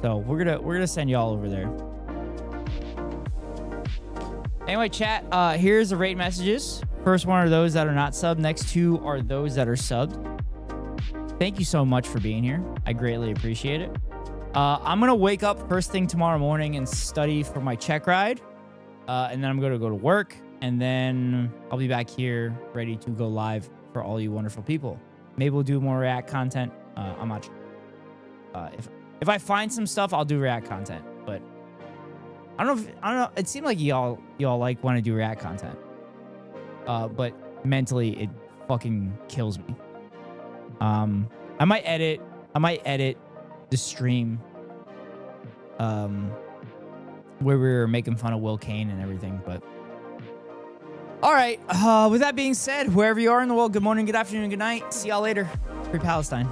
B: so we're gonna send y'all over there. Anyway, chat, here's the rate messages. First one are those that are not subbed. Next two are those that are subbed. Thank you so much for being here. I greatly appreciate it. I'm going to wake up first thing tomorrow morning and study for my check ride. And then I'm going to go to work. And then I'll be back here ready to go live for all you wonderful people. Maybe we'll do more React content. I'm not sure. If I find some stuff, I'll do React content. But I don't know. It seemed like y'all like want to do React content. But mentally, it fucking kills me. I might edit the stream where we were making fun of Will Cain and everything, but all right, with that being said, wherever you are in the world, good morning, good afternoon, good night. See y'all later. Free Palestine.